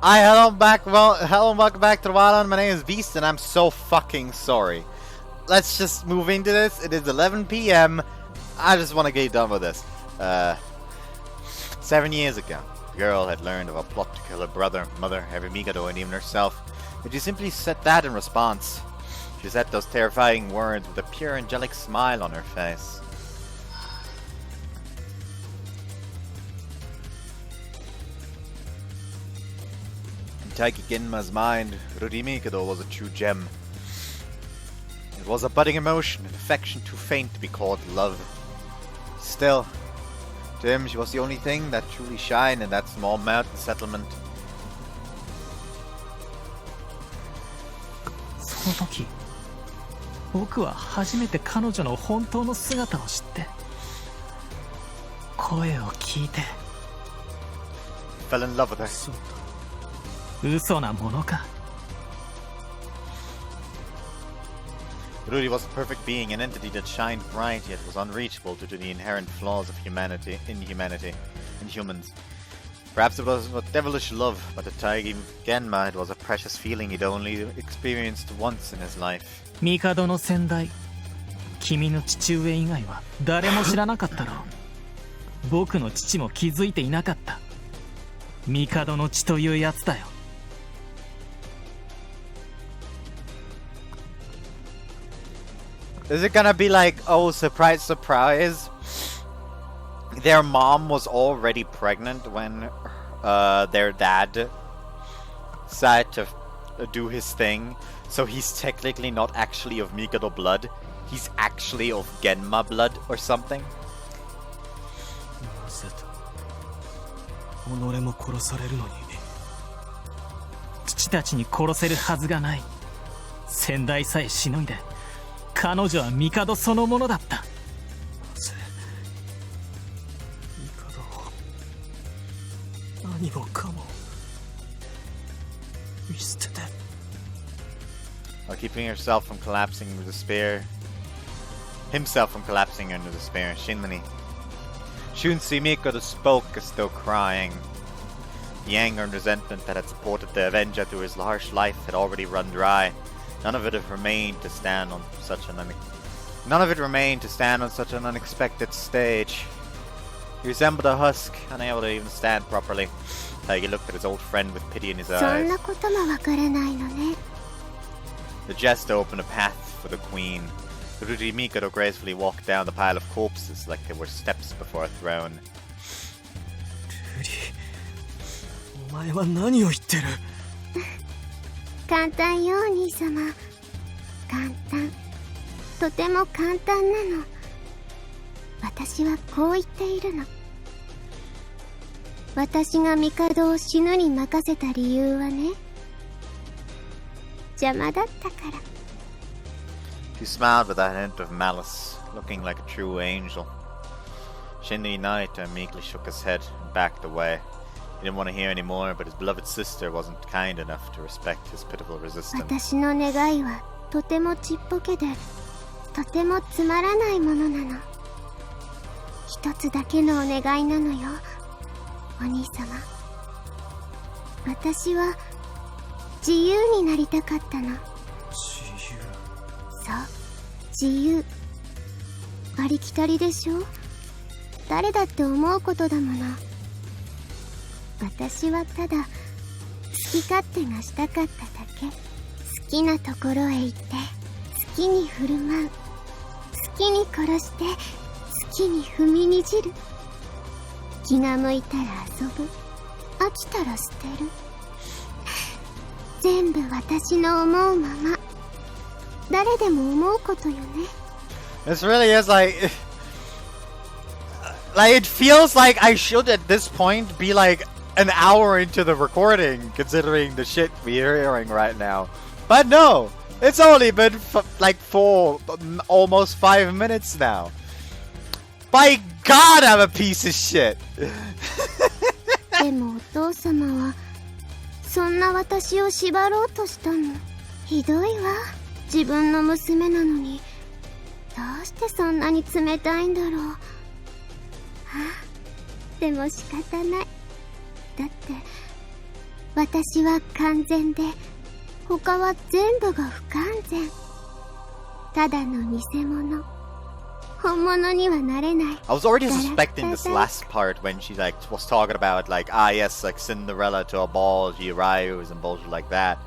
Hi, welcome back to the Wild. My name is Beast, and I'm so fucking sorry. Let's just move into this. It is 11 p.m. I just want to get done with this. 7 years ago, the girl had learned of a plot to kill her brother, mother, every Mikado, and even herself. But she simply said that in response. She said those terrifying words with a pure angelic smile on her face. In Taiki Genma's mind, Ruri Mikado was a true gem. It was a budding emotion, an affection too faint to be called love. Still, to him she was the only thing that truly shined in that small mountain settlement. その時、僕は初めて彼女の本当の姿を知って、声を聞いて、Fell in love with her. 嘘なものか。Ruri was a perfect being, an entity that shined bright yet was unreachable due to the inherent flaws of inhumanity in humans. Perhaps it was not devilish love, but to Taiki Genma it was a precious feeling he'd only experienced once in his life. 帝の先代、君の父上以外は誰も知らなかったろう。僕の父も気づいていなかった。帝の血というやつだよ。Is it gonna be like, oh, surprise, surprise? Their mom was already pregnant when their dad decided to do his thing, so he's technically not actually of Mikado blood. He's actually of Genma blood or something. 己も殺されるのに。父たちに殺せるはずがない。先代さえしのいで。彼女は帝そのものだった。なぜ帝を何もかも見捨てて。While keeping himself from collapsing into despair, Shunsi Mikado spoke as though crying. The anger and resentment that had supported the Avenger through his harsh life had already run dry. None of it remained to stand on such an unexpected stage. He resembled a husk, unable to even stand properly. Taiki looked at his old friend with pity in his eyes. The jester opened a path for the queen. Ruri Mikado gracefully walked down the pile of corpses like they were steps before a throne. ルリ、お前は何を言ってる？簡単よ、お兄様。簡単。とても簡単なの。私はこう言っているの。私が帝を死ぬに任せた理由はね、邪魔だったから。She smiled with a hint of malice, looking like a true angel. Shinri Naito meekly shook his head and backed away. He didn't want to hear any more, but his beloved sister wasn't kind enough to respect his pitiful resistance. 私の願いはとてもちっぽけで、とてもつまらないものなの。一つだけのお願いなのよ、お兄様。私は自由になりたかったの。自由。そう、自由。ありきたりでしょ？誰だって思うことだもの。私はただ好き勝手がしたかっただけ。好きなところへ行って好きに振る舞う。好きに殺して好きに踏みにじる。気が向いたら遊ぶ。飽きたら捨てる。全部私の思うまま。誰でも思うことよね。This really is like it feels like I should at this point be like an hour into the recording, considering the shit we're hearing right now. But no, it's only been like almost 5 minutes now. By God, I'm a piece of shit. でもお父様はそんな私を縛ろうとしたの。ひどいわ。自分の娘なのにどうしてそんなに冷たいんだろう。はあ、でも仕方ない。だって私は完全で他は全部が不完全。ただの偽物。本物にはなれない。 I was already suspecting this last part when she like was talking about like, ah yes, like Cinderella to a ball, she arrives and bullshit like that.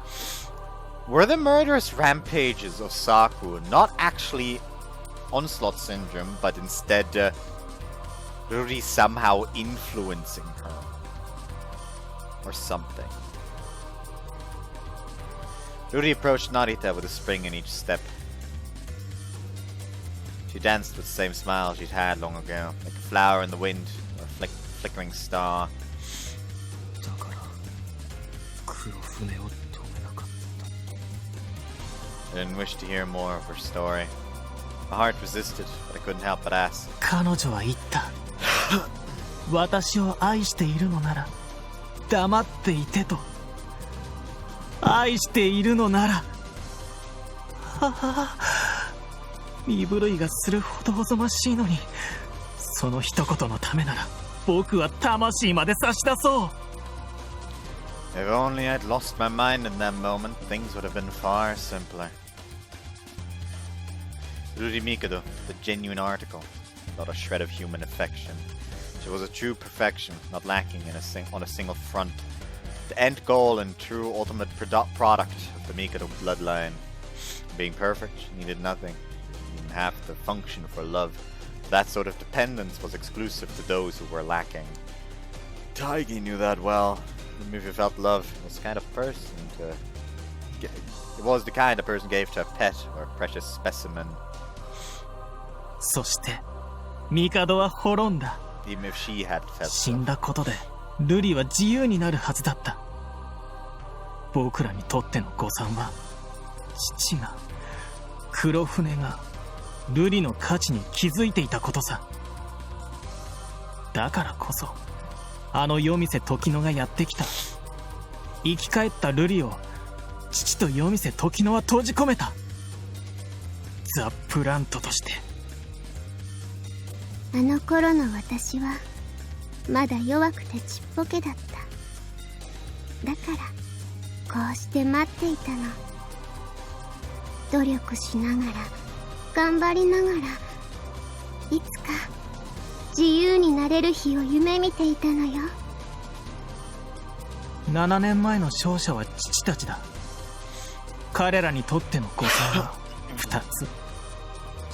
Were the murderous rampages of Saku not actually onslaught syndrome, but instead Ruri somehow influencing her? Or something. Ruri approached Narita with a spring in each step. She danced with the same smile she'd had long ago, like a flower in the wind or a flickering star. I didn't wish to hear more of her story. My heart resisted, but I couldn't help but ask. 彼女は言った。私を愛しているのなら黙っていてと。愛しているのなら。はは。身震いがするほどおぞましいのに、その一言のためなら僕は魂まで差し出そう。 If only I'd lost my mind in that moment, things would have been far simpler. Ruri Mikado, the genuine article, not a shred of human affection. She was a true perfection, not lacking on a single front. The end goal and true ultimate product of the Mikado bloodline. Being perfect, she needed nothing. She didn't have to function for love. That sort of dependence was exclusive to those who were lacking. Taigi knew that well. Even if you felt love, it was the kind of person gave to a pet or a precious specimen. そして帝は滅んだ。 Even if she had felt 死んだことで瑠璃は自由になるはずだった。僕らにとっての誤算は、父が、黒船が瑠璃の価値に気づいていたことさ。だからこそあの夜店時乃がやってきた。生き返った瑠璃を父と夜店時乃は閉じ込めた。ザ・プラントとして。あの頃の私はまだ弱くてちっぽけだった。だからこうして待っていたの。努力しながら頑張りながら、いつか自由になれる日を夢見ていたのよ。7年前の勝者は父たちだ。彼らにとっての誤算は2つ。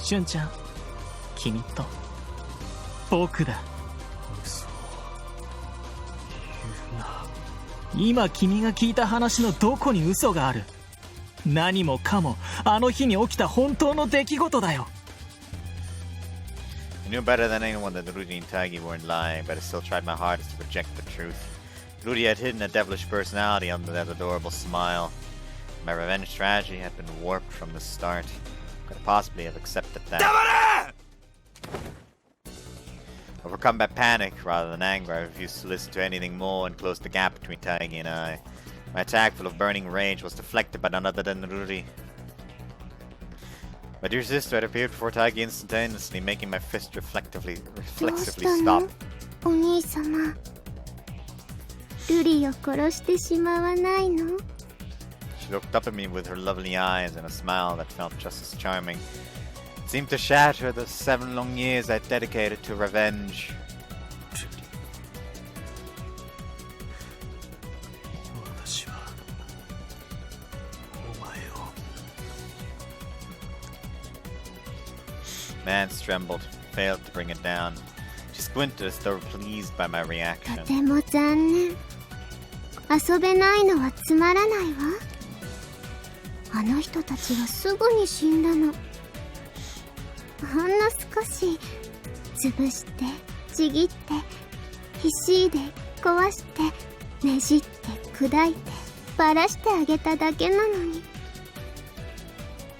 俊ちゃん、君と僕だ。嘘言うな。今君が聞いた話のどこに嘘がある？何もかもあの日に起きた本当の出来事だよ。I knew better than anyone that Ruri and Taigi weren't lying, but I still tried my hardest to reject the truth. Ruri had hidden a devilish personality under that adorable smile. My revenge strategy had been warped from the start. Could I possibly have accepted that? Overcome by panic rather than anger, I refused to listen to anything more and closed the gap between Taigi and I. My attack, full of burning rage, was deflected by none other than Ruri. My dear sister had appeared before Taigi instantaneously, making my fist reflexively stop. お兄様、瑠璃を殺してしまわないの？ She looked up at me with her lovely eyes and a smile that felt just as charming. It seemed to shatter the 7 long years I'd dedicated to revenge. 私はお前を。 Mance trembled, failed to bring it down. She squinted as though pleased by my と reaction. ても残念。遊べないのはつまらないわ。あの人たちはすぐに死んだの。ほんの少し潰してちぎってひしいで壊してねじって砕いてばらしてあげただけなのに。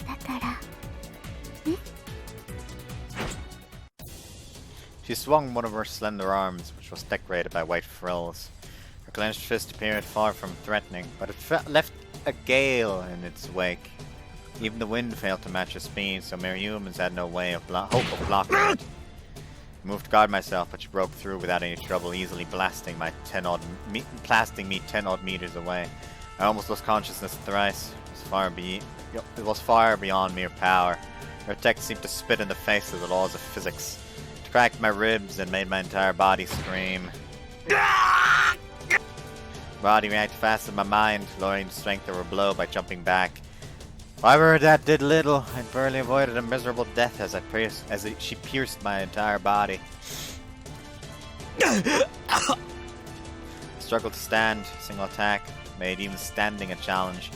だからね。 She swung one of her slender arms, which was decorated by white frills. Her clenched fist appeared far from threatening, but it left a gale in its wake. Even the wind failed to match her speed, so mere humans had no way of hope of blocking it. Moved to guard myself, but she broke through without any trouble, easily blasting me 10 odd meters away. I almost lost consciousness thrice. It was far beyond mere power. Her attack seemed to spit in the face of the laws of physics. It cracked my ribs and made my entire body scream. Body reacted faster than my mind, lowering the strength of her blow by jumping back. However, that did little. I barely avoided a miserable death as she pierced my entire body. Struggled to stand. Single attack made even standing a challenge.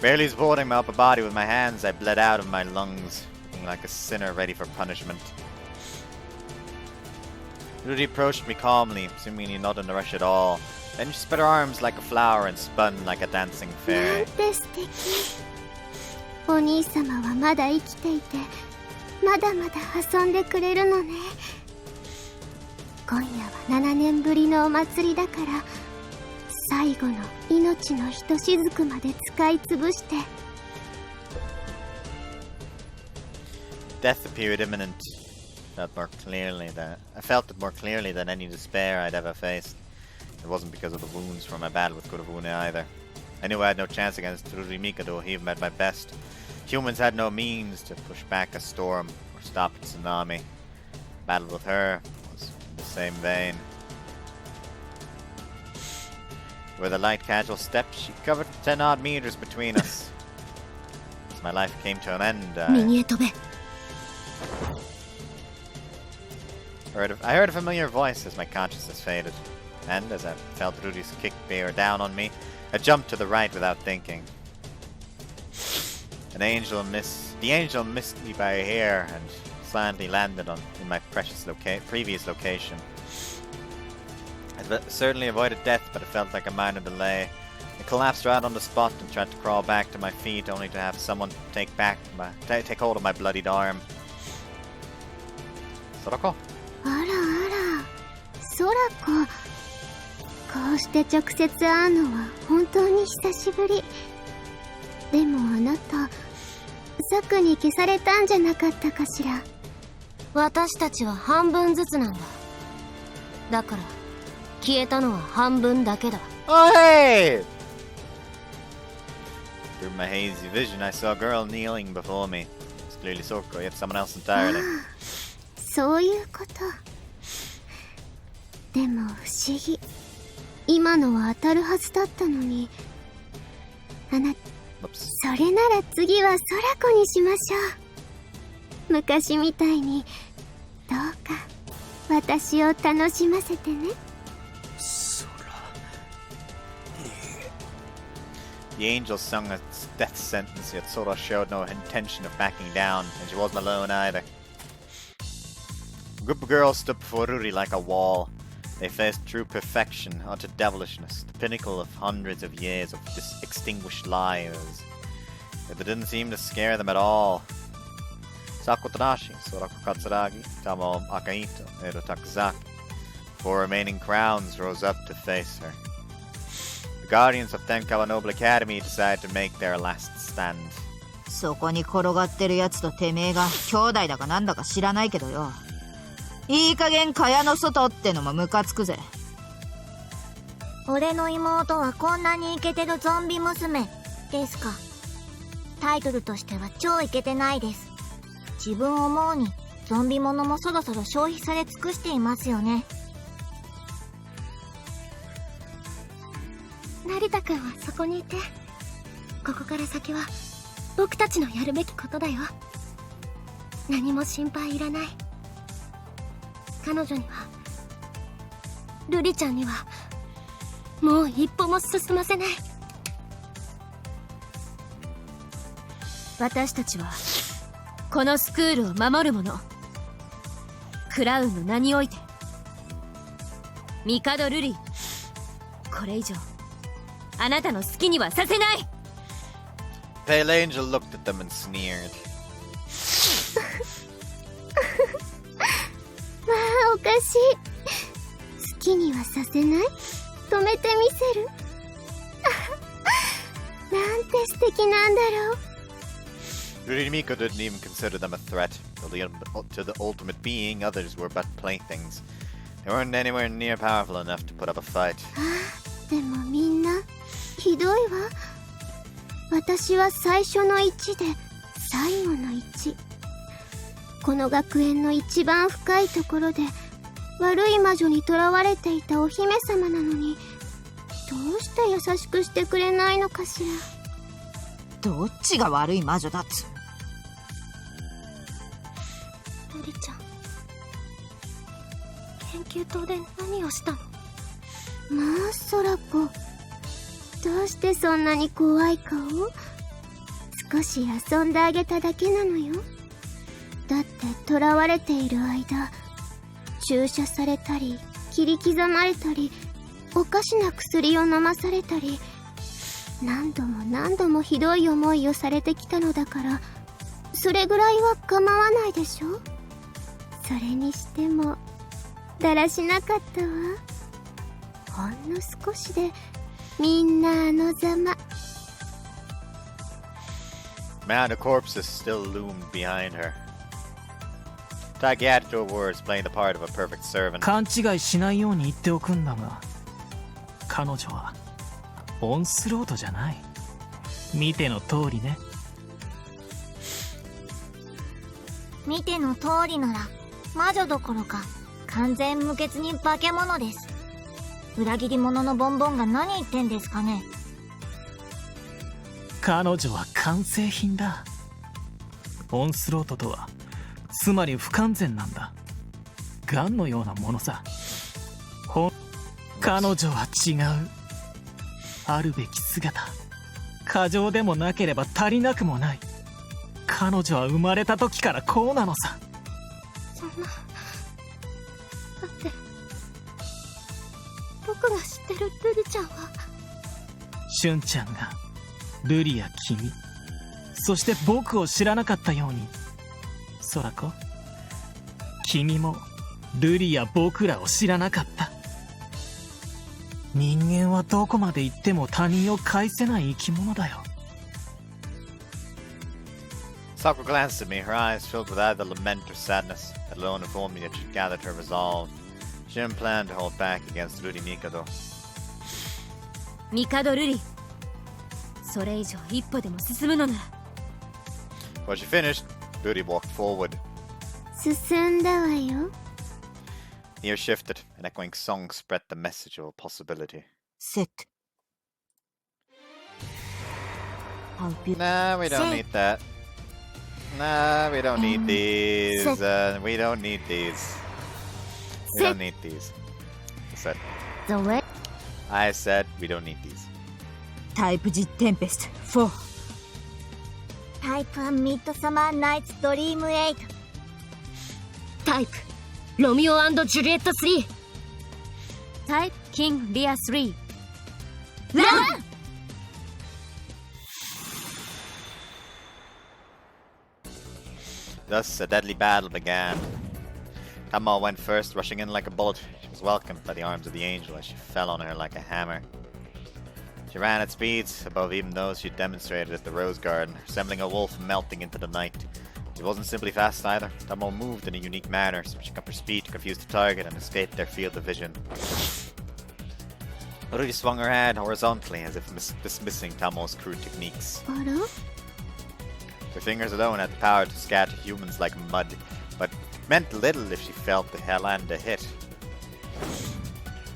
Barely supporting my upper body with my hands, I bled out of my lungs, looking like a sinner ready for punishment. Rudy approached me calmly, seemingly not in a rush at all. Then she spread her arms like a flower and spun like a dancing fairy. お兄様はまだ生きていて、まだまだ遊んでくれるのね。今夜は7年ぶりのお祭りだから、最後の命のひとしずくまで使い潰して。Death appeared imminent. I felt it more clearly than any despair I'd ever faced. It wasn't because of the wounds from my battle with Kurofune either. I knew I had no chance against Tsururi Mikado, even at my best. Humans had no means to push back a storm or stop a tsunami. Battle with her was in the same vein. With a light casual step, she covered 10 odd meters between us. As my life came to an end, I heard a familiar voice as my consciousness faded. And as I felt Rudy's kick bear down on me, I jumped to the right without thinking. The angel missed me by a hair and silently landed in my previous location. I certainly avoided death, but it felt like a minor delay. I collapsed right on the spot and tried to crawl back to my feet, only to have someone take hold of my bloodied arm. Sorako? あらあら、空子。こうして直接会うのは本当に久しぶり。でもあなた、サクに消されたんじゃなかったかしら。私たちは半分ずつなんだ。だから消えたのは半分だけだ。Oh hey! Through my hazy vision, I saw a girl kneeling before me. It's clearly Soko, yet someone else entirely. そういうこと。でも不思議。今のは当たるはずだったのに。それなら次は空子にしましょう。昔みたいにどうか私を楽しませてね。The angel sung a death sentence, yet Sora showed no intention of backing down, and she wasn't alone either. A group of girls stood before Ruri like a wall. They faced true perfection, utter devilishness, the pinnacle of hundreds of years of extinguished lives. Yet it didn't seem to scare them at all. Saku Tadashi, Sorako Katsuragi, Tamo Akahito, Edo Takazaki. 4 remaining crowns rose up to face her. The guardians of Tenkawa Noble Academy decided to make their last stand. そこに転がってるやつとてめえが兄弟だかなんだか知らないけどよ。いい加減蚊帳の外ってのもムカつくぜ。俺の妹はこんなにイケてるゾンビ娘ですか。タイトルとしては超イケてないです。自分思うにゾンビものもそろそろ消費され尽くしていますよね。成田くんはそこにいて。ここから先は僕たちのやるべきことだよ。何も心配いらない。彼女には、瑠璃ちゃんにはもう一歩も進ませない。私たちはこのスクールを守る者。クラウンの名において帝瑠璃、これ以上あなたの好きにはさせない。 Pale Angel looked at them and sneered. まあおかしい。好きにはさせない？止めてみせる？なんて素敵なんだろう。Rurimiko didn't even consider them a threat. To the ultimate being, others were but playthings. They weren't anywhere near powerful enough to put up a fight. でもみんなひどいわ。私は最初の1で最後の1。この学園の一番深いところで悪い魔女に囚われていたお姫様なのに、どうして優しくしてくれないのかしら。どっちが悪い魔女だっつ。ルリちゃん、研究棟で何をしたの？まあソラコ、どうしてそんなに怖い顔？少し遊んであげただけなのよ。だって囚われている間、注射されたり切り刻まれたりおかしな薬を飲まされたり、何度も何度もひどい思いをされてきたのだから、それぐらいは構わないでしょ。それにしてもだらしなかったわ。ほんの少しでみんなあのざま。 Man, the corpses still loomed behind her. Taki added to her words, playing the part of a perfect servant. 勘違いしないように言っておくんだが、彼女はオンスロートじゃない。見ての通りね。見ての通りなら魔女どころか完全無欠に化け物です。裏切り者のボンボンが何言ってんですかね。彼女は完成品だ。オンスロートとはつまり不完全なんだ。ガンのようなものさ。彼女は違う。あるべき姿、過剰でもなければ足りなくもない。彼女は生まれた時からこうなのさ。そんな、だって僕が知ってるルリちゃんは。シュンちゃんがルリや君、そして僕を知らなかったように、ソラコ、君もルリや僕らを知らなかった。人間はどこまで行っても他人を介せない生き物だよ。 Sakura glanced at me, her eyes filled with either lament or sadness. That alone informed me that she'd gathered her resolve. She didn't plan to hold back against Ruri Mikado. ミカドルリ、それ以上一歩でも進むのなら。 When she finished, Ruri walked forward. 進んだわよ。 The ear shifted, an echoing song spread the message of a possibility. セット。Nah, we don't need that. Nah, we don't need these. We don't need these. We don't need these. I said. The way I said we don't need these. タイプ G テンペスト4。タイプはミッドサマーナイツドリーム8。タイプロミオ&ジュリエット3。タイプキングリア3。ラン。 Thus, a deadly battle began. Tama went first, rushing in like a bullet. She was welcomed by the arms of the angel as she fell on her like a hammer. She ran at speeds above even those she'd demonstrated at the Rose Garden, resembling a wolf melting into the night. She wasn't simply fast either. Tama moved in a unique manner, switching up her speed to confuse the target and escape their field of vision. Ruri swung her hand horizontally as if dismissing Tamo's crude techniques. あら？ Her fingers alone had the power to scatter humans like mud, but it meant little if she felt the Hellanda hit.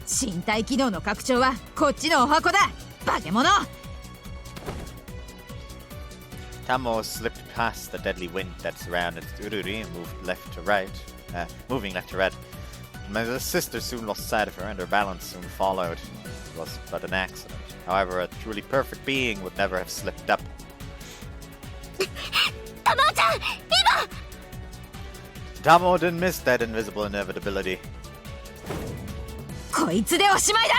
身体機能の拡張はこっちのお箱だ、化け物。 Tamo slipped past the deadly wind that surrounded Ururi and moving left to right. My sister soon lost sight of her and her balance soon followed. It was but an accident. However, a truly perfect being would never have slipped up. タマちゃん、今 Tamo didn't miss that invisible inevitability. こいつでおしまいだ。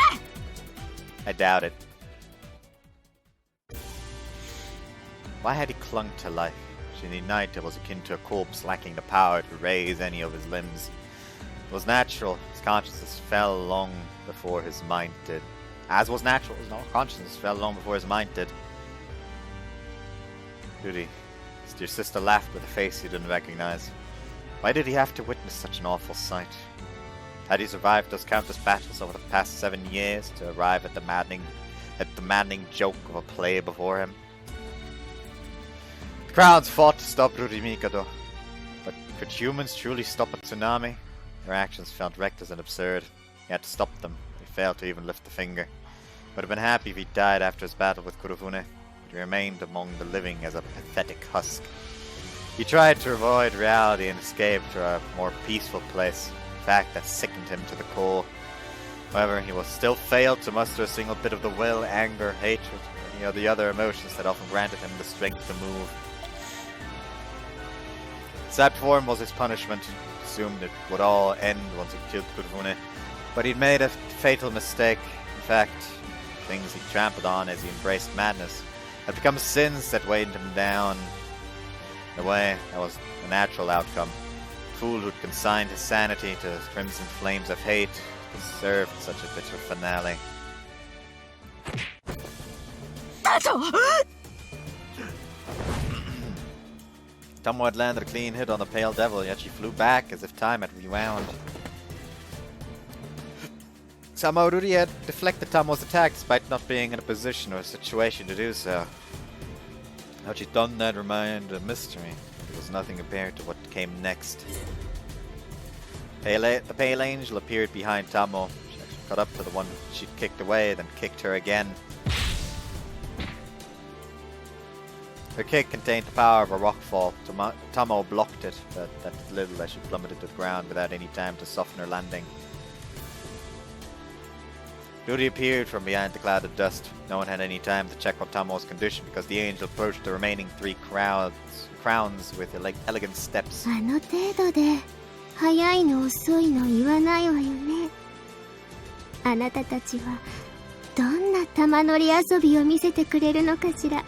I doubt it. Why had he clung to life? In the night, it was akin to a corpse lacking the power to raise any of his limbs. It was natural. His consciousness fell long before his mind did. As was natural, his consciousness fell long before his mind did. Rudy, your sister laughed with a face you didn't recognize. Why did he have to witness such an awful sight? Had he survived those countless battles over the past 7 years to arrive at the maddening joke of a play before him? The crowds fought to stop Ruri Mikado, but could humans truly stop a tsunami? Their actions felt reckless and absurd. He had to stop them. He failed to even lift a finger. Would have been happy if he died after his battle with Kurofune, but he remained among the living as a pathetic husk. He tried to avoid reality and escape to a more peaceful place, a fact that sickened him to the core. However, he will still fail to muster a single bit of the will, anger, hatred, or any of the other emotions that often granted him the strength to move. Set before him was his punishment. He assumed it would all end once he killed Kurofune, but he'd made a fatal mistake. In fact, things he trampled on as he embraced madness had become sins that weighed him down. In a way, that was a natural outcome. The fool who'd consigned his sanity to crimson flames of hate deserved such a bitter finale. Tomo had landed a clean hit on the pale devil, yet she flew back as if time had rewound. Saku-Route had deflected Tomo's attack despite not being in a position or a situation to do so. How she'd done that remained a mystery. There was nothing compared to what came next. The pale angel appeared behind Tomo. She actually caught up to the one she'd kicked away, then kicked her again. Her kick contained the power of a rockfall. Tomo blocked it, but that little as she plummeted to the ground without any time to soften her landing. Ruri appeared from behind the cloud of dust. No one had any time to check on Tomo's condition because the angel approached the remaining 3 crowns with elegant steps. あの程度で早いの遅いの言わないわよね。あなたたちはどんな玉乗り遊びを見せてくれるのかしら。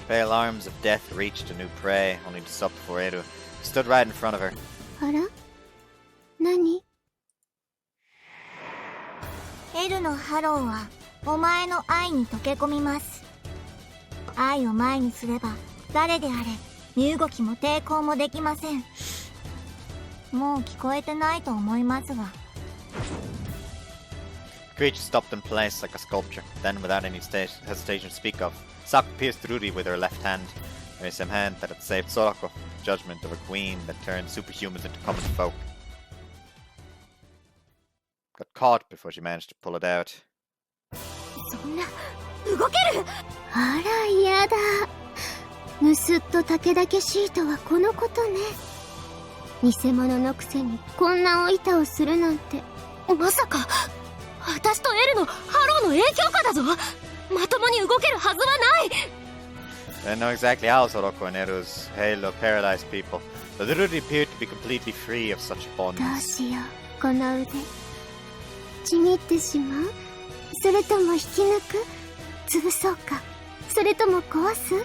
Pale arms of death reached a new prey, only to stop before Eru, who stood right in front of her. あら？何？エルのハローはお前の愛に溶け込みます。愛を前にすれば誰であれ身動きも抵抗もできません。もう聞こえてないと思いますが。 The creature stopped in place like a sculpture. Then, without any hesitation to speak of, Saku pierced Ruri with her left hand, the very same hand that had saved Sorako, the judgment of a queen that turned superhumans into common folk. Got caught before she managed to pull it out. そんな動ける。あら嫌だ。盗っ人武田家シートはこのことね。偽物のくせにこんなお板をするなんて。まさか私とエルのハローの影響下だぞ。まともに動けるはずはない。 I know exactly how Soroko and Eru's halo paralyzed people, but Ruri appeared to be completely free of such どう bonds. しようこの腕。ちぎってしまう？それとも引き抜く？潰そうか？それとも壊す？ど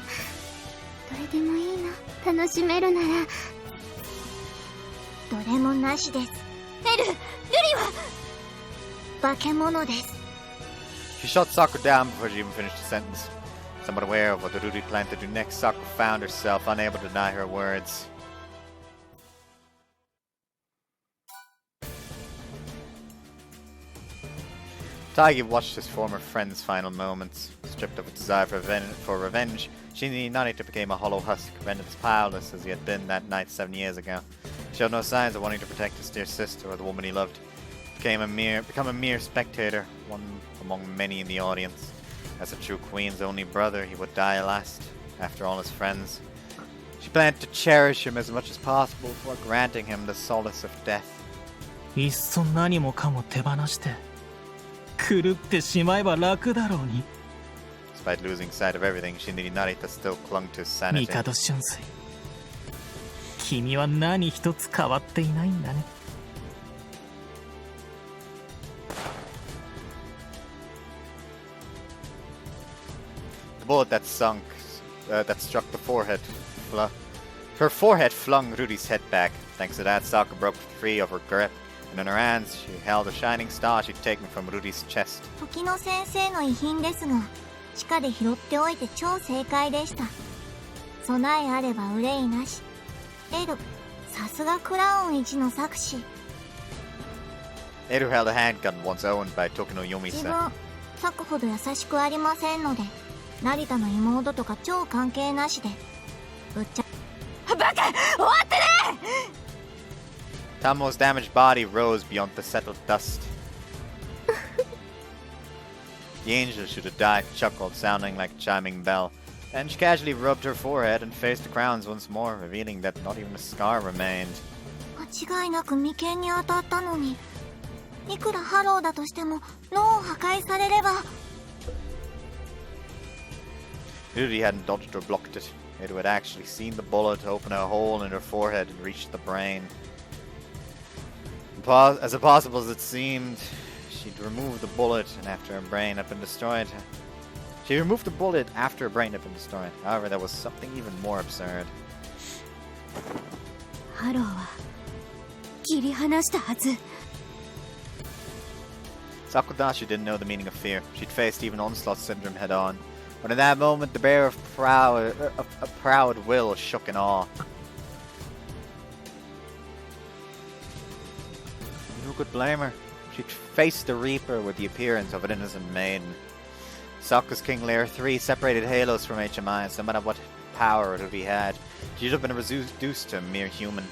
れでもいいな。楽しめるなら。どれもなしです。エル、ルリは化け物です。 She shot Saku down before she even finished the sentence. Somewhat aware of what Ruri planned to do next, Saku found herself unable to deny her words. Taigi watched his former friend's final moments. Stripped of a desire for revenge, Shinji Narita became a hollow husk, rendered as powerless as he had been that night 7 years ago. He showed no signs of wanting to protect his dear sister or the woman he loved. Become a mere spectator, one among many in the audience. As a true queen's only brother, he would die last, after all his friends. She planned to cherish him as much as possible before granting him the solace of death. いっそ何もかも手放して狂ってしまえば楽だろうに。 Despite losing sight of everything, Shinji Narita still clung to his sanity. 帝春水、君は何一つ変わっていないんだね。 The bullet that struck the forehead, her forehead flung Rudi's head back. Thanks to that, Saku broke free of her grip, and in her hands she held a shining star she'd taken from Rudi's chest. 時の先生の遺品ですが、地下で拾っておいて超正解でした。備えあれば憂いなし。エル、さすがクラウン一の作詞。 Edo held a handgun once owned by Tokino 自 Yomi-san. 分サクほど優しくありませんので、成田の妹とか超関係なしでぶっちゃバカ終わってね。 Tamo's damaged body rose beyond the settled dust. The angel should have died, chuckled, sounding like a chiming bell. Then she casually rubbed her forehead and faced the crowns once more, revealing that not even a scar remained. 間違いなく眉間に当たったのに、いくらハローだとしても脳を破壊されれば。 Rudy hadn't dodged or blocked it. Edo had actually seen the bullet open a hole in her forehead and reach the brain. As impossible as it seemed, she'd removed the bullet and after her brain had been destroyed. She removed the bullet after her brain had been destroyed. However, there was something even more absurd. ハローは切り離したはず。 Sakudashi didn't know the meaning of fear. She'd faced even onslaught syndrome head on. But in that moment, the bear of proud will shook in awe. Who could blame her? She'd faced the Reaper with the appearance of an innocent maiden. Saku's King Lair 3 separated Halos from HMIs, no matter what power it would be had. She'd have been reduced to a mere human.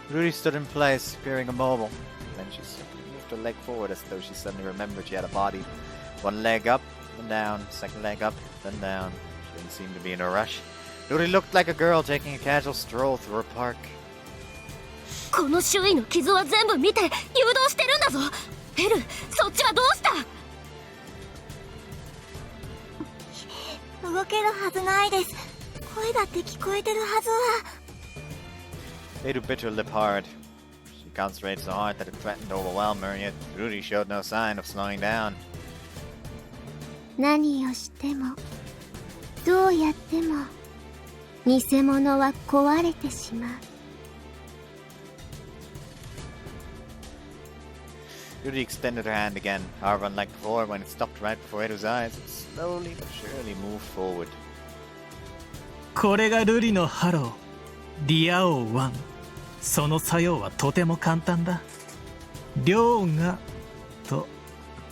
Rudy stood in place, appearing immobile. Then she simply moved her leg forward as though she suddenly remembered she had a body. One leg up, then down, second leg up, then down. She didn't seem to be in a rush. Rudy looked like a girl taking a casual stroll through a park. この周囲の傷は全部見て誘導してるんだぞ。エル、そっちはどうした？動けるはずないです。声だって聞こえてるはずは。 Edu bit her lip hard. She concentrated so hard that it threatened to overwhelm her, yet Rudy showed no sign of slowing down. 何をしてもどうやっても偽物は壊れてしまう。 Rudy extended her hand again. However, unlike before, when it stopped right before Edu's eyes, it slowly but surely moved forward. これがルリのハロー、リア王1。その作用はとても簡単だ。亮がと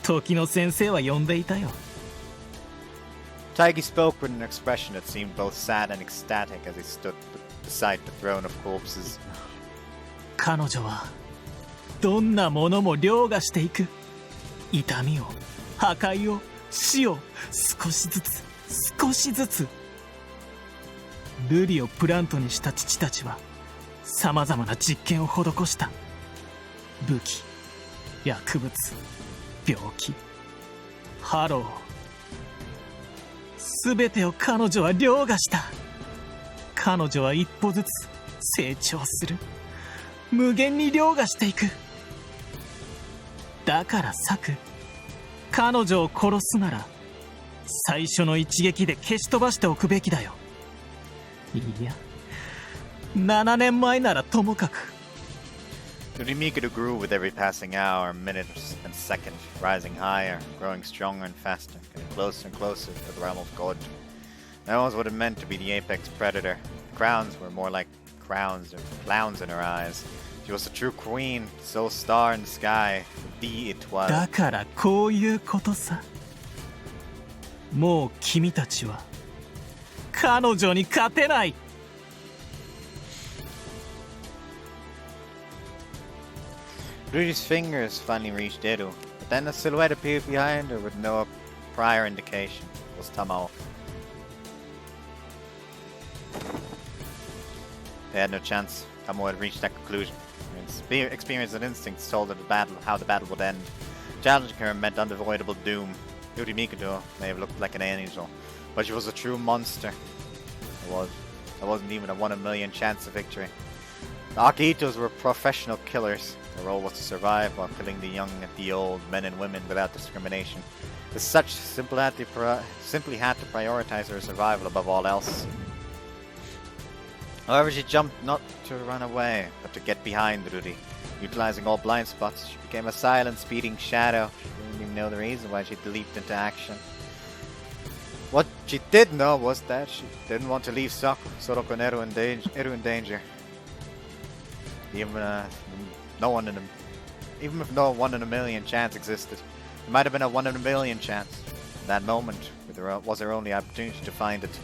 時の先生は呼んでいたよ。 Taigi spoke with an expression that seemed both sad and ecstatic as he stood beside the throne of corpses. 彼女はどんなものも凌駕していく。痛みを、破壊を、死を少しずつ少しずつ。ルリをプラントにした父たちはさまざまな実験を施した。武器、薬物、病気、ハロー、すべてを彼女は凌駕した。彼女は一歩ずつ成長する。無限に凌駕していく。だからサク、彼女を殺すなら最初の一撃で消し飛ばしておくべきだよ。いや、7年前ならともかく。 Yurimikido grew with every passing hour, minute, and second, rising higher, growing stronger and faster, getting closer and closer to the realm of God. That was what it meant to be the apex predator. The crowns were more like crowns or clowns in her eyes. She was a true queen, sole star in the sky, the étoile. だからこういうことさ。もう君たちは彼女に勝てない。 Rudy's fingers finally reached Edo, but then a silhouette appeared behind her with no prior indication. It was Tamao. They had no chance. Tamao had reached that conclusion. Her experience and instincts told her how the battle would end. Challenging her meant unavoidable doom. Yuri Mikudo may have looked like an angel, but she was a true monster. There wasn't even a 1 in a million chance of victory. The Akitos were professional killers. Their role was to survive while killing the young and the old, men and women without discrimination. As such, simply had to prioritize her survival above all else. However, she jumped not to run away, but to get behind Rudy. Utilizing all blind spots, she became a silent, speeding shadow. She didn't even know the reason why she leaped into action. What she did know was that she didn't want to leave Soroko and Eru in danger. Even even if no 1 in a million chance existed, it might have been a 1 in a million chance. That moment was her only opportunity to find it.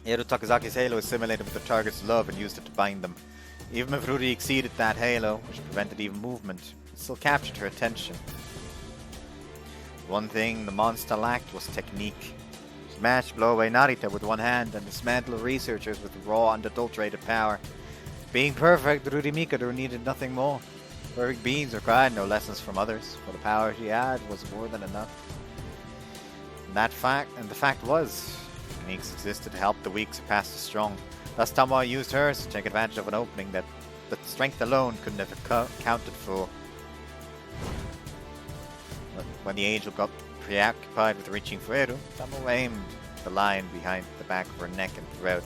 Eru Takazaki's halo assimilated with the target's love and used it to bind them. Even if Ruri exceeded that halo, which prevented even movement, it still captured her attention. One thing the monster lacked was technique. She managed to blow away Narita with one hand and dismantle researchers with raw, unadulterated power. Being perfect, Ruri Mikado needed nothing more. Perfect beings required no lessons from others, for the power she had was more than enough. The fact was, techniques existed to help the weak surpass the strong. Thus Tomoe used hers to take advantage of an opening that strength alone couldn't have accounted for. When the angel got preoccupied with reaching for Eru, Tomoe aimed the line behind the back of her neck and throat.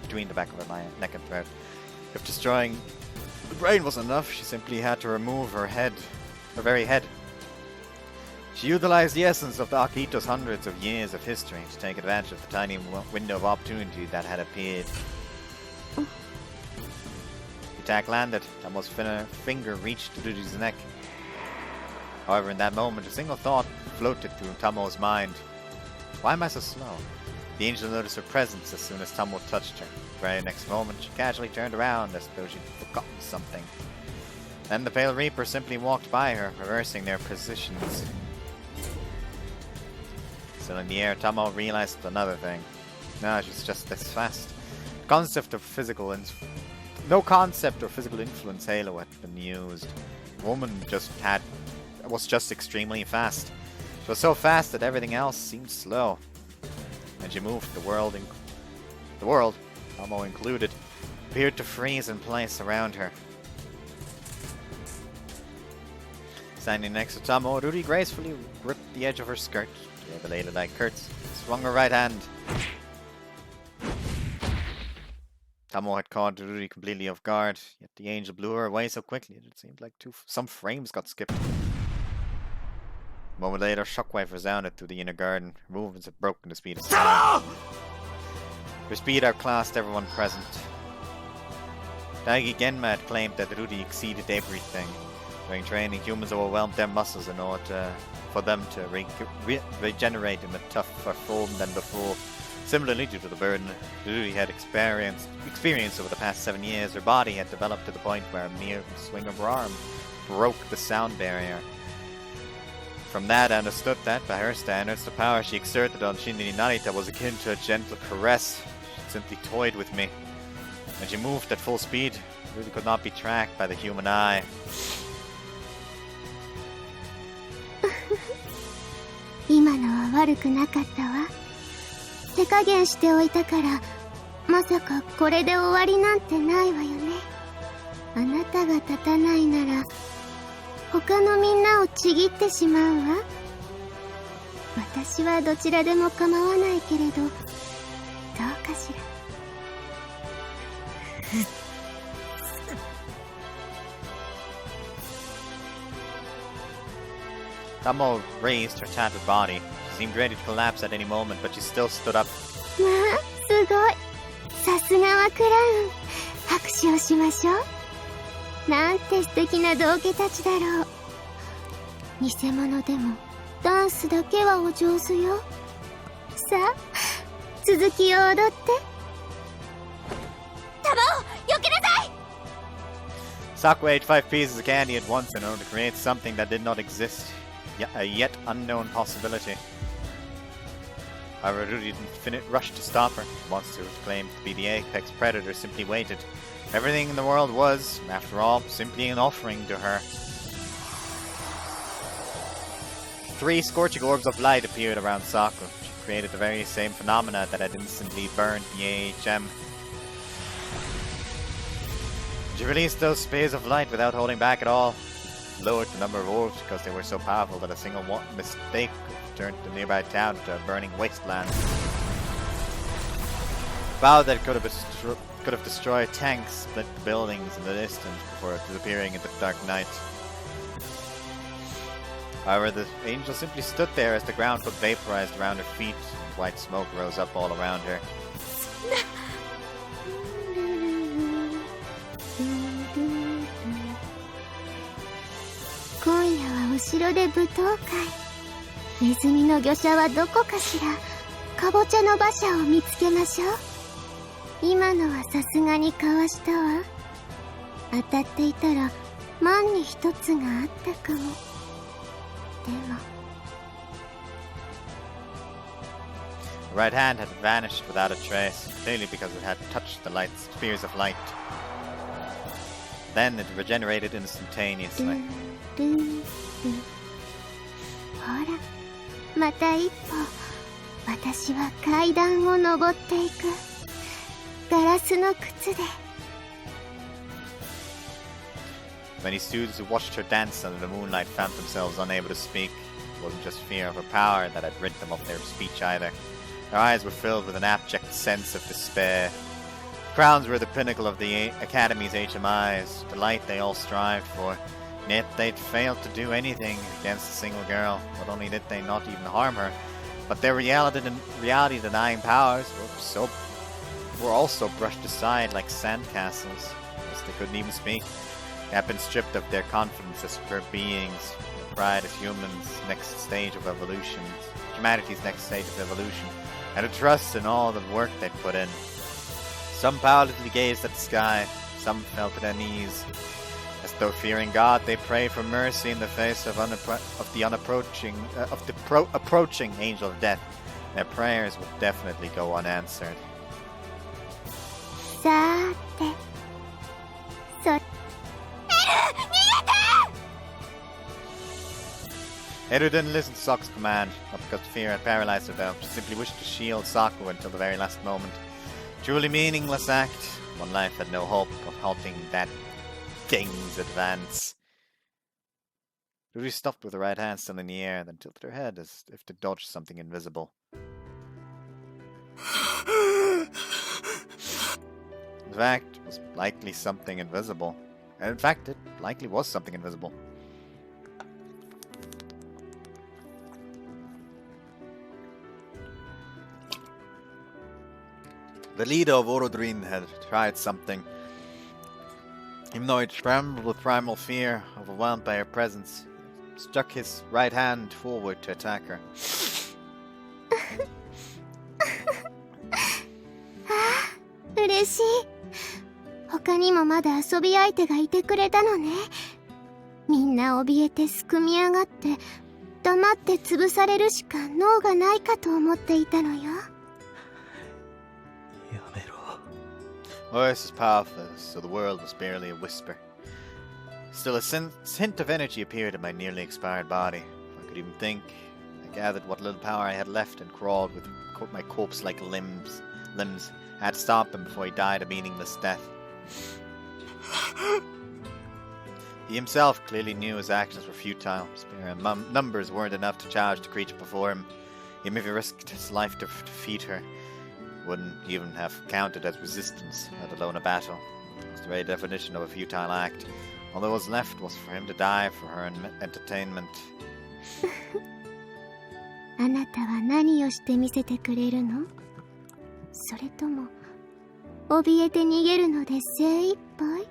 Between the back of her neck and throat. If destroying the brain wasn't enough, she simply had to remove her very head. She utilized the essence of the Akito's hundreds of years of history to take advantage of the tiny window of opportunity that had appeared. The attack landed. Tomoe's finger reached Ruri's neck. However, in that moment, a single thought floated through Tomoe's mind. Why am I so slow? The angel noticed her presence as soon as Tomoe touched her. The very next moment, she casually turned around as though she'd forgotten something. Then the Pale Reaper simply walked by her, reversing their positions. Still in the air, Tomoe realized another thing. No, she's just this fast. No concept of physical influence Halo had been used. The woman was just extremely fast. She was so fast that everything else seemed slow. And she moved, the world, Tomoe included, appeared to freeze in place around her. Standing next to Tomoe, Ruri gracefully gripped the edge of her skirt, gave a ladylike curtsy, swung her right hand. Tomoe had caught Ruri completely off guard, yet the angel blew her away so quickly that it seemed like some frames got skipped. A moment later, shockwave resounded through the inner garden. Her movements had broken the speed of sound. Her speed outclassed everyone present. Daigi Genma had claimed that Ruri exceeded everything. During training, humans overwhelmed their muscles in order for them to regenerate in a tougher form than before. Similarly, due to the burden Ruri had experienced over the past 7 years, her body had developed to the point where a mere swing of her arm broke the sound barrier. From that, I understood that, by her standards, the power she exerted on Shinrin Narita was akin to a gentle caress. She simply toyed with me. When she moved at full speed, it really could not be tracked by the human eye. 今のは悪くなかったわ。手加減しておいたから、まさかこれで終わりなんてないわよね。あなたが立たないなら、他のみんなをちぎってしまうわ。私はどちらでも構わないけれど、どうかしら。Tomoe raised her tattered body. She seemed ready to collapse at any moment, but she still stood up. まあ、すごい。さすがはクラウン。拍手をしましょう。なんて素敵な道化たちだろう。偽物でもダンスだけはお上手よ。さあ、続きを踊って。タマオ、避けなさい！ Saku ate 5 pieces of candy at once in order to create something that did not exist. A yet unknown possibility. However, Ruri didn't rush to stop her. The monster who claimed to be the apex predator simply waited. Everything in the world was, after all, simply an offering to her. 3 scorching orbs of light appeared around Saku. She created the very same phenomena that had instantly burned the AHM. She released those spears of light without holding back at all. Lowered the number of orbs because they were so powerful that a single mistake could turn the nearby town into a burning wasteland. A bow that could have destroyed tanks split the buildings in the distance before disappearing into the dark night. However, the angel simply stood there as the ground got vaporized around her feet. White smoke rose up all around her. 今夜は後ろで舞踏会。ネズミの御舎はどこかしら。かぼちゃの馬車を見つけましょう。今のはさすがにかわしたわ。当たっていたら万に一つがあったかも。でも The right hand had vanished without a trace, clearly because it had touched the spheres of light. Then it regenerated instantaneously. ほら、また一歩。私は階段を登っていく。ガラスの靴で。Many students who watched her dance under the moonlight found themselves unable to speak. It wasn't just fear of her power that had rid them of their speech either. Their eyes were filled with an abject sense of despair. Crowns were the pinnacle of the Academy's HMIs, the light they all strived for. Yet they'd failed to do anything against a single girl. Not only did they not even harm her, but their reality-denying powers were also brushed aside like sandcastles. Yes, they couldn't even speak. They had been stripped of their confidence as pure beings, their pride as humanity's next stage of evolution, and a trust in all the work they'd put in. Some powerlessly gazed at the sky, some felt at their knees. As though fearing God, they prayed for mercy in the face of the approaching angel of death. Their prayers would definitely go unanswered. さーて。Edu didn't listen to Saku's command, not because fear had paralyzed her though. She simply wished to shield Saku until the very last moment. Truly meaningless act. One life had no hope of halting that king's advance. Rudy stopped with her right hand still in the air, then tilted her head as if to dodge something invisible. In fact, it was likely something invisible. And in fact, it likely was something invisible. The leader of Orodrin had tried something. Even though he trembled with primal fear, overwhelmed by her presence, he struck his right hand forward to attack her. 嬉しい。他にもまだ遊び相手がいてくれたのね。みんな怯えてすくみ上がって黙って潰されるしか能がないかと思っていたのよ。Voice is powerful, so the world was barely a whisper. Still, a hint of energy appeared in my nearly expired body. If I could even think, I gathered what little power I had left and crawled with my corpse-like limbs. I had to stop him before he died a meaningless death. He himself clearly knew his actions were futile. His mere numbers weren't enough to challenge the creature before him. Even if he risked his life to defeat her, wouldn't even have counted as resistance, let alone a battle. It was the very definition of a futile act. All that was left was for him to die for her entertainment. あなたは何をしてみせてくれるの？それとも怯えて逃げるので精一杯？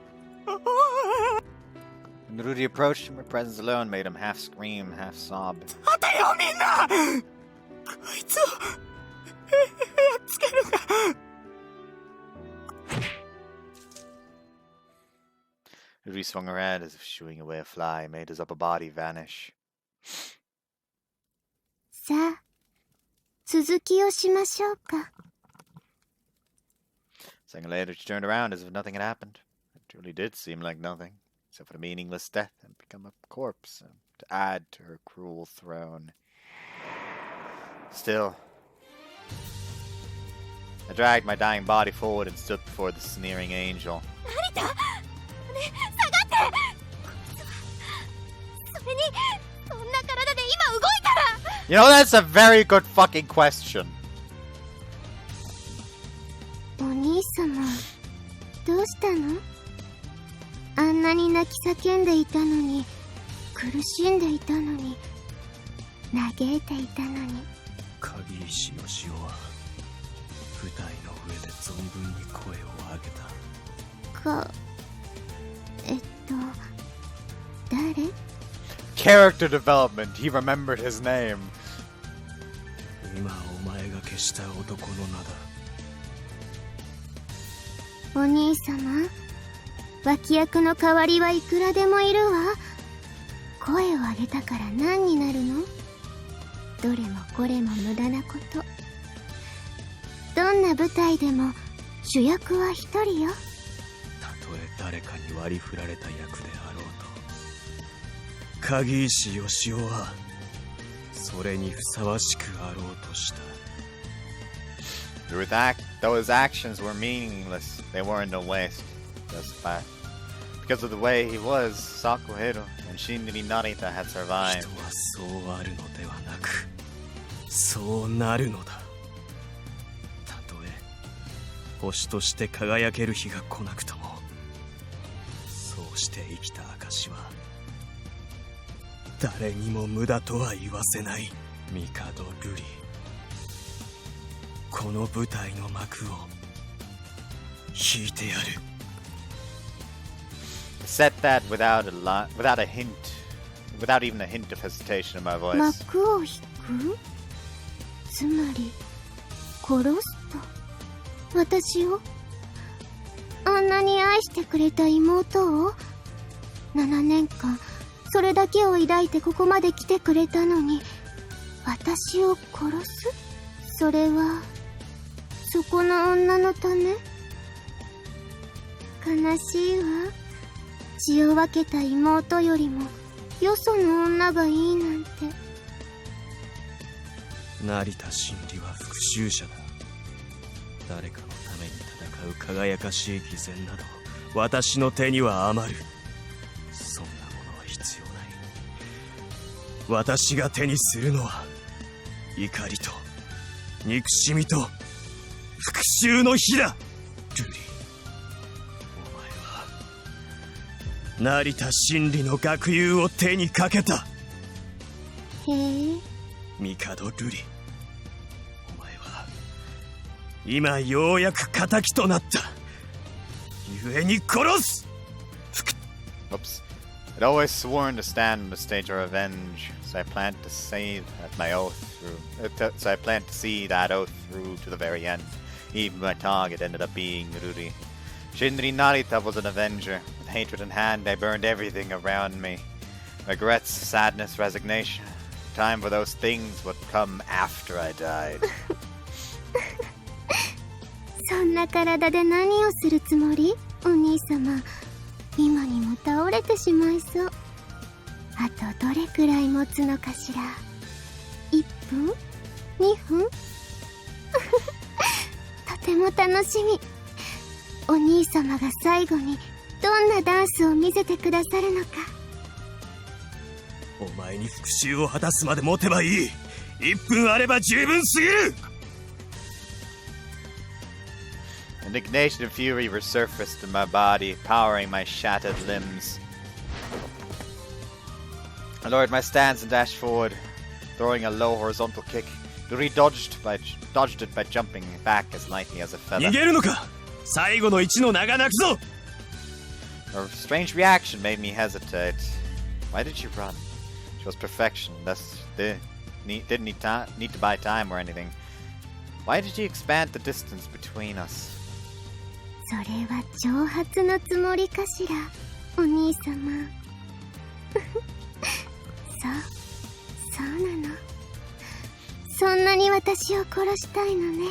When Rudy approached him, her presence alone made him half scream, half sob. Rudy swung her head as if shooing away a fly, made his upper body vanish. さあ、続きをしましょうか。 A second later, she turned around as if nothing had happened. It truly did seem like nothing, except for the meaningless death and become a corpse to add to her cruel throne. Still, I dragged my dying body forward and stood before the sneering angel. You know, that's a very good fucking question. お兄様、どうしたの？あんなに泣き叫んでいたのに、苦しんでいたのに、嘆いていたのに。鍵石義雄は舞台の上で存分に声を上げた。誰？ Character development. He remembered his name. 今お前が消した男の名だ。お兄様、脇役の代わりはいくらでもいるわ。声を上げたから何になるの？どれもこれも無駄なこと。どんな舞台でも主役は一人よ。たとえ誰かに割り振られた役であろうと、鍵石義雄はそれにふさわしくあろうとした。Those actions were meaningless. They weren't a waste. Because of the way he was, Saku-Route and Shinri Narita had survived. 人はそうあるのではなく、そうなるのだ。たとえ星として輝ける日が来なくとも、そうして生きた証は誰にも無駄とは言わせない。帝瑠璃、この舞台の幕を引いてやる。Said that without a hint, without even a hint of hesitation in my voice. 幕を引く？つまり殺すと？私を？あんなに愛してくれた妹を？7年間それだけを抱いてここまで来てくれたのに、私を殺す？それはそこの女のため？悲しいわ。血を分けた妹よりもよその女がいいなんて。成田真理は復讐者だ。誰かのために戦う輝かしい偽善など私の手には余る。そんなものは必要ない。私が手にするのは怒りと憎しみと復讐の火だ。瑠璃、お前は成田真理の学友を手にかけた。へえ。帝瑠璃、お前は今ようやく仇となった。故に殺す。Oops. I'd always sworn to stand on the stage of revenge, so I planned to see that oath through to the very end. Even my target ended up being Ruri. Shinri Narita was an avenger. With hatred in hand, I burned everything around me. Regrets, sadness, resignation. Time for those things would come after I died. そんな体で何をするつもり？お兄様、今にも倒れてしまいそう。あとどれくらい持つのかしら。1分？2分？とても楽しみ。お兄様が最後にどんなダンスを見せてくださるのか。お前に復讐を果たすまで持てばいい。1分あれば十分すぎる。Indignation and fury resurfaced in my body, powering my shattered limbs. I lowered my stance and dashed forward, throwing a low horizontal kick. Ruri dodged it by jumping back as lightly as a feather. 逃げるのか。最後の一の名が泣くぞ。Her strange reaction made me hesitate. Why did she run? She was perfection, thus didn't need to buy time or anything. Why did she expand the distance between us? それは挑発のつもりかしら、お兄様。そうなの。そんなに私を殺したいのね。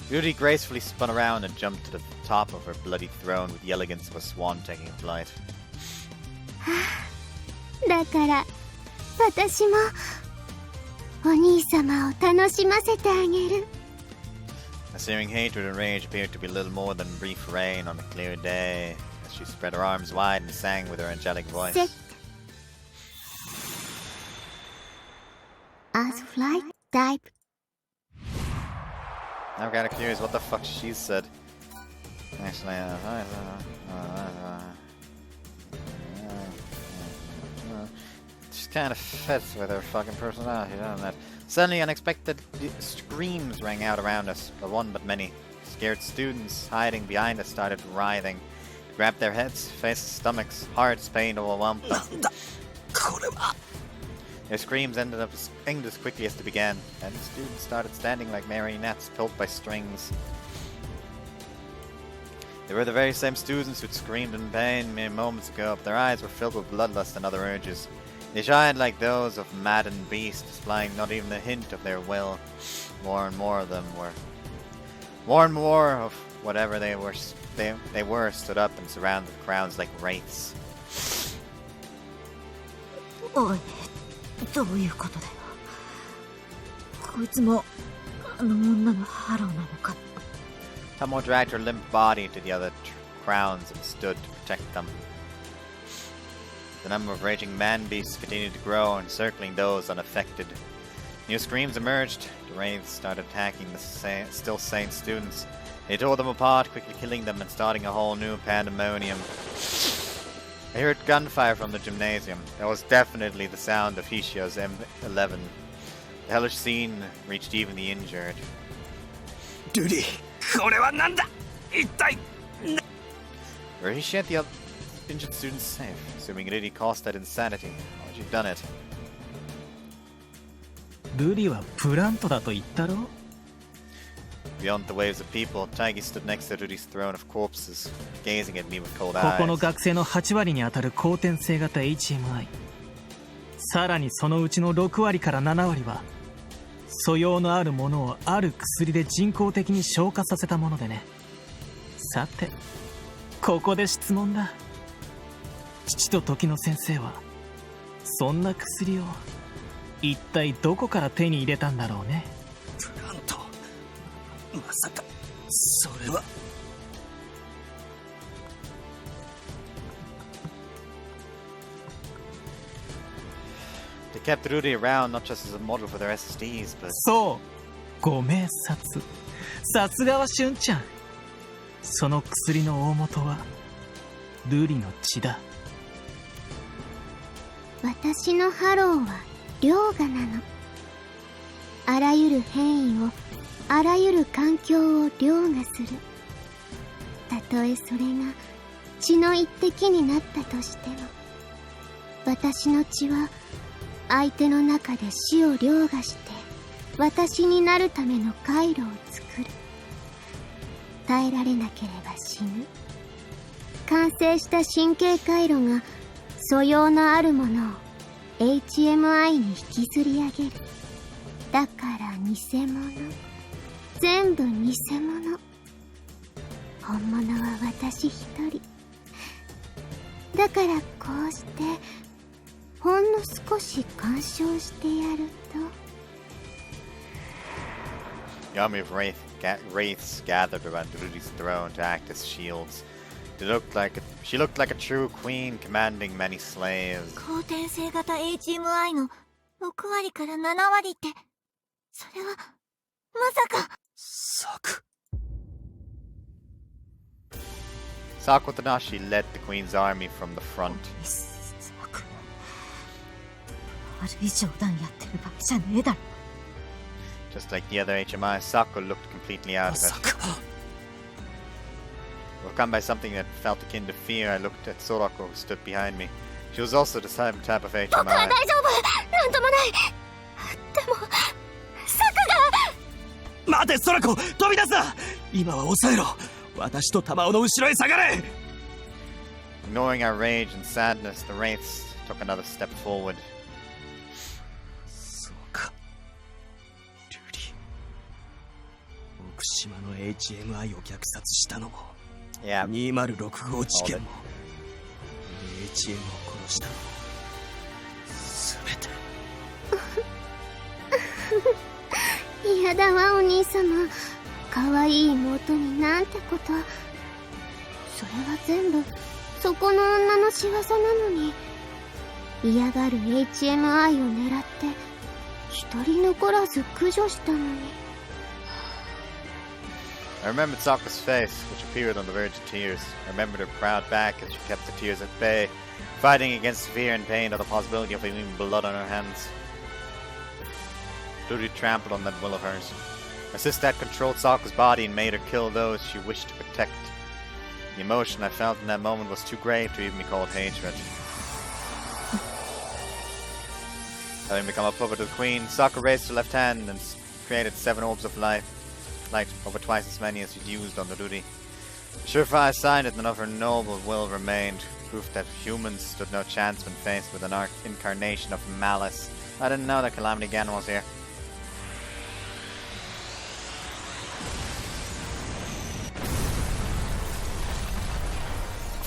Ruri gracefully spun around and jumped to the top of her bloody throne with the elegance of a swan taking flight. だから私もお兄様を楽しませてあげる。A searing hatred and rage appeared to be little more than brief rain on a clear day, as she spread her arms wide and sang with her angelic voice. As flight dive. I'm kind of curious what the fuck she said. Actually, kind of fits with her fucking personality, doesn't it? Suddenly, unexpected screams rang out around us. But one but many. Scared students hiding behind us started writhing. Grabbed their heads, faces, stomachs, hearts, pain overwhelmed them. Their screams ended as quickly as they began, and the students started standing like marionettes pulled by strings. They were the very same students who'd screamed in pain mere moments ago, but their eyes were filled with bloodlust and other urges. They shined like those of maddened beasts, displaying not even a hint of their will. More and more of them were. More and more of whatever they were stood up and surrounded the crowds like wraiths. おい、どういうことだよ。こいつもあの女のハローなのか。Tomo dragged her limp body to the other crowns and stood to protect them. The number of raging man-beasts continued to grow, encircling those unaffected. New screams emerged. The wraiths started attacking the still sane students. They tore them apart, quickly killing them and starting a whole new pandemonium. I heard gunfire from the gymnasium. That was definitely the sound of Hishio's M11. The hellish scene reached even the injured. Duty, これはなんだ? 一体 Where Hishi and the other injured students safe, assuming it really caused that insanity. How had you done it? ルリはプラントだと言ったろ? Beyond the waves of people, Taigi stood next to Rudy's throne of corpses, gazing at me with cold ここの eyes. 学生の8割に当たる後天性型 HMI。さらにそのうちの6割から7割は素養のあるものをある薬で人工的に消化させたものでね。さて、ここで質問だ。父と時の先生はそんな薬を一体どこから手に入れたんだろうね。プラント、まさかそれは。They kept Rudy around not just as a model for their SSDs, but そう、ご明察。さすがはしゅんちゃん。その薬の大元はルリの血だ。私のハローは凌駕なの。あらゆる変異を、あらゆる環境を凌駕する。たとえそれが血の一滴になったとしても、私の血は相手の中で死を凌駕して私になるための回路を作る。耐えられなければ死ぬ。完成した神経回路が素養のあるものを HMI に引きずり上げる。だから偽物。全部偽物。本物は私一人。だからこうしてほんの少し干渉してやると。the army of wraiths gathered around Rudy's throne to act as shields. She looked like a true queen commanding many slaves. 後天性型 HMI の6割から7割って、それはまさか。サク。Saku Tanashi led the queen's army from the front. 悪い冗談やってる場合じゃねえだろ。 Just like the other HMI, Saku looked completely out of サ it. ク。 Overcome by something that felt akin to fear, I looked at Sorako, who stood behind me. She was also the same type of 僕は HMI. 大丈夫。なんともない。でもサクが。待て、ソラコ、飛び出すな。今は抑えろ。私とタマオの後ろへ下がれ。 Ignoring our rage and sadness, the wraiths took another step forward. そうか。ルリ。奥島の HMI を虐殺したのも。Yeah. 206号事件も。HM を殺したのも。すべて。嫌だわお兄様。可愛い妹になんてこと。それは全部そこの女の仕業なのに。嫌がる HMI を狙って一人残らず駆除したのに。I remembered Sokka's face, which appeared on the verge of tears. I remembered her proud back as she kept the tears at bay, fighting against fear and pain or the possibility of even blood on her hands. Ruri trampled on that will of hers. Her sister had controlled Sokka's body and made her kill those she wished to protect. The emotion I felt in that moment was too great to even be called hatred. Having become a puppet of the Queen, Sokka raised her left hand and created 7 orbs of light, over twice as many as she'd used on the Ruri. A surefire sign that none of her noble will remained, proof that humans stood no chance when faced with an incarnation of malice. I didn't know that Calamity Ganon was here.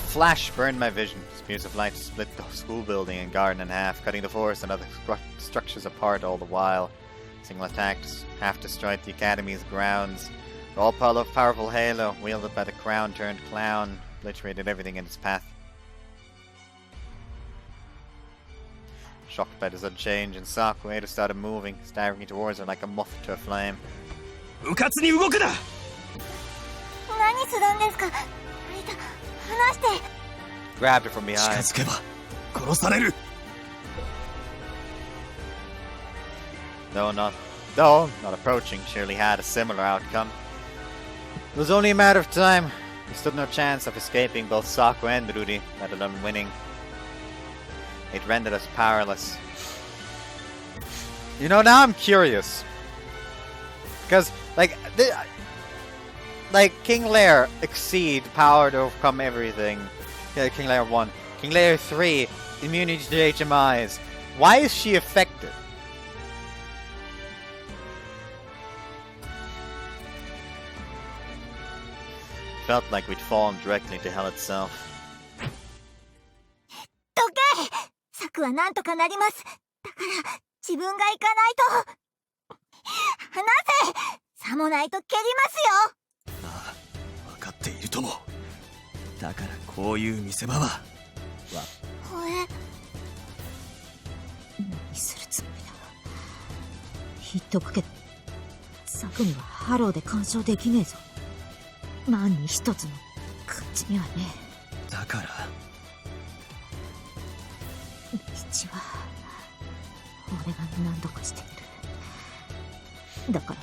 Flash burned my vision. Spears of light split the school building and garden in half, cutting the forest and other structures apart all the while. Single attacks half destroyed the academy's grounds. The all-powerful halo, wielded by the crown-turned clown, obliterated everything in its path. Shocked by the sudden change in Saku-Route started moving, staggering towards her like a moth to a flame. うかつに動くな。何するんですか？離して。 Grabbed her from 近 behind. づけば殺される。 Though not approaching, surely had a similar outcome. It was only a matter of time. We stood no chance of escaping both Saku and Ruri, let alone winning. It rendered us powerless. You know, now I'm curious. Because, like King Lear exceed power to overcome everything. Yeah, King Lear 1. King Lear 3, immunity to HMIs. Why is she affected? Felt like we'd fallen directly to hell itself. どけ！サクはなんとかなります。だから自分が行かないと。離せ！さもないと蹴りますよ。ああ、分かっているとも。だからこういう見せ場は。何するつもりだ。言っとくけど、サクにはハローで干渉できねえぞ。万に一つの感じにはね。だから道は俺が何とかしている。だから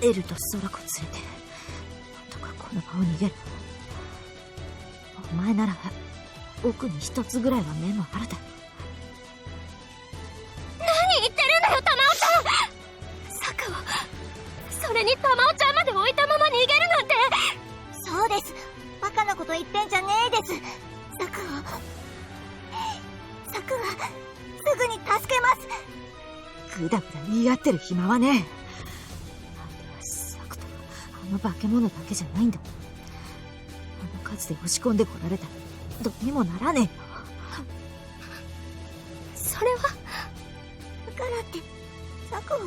エルとソラコ連れてなんとかこの場を逃げる。お前なら奥に一つぐらいは目もあるだろ。何言ってるんだよ、タマオちゃん。サクをそれにタマオちゃんまで置いたまま逃げるなんて。そうです。バカなこと言ってんじゃねえです。サクはすぐに助けます。グダグダ言い合ってる暇はねえ。サクとあの化け物だけじゃないんだ。あの数で押し込んでこられたらどうにもならねえよ。それはだからってサクを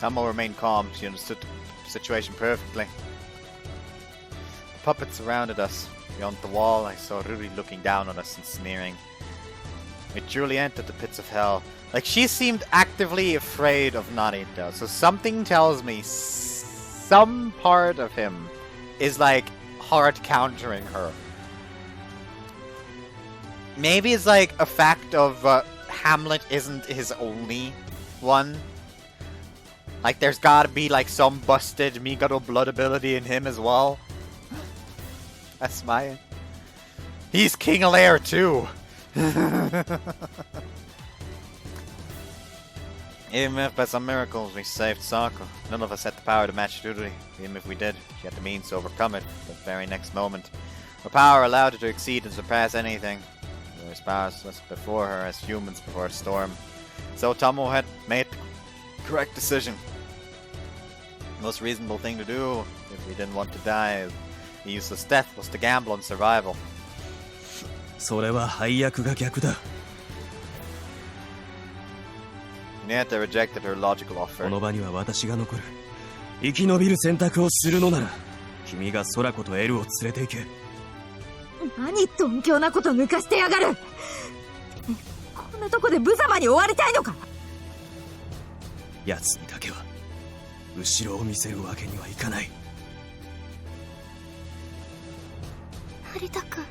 Tamo remained calm. She understood the situation perfectly. The puppets surrounded us. Beyond the wall, I saw Ruri looking down on us and sneering. We truly entered the pits of hell. Like, she seemed actively afraid of Narita. So something tells me some part of him is, like, hard countering her. Maybe it's, like, a fact of Hamlet isn't his only one. Like, there's gotta be, like, some busted Mikado blood ability in him as well. That's my... He's King Alair, too! Even if by some miracles we saved Saku, none of us had the power to match Ruri. Even if we did, she had the means to overcome it the very next moment. Her power allowed her to exceed and surpass anything. We were as powerless before her as humans before a storm. So Tomo had made the correct decision. The most reasonable thing to do, if we didn't want to die, the useless death, was to gamble on survival. それは配役が逆だ。 Yet they rejected her logical こ offer. の場には私が残る。生き延びる選択をするのなら、君が空子とエルを連れて行け。何鈍強なこと抜かしてやがる。こんなとこで無様に終わりたいのか。奴にだけは後ろを見せるわけにはいかない。成田君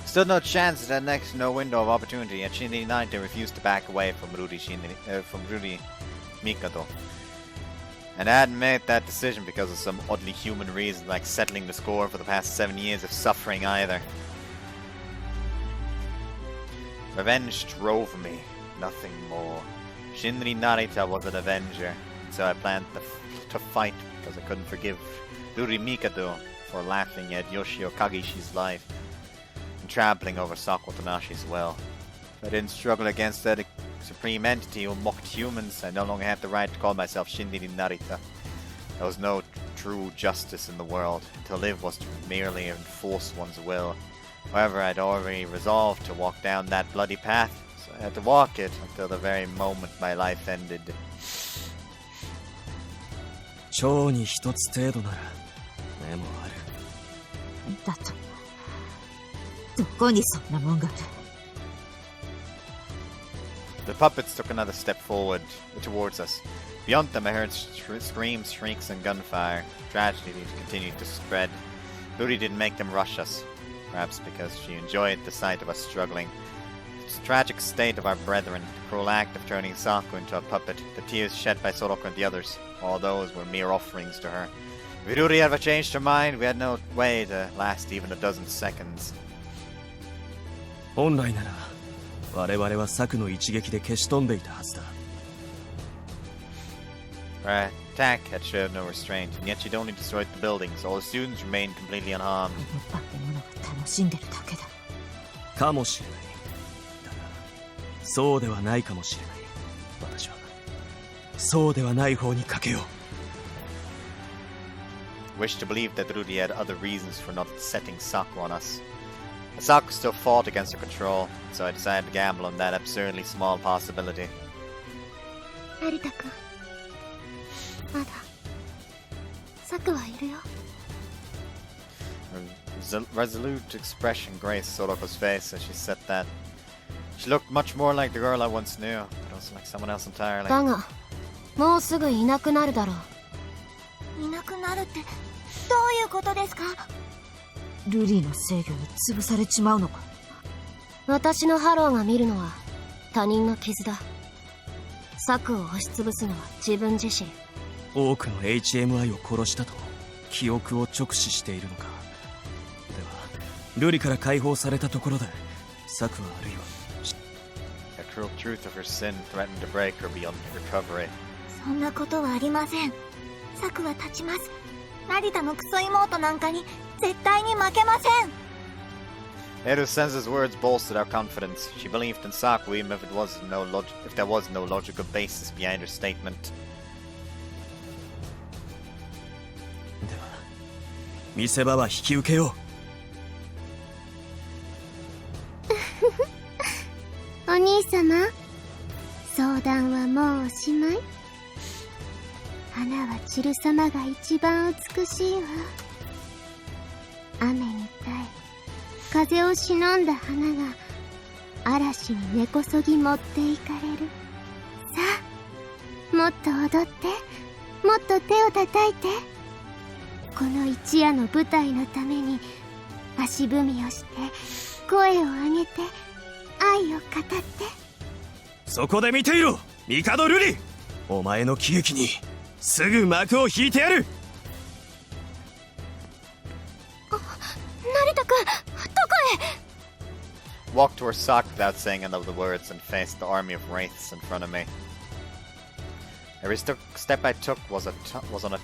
Stood no chance at that next no window of opportunity, yet Shinri Narita refused to back away from Rudy Mikado. And I hadn't made that decision because of some oddly human reason, like settling the score for the past 7 years of suffering either. Revenge drove me, nothing more. Shinri Narita was an avenger, so I planned to fight because I couldn't forgive Ruri Mikado for laughing at Yoshio Kagishi's life and trampling over Sakutanashi's well. If I didn't struggle against that supreme entity who mocked humans, I no longer had the right to call myself Shinri Narita. There was no true justice in the world, and to live was to merely enforce one's will. However, I'd already resolved to walk down that bloody path, so I had to walk it until the very moment my life ended. 蝶に一つ程度なら目もある。だとどこにそんなもんがある。 The puppets took another step forward towards us. Beyond them I heard screams, shrieks, and gunfire. Tragedy continued to spread. Ludi didn't make them rush us, perhaps because she enjoyed the sight of us struggling. The tragic state of our brethren, the cruel act of turning Saku into a puppet, the tears shed by Soroko and the others, all those were mere offerings to her. If Ruri ever changed her mind, we had no way to last even a dozen seconds. 本来なら我々は策の一撃で消し飛んでいたはずだ。Her attack had showed no restraint, and yet she'd only destroyed the buildings. All the students remained completely unharmed. あの化け物が楽しんでるだけだ。かもしれない。だがそうではないかもしれない。私はそうではない方にかけよう。 Wished to believe that Rudy had other reasons for not setting Saku on us. But Saku still fought against her control, so I decided to gamble on that absurdly small possibility. 成田君まだサクはいるよ。 Her resolute expression graced Soroko's face as she said that. She looked much more like the girl I once knew, but also like someone else entirely. だがもうすぐいなくなるだろう。いなくなるってどういうことですか？ルリーの制御に潰されちまうのか。私のハローが見るのは他人の傷だ。策を押しつぶすのは自分自身。多くの HMI を殺したと記憶を直視しているのか。ではルリから解放されたところで策はあるいは The cruel truth of her sin threatened to break her beyond recovery. そんなことはありません。サクは立ちます。成田のクソ妹なんかに絶対に負けません。 Edo Sense's words bolstered our confidence. She believed in Saku even if there was no logical basis behind her statement. では見せ場は引き受けよお兄様相談はもうおしまい。花は散る様が一番美しいわ。雨に耐え風を忍んだ花が嵐に根こそぎ持っていかれる。さあもっと踊ってもっと手を叩いて。この一夜の舞台のために足踏みをして声を上げて愛を語って。そこで見ていろミカドルリ。お前の喜劇にすぐ幕を引いてやる。成田君どこへ。 Walked towards Saku without saying another words and faced the army of wraiths in front of me. Every step I took was on a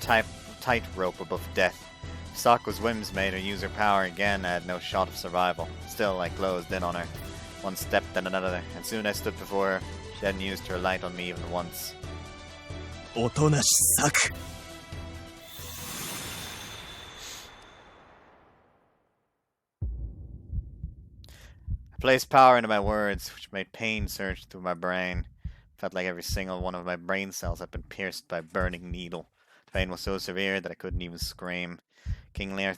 tight rope above death. If Saku's whims made her use her power again, I had no shot of survival. Still, I closed in on her. One step, then another, and soon I stood before her. She hadn't used her light on me even once. おとなしサク。I placed power into my words, which made pain surge through my brain. Felt like every single one of my brain cells had been pierced by a burning needle. The pain was so severe that I couldn't even scream. King Lear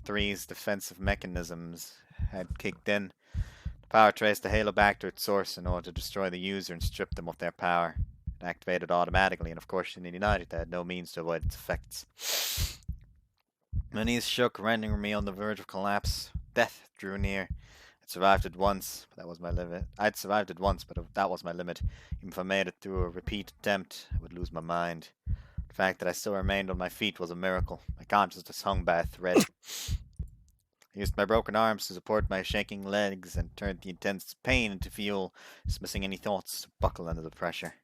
3's defensive mechanisms had kicked in. The power traced the halo back to its source in order to destroy the user and strip them of their power. It activated automatically, and of course, in United, I had no means to avoid its effects. My knees shook, rendering me on the verge of collapse. Death drew near. I'd survived it once, but that was my limit. That was my limit. Even if I made it through a repeat attempt, I would lose my mind. The fact that I still remained on my feet was a miracle. My consciousness hung by a thread. I used my broken arms to support my shaking legs and turned the intense pain into fuel, dismissing any thoughts to buckle under the pressure.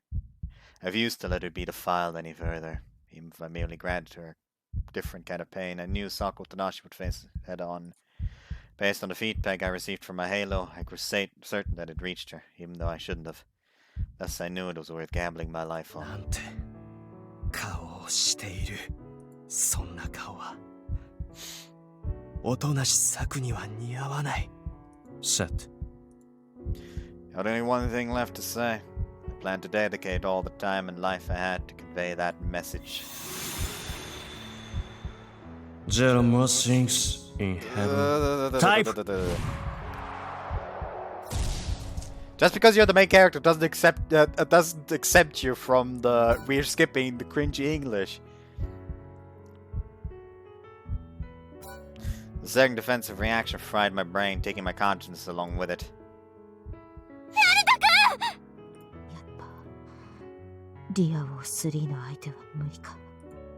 I refused to let her be defiled any further. Even if I merely granted her a different kind of pain, I knew Saku-Route would face it head on. Based on the feed peg I received from my halo, I was certain that it reached her, even though I shouldn't have. Thus I knew it was worth gambling my life on. なんて顔をしている。そんな顔はおとなし策には似合わない。Shut. I had only one thing left to say. I planned to dedicate all the time and life I had to convey that message. There are more things in heaven. Type. Just because you're the main character doesn't exempt you from the we're skipping the cringy English. The second defensive reaction fried my brain, taking my conscience along with it. リアを3の相手は無理か。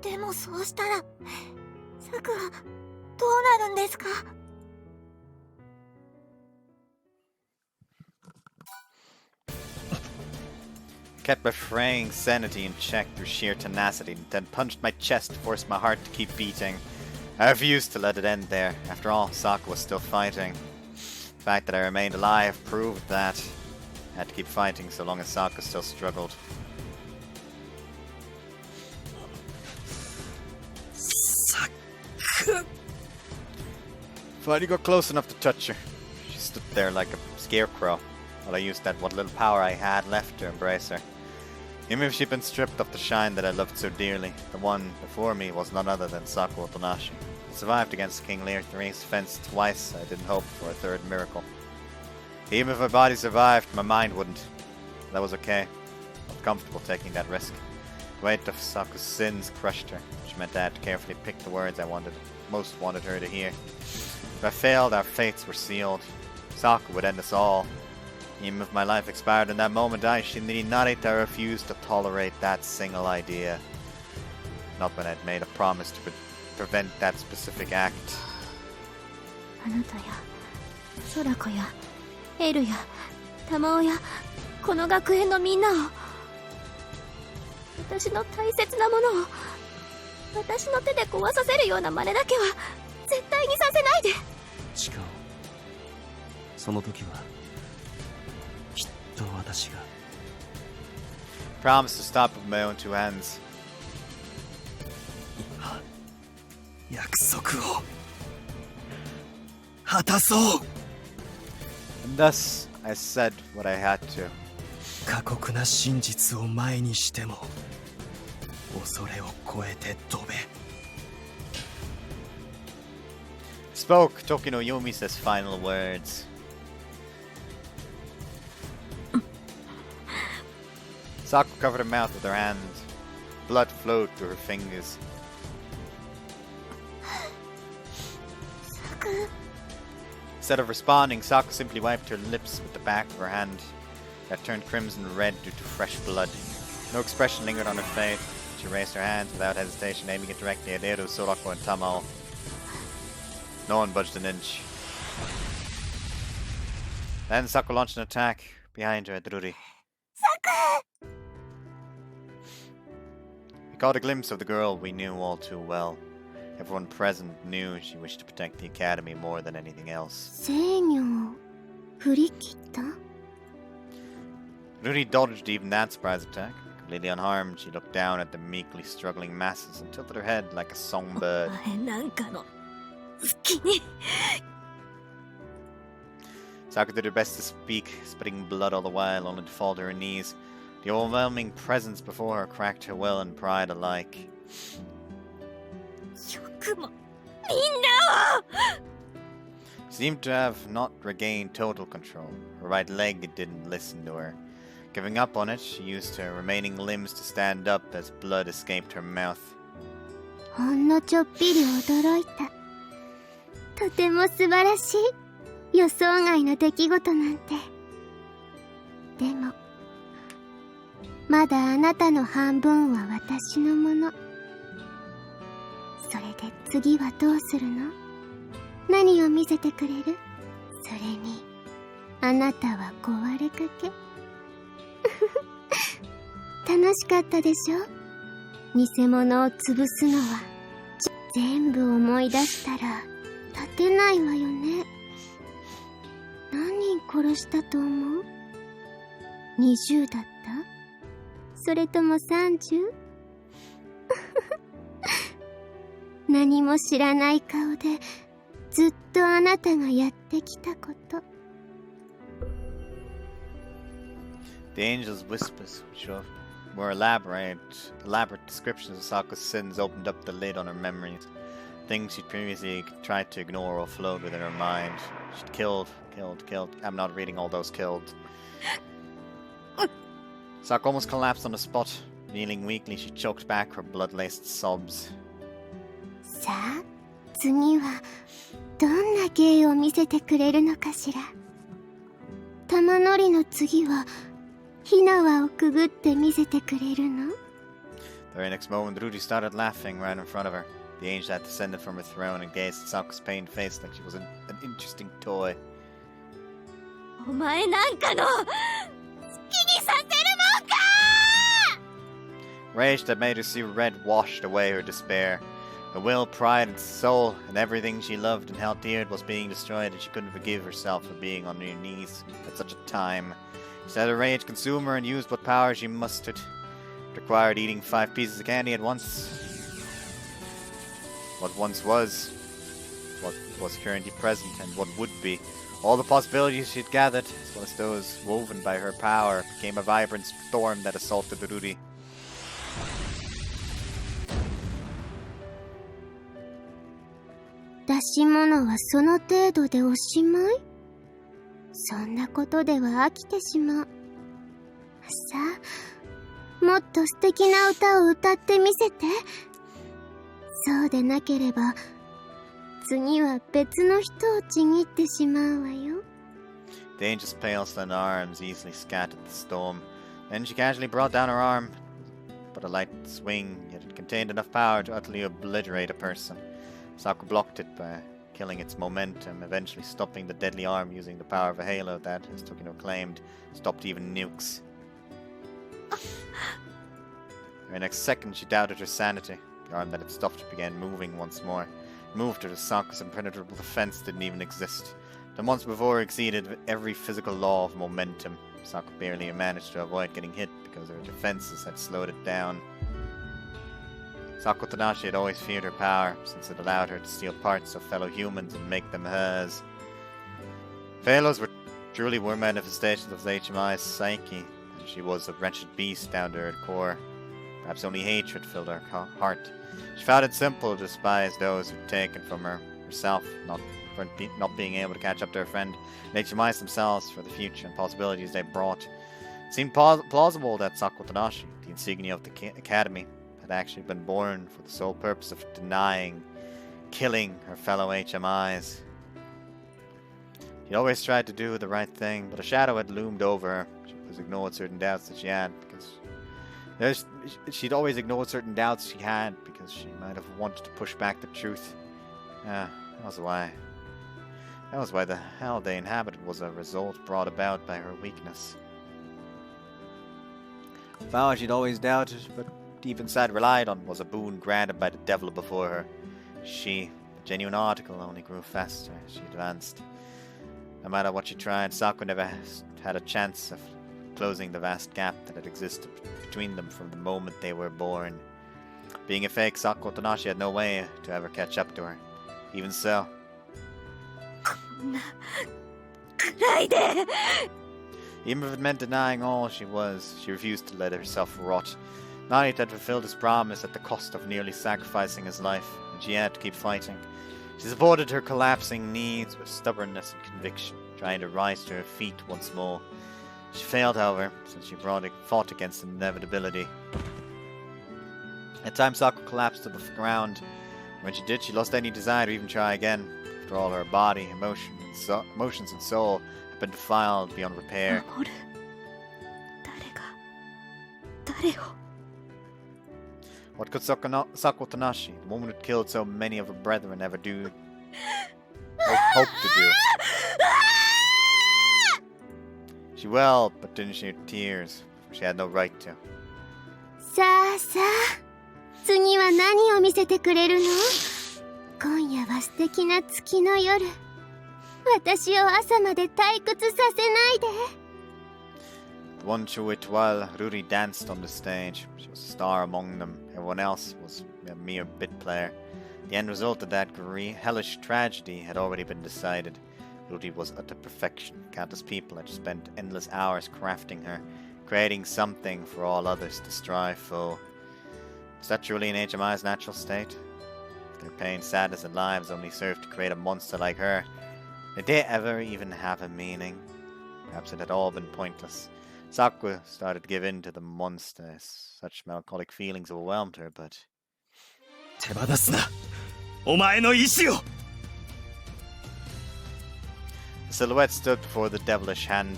でもそうしたらサクはどうなるんですか？ Kept my fraying sanity in check through sheer tenacity, and then punched my chest to force my heart to keep beating. I refused to let it end there. After all, Saku was still fighting. The fact that I remained alive proved that I had to keep fighting so long as Saku still struggled. Finally got close enough to touch her. She stood there like a scarecrow, while I used what little power I had left to embrace her. Even if she'd been stripped of the shine that I loved so dearly, the one before me was none other than Saku-Route. I survived against King Lear III's fence twice. I didn't hope for a third miracle. Even if my body survived, my mind wouldn't. That was okay. I felt comfortable taking that risk. The weight of Saku's sins crushed her, which meant I had to carefully pick the words I most wanted her to hear. If I failed, our fates were sealed. Saku would end us all. Even if my life expired in that moment, I refused to tolerate that single idea. Not when I'd made a promise to prevent that specific act. あなたや空子やエルや玉緒やこの学園のみんなを、私の大切なものを私の手で壊させるような真似だけは絶対にさせないで。チカオ、その時はきっと私が Promise to stop with my own two hands. 今約束を果たそう。 And thus, I said what I had to. 過酷な真実を前にしても恐れを超えて飛べ。 Spoke Toki no Yumisa's final words. Saku covered her mouth with her hand. Blood flowed through her fingers. Instead of responding, Saku simply wiped her lips with the back of her hand that turned crimson red due to fresh blood. No expression lingered on her face. She raised her hand without hesitation, aiming it directly at Eru, Sorako, and Tamao. No one budged an inch. Then Saku launched an attack behind her at Ruri. We caught a glimpse of the girl we knew all too well. Everyone present knew she wished to protect the academy more than anything else. 制御を振り切った？ Ruri dodged even that surprise attack. Completely unharmed, she looked down at the meekly struggling masses and tilted her head like a songbird. お前なんかの好きに。 Saku did her best to speak, spitting blood all the while, only to fall to her knees. The overwhelming presence before her cracked her will and pride alike. よくもみんなを。 She seemed to have not regained total control. Her right leg didn't listen to her. Giving up on it, she used her remaining limbs to stand up as blood escaped her mouth. ほんのちょっぴり驚いた。とても素晴らしい予想外の出来事なんて。でもまだあなたの半分は私のもの。それで次はどうするの？何を見せてくれる？それにあなたは壊れかけ。楽しかったでしょ？偽物を潰すのは。全部思い出したら立てないわよね。何人殺したと思う？20だった？それとも 30？ 何も知らない顔でずっとあなたがやってきたこと。 The angel's whispers, which were elaborate descriptions of Saku's sins, opened up the lid on her memories. Things she'd previously tried to ignore or flowed within her mind. She'd killed. I'm not reading all those killed. Saku almost collapsed on the spot. Kneeling weakly, she choked back her blood-laced sobs. さあ、次はどんな芸を見せてくれるのかしら。玉乗りの次は火縄をくぐって見せてくれるの？ The very next moment, Rudy started laughing right in front of her. The angel had descended from her throne and gazed at Saku's pained face like she was an interesting toy. お前なんかの好きにさせるもんか！ Rage that made her see red washed away her despair. Her will, pride, and soul, and everything she loved and held dear was being destroyed, and she couldn't forgive herself for being on her knees at such a time. She let her rage consume her and used what power she mustered. It required eating 5 pieces of candy at once. What once was, what was currently present, and what would be. All the possibilities she'd gathered, as well as those woven by her power, became a vibrant storm that assaulted Rudy. 出し物はその程度でおしまい？そんなことでは飽きてしまう。さあ、もっと素敵な歌を歌ってみせて。そうでなければ、次は別の人をちぎってしまうわよ。The angel's pale, slender arms easily scattered the storm. Then she casually brought down her arm, but a light swing, yet it contained enough power to utterly obliterate a person. Saku blocked it by killing its momentum, eventually stopping the deadly arm using the power of a halo that, as Tokino claimed, stopped even nukes. The very next second, she doubted her sanity. The arm that had stopped began moving once more. It moved her to Saku's impenetrable defense didn't even exist. The months before exceeded every physical law of momentum. Saku barely managed to avoid getting hit because her defenses had slowed it down. Saku Tanashi had always feared her power, since it allowed her to steal parts of fellow humans and make them hers. Phalos were truly were manifestations of HMI's psyche, and she was a wretched beast down to her core. Perhaps only hatred filled her heart. She found it simple to despise those who'd taken from her herself, not being able to catch up to her friend, and HMIs themselves for the future and possibilities they brought. It seemed plausible that Saku Tanashi, the insignia of the academy, had actually been born for the sole purpose of denying, killing her fellow HMIs. She'd always tried to do the right thing, but a shadow had loomed over her. She always ignored certain doubts that she had because she'd always ignored certain doubts she had because she might have wanted to push back the truth. That was why the hell they inhabited was a result brought about by her weakness. The power she'd always doubted, but deep inside relied on, was a boon granted by the devil before her. She, the genuine article, only grew faster as she advanced. No matter what she tried, Saku never had a chance of closing the vast gap that had existed between them from the moment they were born. Being a fake, Saku Tanashi had no way to ever catch up to her. Even so, even if it meant denying all she was, she refused to let herself rot. Knight had fulfilled his promise at the cost of nearly sacrificing his life, and she had to keep fighting. She supported her collapsing knees with stubbornness and conviction, trying to rise to her feet once more. She failed, however, since she fought against inevitability. At times, Saku collapsed to the ground. When she did, she lost any desire to even try again. After all, her body, emotions, and soul had been defiled beyond repair. 守る。誰を What could Saku Tanashi, the woman who killed so many of her brethren, ever do? Or hope to do? She wailed, but didn't shed tears. She had no right to. さあさあ、次は何を見せてくれるの？今夜は素敵な月の夜。私を朝まで退屈させないで。The one through it while Ruri danced on the stage. She was a star among them. Everyone else was a mere bit player. The end result of that hellish tragedy had already been decided. Ruri was utter perfection. Countless people had spent endless hours crafting her, creating something for all others to strive for. Was that truly in HMI's natural state? Their pain, sadness, and lives only served to create a monster like her. Did they ever even have a meaning? Perhaps it had all been pointless. Saku started to give in to the monster. Such melancholic feelings overwhelmed her, but... 手放すな、お前の意志を。 The silhouette stood before the devilish hand.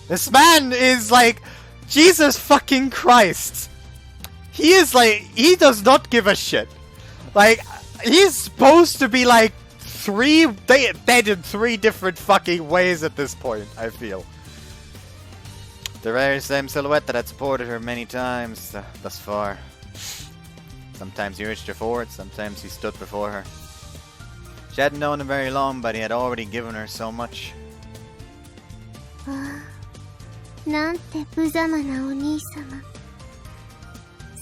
This man is like... Jesus fucking Christ! He is like... He does not give a shit. Like, he's supposed to be like... dead in 3 different fucking ways at this point, I feel. The very same silhouette that had supported her many times thus far. Sometimes he urged her forward, sometimes he stood before her. She hadn't known him very long, but he had already given her so much. ああ、なんて無様なお兄様。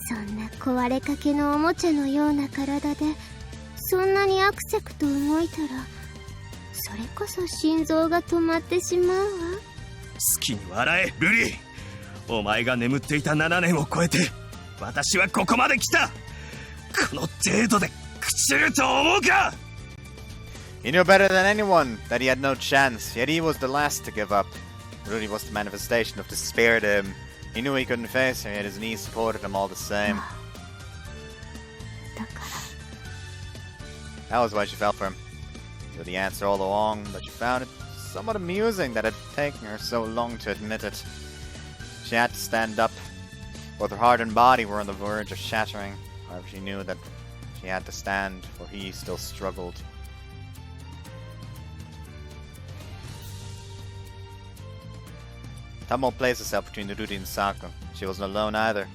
そんな壊れかけのおもちゃのような体で、そんなにアクセクと動いたら、それこそ心臓が止まってしまうわ。好きに笑え、ルリー。お前が眠っていた7年を超えて、私はここまで来た。この程度で朽ちると思うか？ He knew better than anyone that he had no chance, yet he was the last to give up. Rudy was the manifestation of despair to him. He knew he couldn't face her, yet his knees supported him all the same. だから That was why she fell for him. She knew the answer all along, but she found it somewhat amusing that it had taken her so long to admit it. She had to stand up. Both her heart and body were on the verge of shattering. However, she knew that she had to stand, for he still struggled. Tumult placed herself between Rudy and Saku. She wasn't alone either.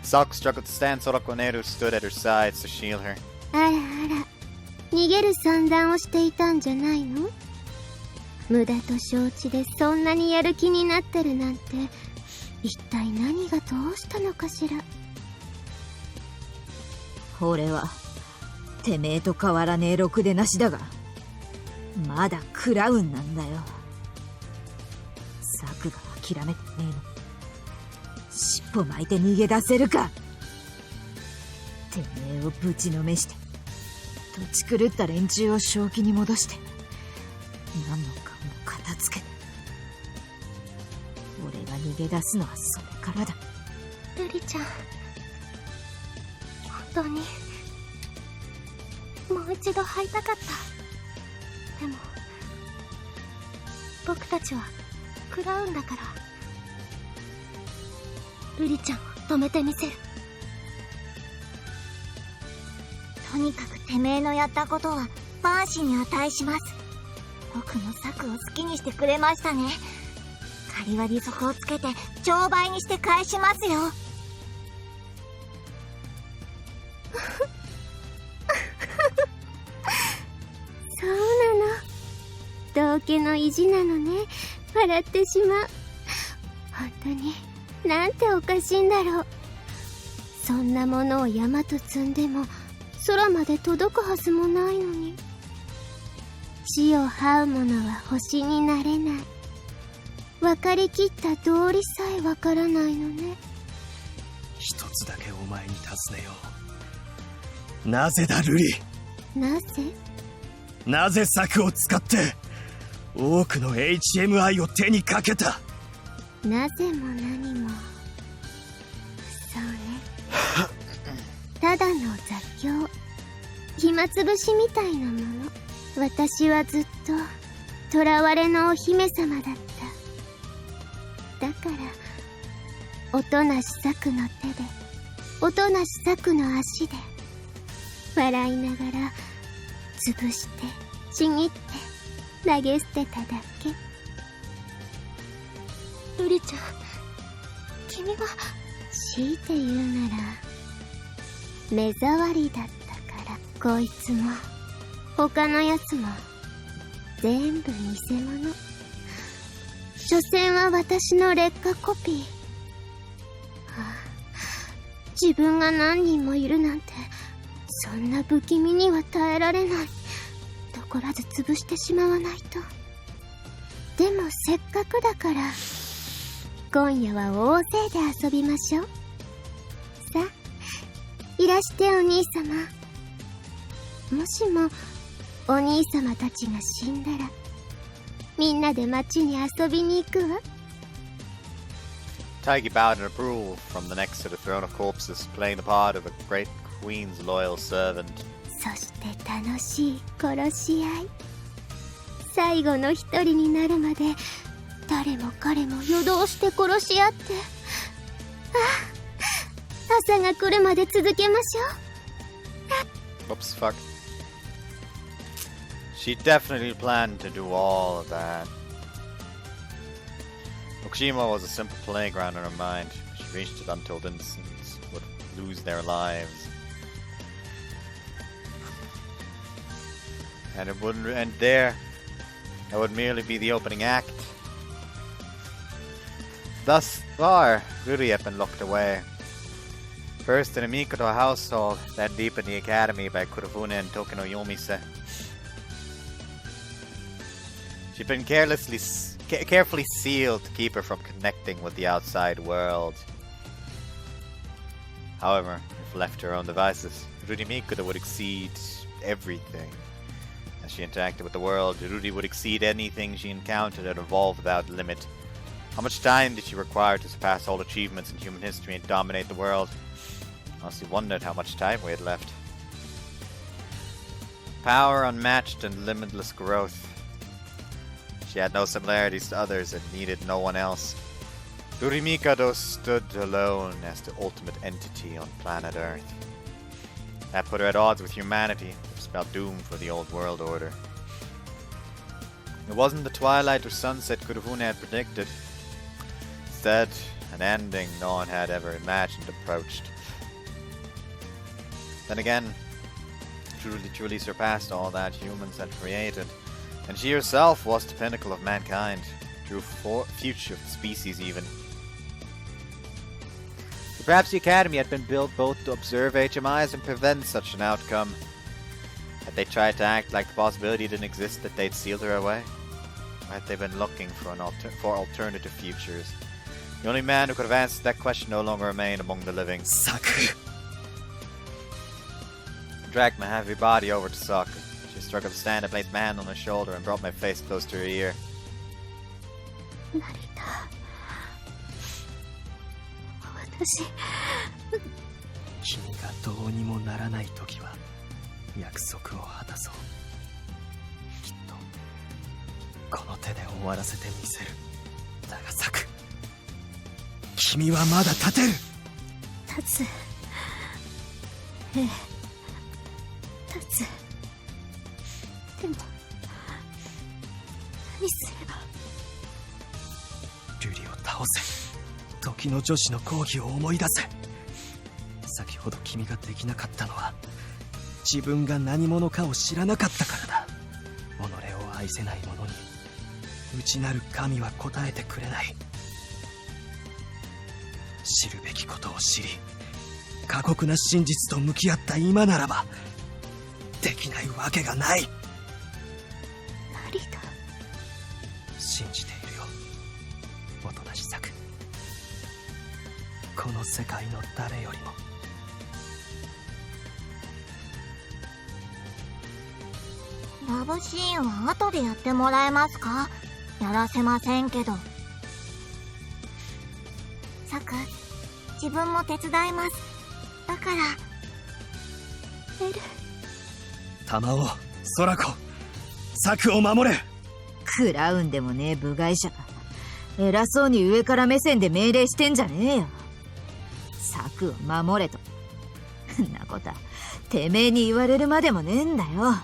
Saku struggled to stand, Soroko and Eru stood at her sides to shield her. あらあら、逃げる算段をしていたんじゃないの？無駄と承知でそんなにやる気になってるなんて、一体何がどうしたのかしら。俺はてめえと変わらねえろくでなしだが、まだクラウンなんだよ。サクが諦めてねえの。尻尾巻いて逃げ出せるか。てめえをぶちのめして、土地狂った連中を正気に戻して、何もかも片付けて。俺が逃げ出すのはそれからだ。ルリちゃん、本当にもう一度会いたかった。でも僕たちはクラウンだから、ルリちゃんを止めてみせる。とにかくてめえのやったことは万死に値します。僕の策を好きにしてくれましたね。借りは利息をつけて帳倍にして返しますよ。そうなの。道家の意地なのね。笑ってしまう。本当になんておかしいんだろう。そんなものを山と積んでも空まで届くはずもないのに。地を這う者は星になれない。分かりきった道理さえわからないのね。一つだけお前に尋ねよう。なぜだルリ？なぜ？なぜ策を使って多くの HMI を手にかけた？なぜも何も。そうね。暇つぶしみたいなもの。私はずっと囚われのお姫様だった。だから音なし策の手で、音なし策の足で笑いながら潰してちぎって投げ捨てただけ。瑠璃ちゃん、君は。強いて言うなら目障りだったから。こいつも他のやつも全部偽物。所詮は私の劣化コピー。自分が何人もいるなんて、そんな不気味には耐えられない。残らず潰してしまわないと。でもせっかくだから今夜は大勢で遊びましょう。さあ、いらしてお兄様。もしもお兄様たちが死んだら、みんなで町に遊びに行くわ。Taigi bowed in approval from the next to the throne of corpses, playing the part of a great queen's loyal servant. そして楽しい殺し合い。最後の一人になるまで誰も彼も夜通して殺し合って、朝が来るまで続けましょう。 Oops, fuck. She definitely planned to do all of that. Okushima was a simple playground in her mind. She reached it untold innocents would lose their lives. And it wouldn't end there. That would merely be the opening act. Thus far, Ruri had been locked away. First in the Mikoto household, then deep in the academy by Kurofune and Tokino Yomise. She'd been carefully sealed to keep her from connecting with the outside world. However, if left to her own devices, Ruri Mikoto would exceed everything. As she interacted with the world, Ruri would exceed anything she encountered and evolve without limit. How much time did she require to surpass all achievements in human history and dominate the world? I honestly wondered how much time we had left. Power unmatched and limitless growth. She had no similarities to others and needed no one else. Ruri Mikado stood alone as the ultimate entity on planet Earth. That put her at odds with humanity, which spelled doom for the old world order. It wasn't the twilight or sunset Kurofune had predicted. Instead, an ending no one had ever imagined approached. Then again, truly surpassed all that humans had created, and she herself was the pinnacle of mankind, true future of the species even. But perhaps the Academy had been built both to observe HMIs and prevent such an outcome. Had they tried to act like the possibility didn't exist that they'd sealed her away? Or had they been looking for alternative futures? The only man who could have answered that question no longer remained among the living. Saku! I dragged my heavy body over to Saku. She struggled to stand. I placed my hand on her shoulder and brought my face close to her ear. 成田、私。君がどうにもならないときは約束を果たそう。きっとこの手で終わらせてみせる。だがサク、君はまだ立てる。立つ。ええ、立つ。でも何すれば。瑠璃を倒せ。時の女子の講義を思い出せ。先ほど君ができなかったのは自分が何者かを知らなかったからだ。己を愛せない者に内なる神は答えてくれない。知るべきことを知り、過酷な真実と向き合った今ならばできないわけがない。成田、信じているよ、おとなしさく。この世界の誰よりも。ラブシーンは後でやってもらえますか？やらせませんけど。サク、自分も手伝います。だから。エル、玉を、空子、策を守れ。クラウンでもねえ部外者が偉そうに上から目線で命令してんじゃねえよ。策を守れと。んなことはてめえに言われるまでもねえんだよ。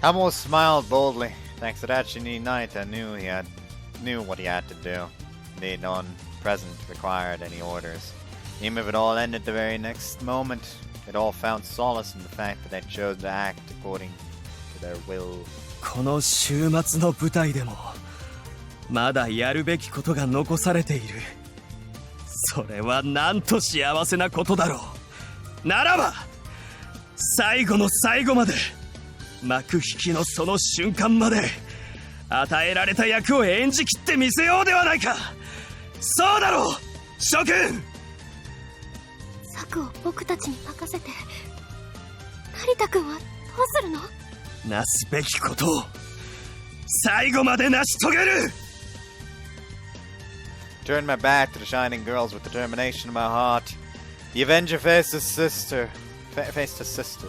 Hamo smiled boldly. Thanks to that, Shinji Naita knew what he had to do. Indeed, no one present required any orders. Even if it all ended the very next moment, it all found solace in the fact that they chose to act according to their will. この週末の舞台でもまだやるべきことが残されている。それはなんと幸せなことだろう。ならば最後の最後まで、幕引きのその瞬間まで与えられた役を演じきってみせようではないか。そうだろう諸君。策を僕たちに任せて成田君はどうするの？なすべきことを最後まで成し遂げる。 Turned my back to the shining girls with determination in my heart. The Avenger faced his sister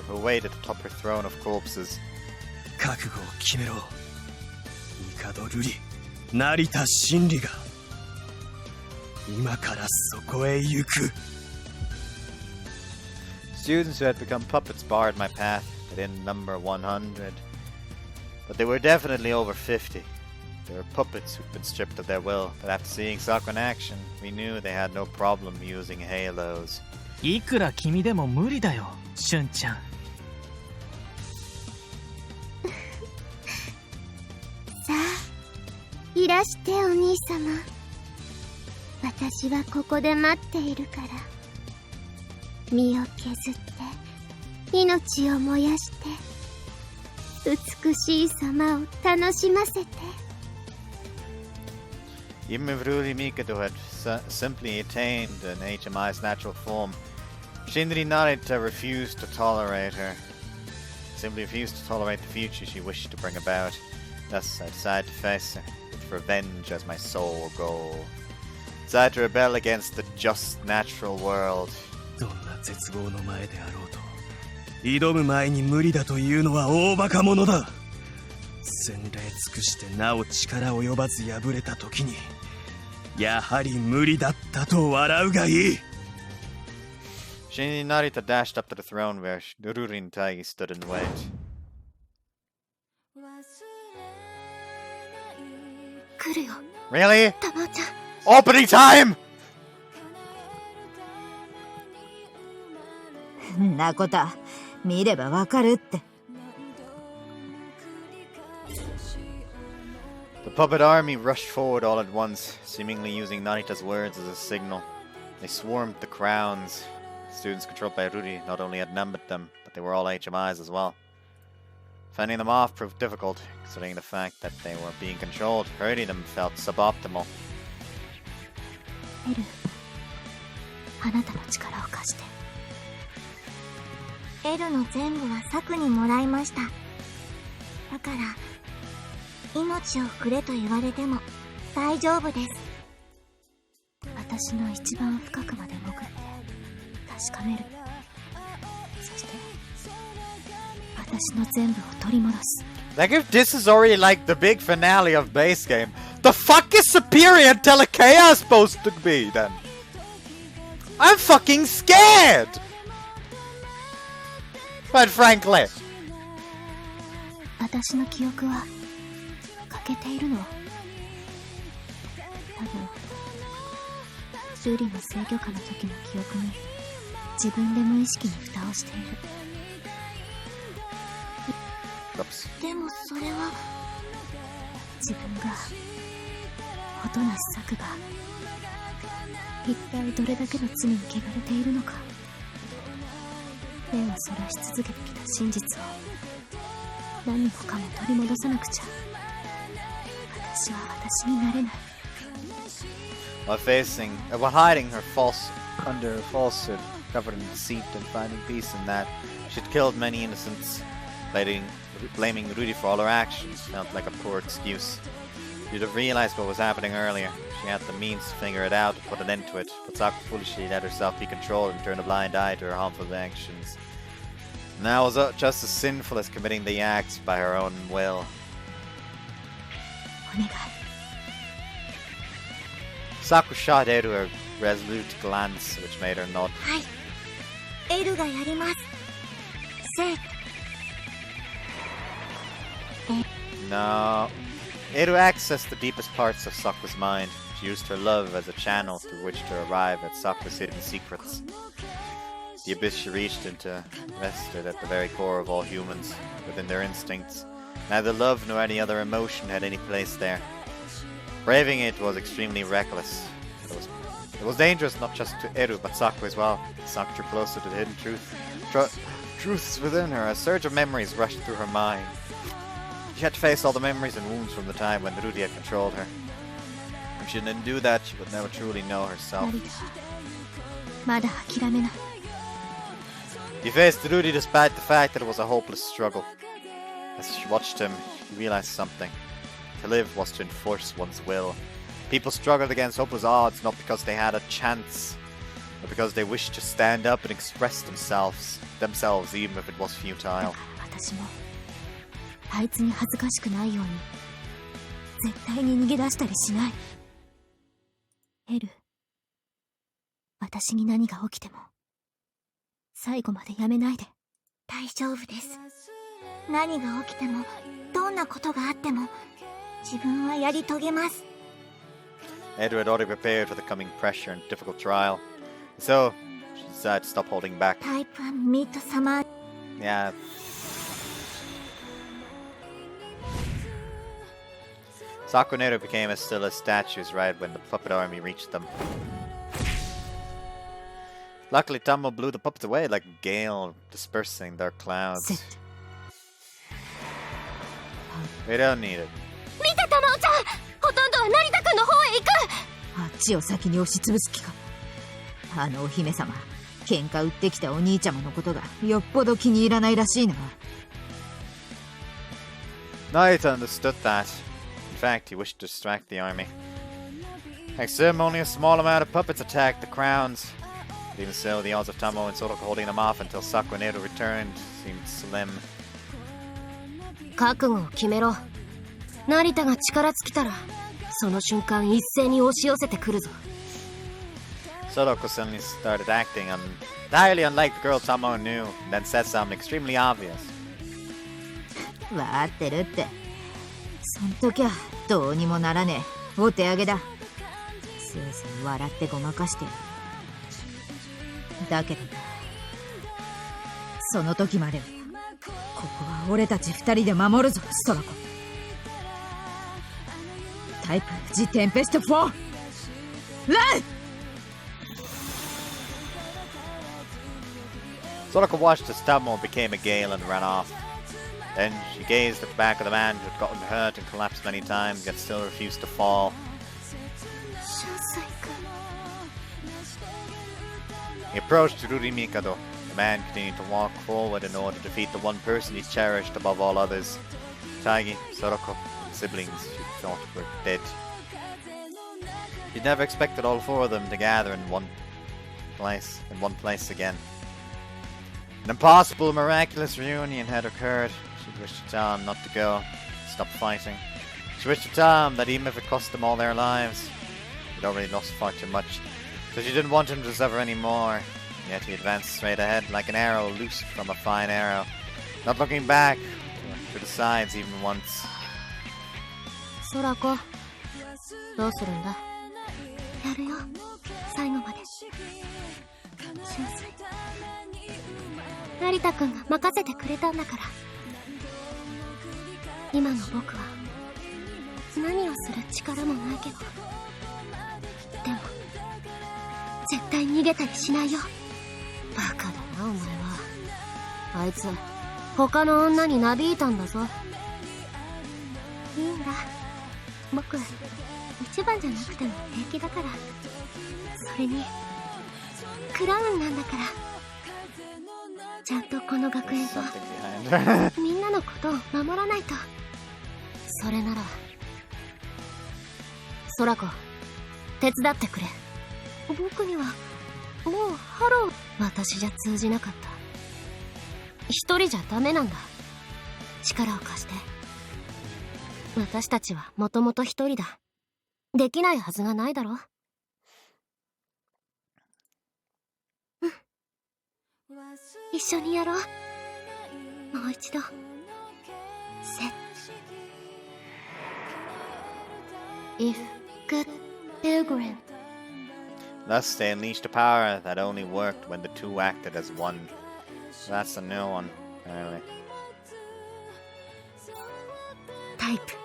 who waited atop her throne of corpses. 覚悟を決めろ。帝瑠璃、成田真理が今からそこへ行く。 Students who had become puppets barred my path. They didn't number 100, but they were definitely over 50. They were puppets who'd been stripped of their will, but after seeing Saku in action, we knew they had no problem using halos. いくら君でも無理だよ、シュンちゃん。さあ、いらしてお兄様。私はここで待っているから。身を削って命を燃やして美しい様を楽しませて。 Even if Ruri Mikado had simply attained an HMI's natural form, Shinri Narita refused to tolerate her. Simply refused to tolerate the future she wished to bring about. Thus, I decided to face her, with revenge as my sole goal. Decided to rebel against the just natural world. どんな絶望の前であろうと、挑む前に無理だというのは大バカ者だ。洗礼尽くしてなお力及ばず敗れた時に、やはり無理だったと笑うがいい。Shinji Narita dashed up to the throne where Rurin Taigi stood in wait. Really? Opening time! んなことは見ればわかるって。The puppet army rushed forward all at once, seemingly using Narita's words as a signal. They swarmed the crowns. Students controlled by Ruri not only outnumbered them, but they were all HMIs as well. Fending them off proved difficult, considering the fact that they were being controlled. Hurting them felt suboptimal. エル、あなたの力を貸して。エルの全部はサクにもらいました。だから命をくれと言われても大丈夫です。私の一番深くまで潜って確かめる。そして私の全部を取り戻す。 Like if this is already like the big finale of base game, the fuck is Superior Telechaos supposed to be then? I'm fucking scared! But frankly, 私の記憶は欠けているの。多分ルリの制御下の時の記憶に自分で無意識に蓋をしている。でもそれは自分が音無し策が一体どれだけの罪に汚れているのか。目をそらし続けてきた真実を何もかも取り戻さなくちゃ。私は私になれない。 while hiding her under her falsehood, covered in deceit and finding peace in that, she'd killed many innocents. Blaming Rudy for all her actions felt like a poor excuse. She'd have realized what was happening earlier. She had the means to figure it out and put an end to it, but Saku foolishly let herself be controlled and turned a blind eye to her harmful actions. Now was just as sinful as committing the acts by her own will. お願い。 Saku shot Eru a resolute glance, which made her nod. はい。エルがやります。せい。 No. Eru accessed the deepest parts of Saku's mind. She used her love as a channel through which to arrive at Saku's hidden secrets. The abyss she reached into rested at the very core of all humans, within their instincts. Neither love nor any other emotion had any place there. Braving it was extremely reckless. It was dangerous not just to Eru, but Saku as well. Saku drew closer to the hidden truths within her. A surge of memories rushed through her mind. She had to face all the memories and wounds from the time when Rudy had controlled her. If she didn't do that, she would never truly know herself. まだ諦めない。 He faced Rudy despite the fact that it was a hopeless struggle. As she watched him, he realized something. To live was to enforce one's will. People struggled against hopeless odds not because they had a chance, but because they wished to stand up and express themselves, even if it was futile. 私もあいつに恥ずかしくないように絶対に逃げ出したりしない。エル、私に何が起きても最後までやめないで。大丈夫です。何が起きても、どんなことがあっても、自分はやり遂げます。 Edu had already prepared for the coming pressure and difficult trial, so she decided to stop holding back. タイプはミッドサマー。 Yeah. Saku and Edu became as still as statues right when the puppet army reached them. Luckily, Tammo blew the puppets away like a gale, dispersing their clouds. We don't need it. 見てたのちゃん、ほとんどは成田君の方へ行く。あっちを先に押しつぶす気か。あのお姫様、喧嘩売ってきたお兄ちゃまのことがよっぽど気に入らないらしいな。Naita understood that. In fact, he wished to distract the army. Thanks to him, only a small amount of puppets attacked the crowns. But even so, the odds of Tammo and Soroko holding them off until Saku and Edo returned seemed slim. 覚悟を決めろ。成田が力尽きたら、その瞬間一斉に押し寄せてくるぞ。Soroko suddenly started acting entirely unlike the girl Tammo knew, and then said something extremely obvious. わかってるって。そん時はどうにもならねえ。お手上げだ。せいぜい笑ってごまかしてる。だけどその時まではここは俺たち二人で守るぞ、ストラコ。タイプジテンペスト4ラン。 Soroko watched as Tammo became a gale and ran off. Then she gazed at the back of the man who had gotten hurt and collapsed many times, yet still refused to fall. He approached Ruri Mikado. The man continued to walk forward in order to defeat the one person he cherished above all others. Tagi, Soroko, and siblings she thought were dead. He'd never expected all four of them to gather in one place again. An impossible, miraculous reunion had occurred. She wished to Tom not to go, stop fighting. She wished to Tom that even if it cost them all their lives, he'd already lost far too much, so she didn't want him to suffer any more. Yet he advanced straight ahead like an arrow loosed from a fine arrow, not looking back or to the sides even once. ソラコ、どうするんだ？やるよ、最後まで。成田君が任せてくれたんだから。今の僕は何をする力もないけど、でも絶対逃げたりしないよ。バカだなお前は。あいつ他の女になびいたんだぞ。いいんだ、僕一番じゃなくても平気だから。それにクラウンなんだから。ちゃんとこの学園とみんなのことを守らないと。それならソラコ、手伝ってくれ。僕にはもうハロー。私じゃ通じなかっ一人じゃダメなんだ。力を貸して。私たちはもともと一人だ。できないはずがないだろ。うん。一緒にやろう。もう一度。If good pilgrim. Thus they unleashed a power that only worked when the two acted as one. That's a new one, apparently. タイプ。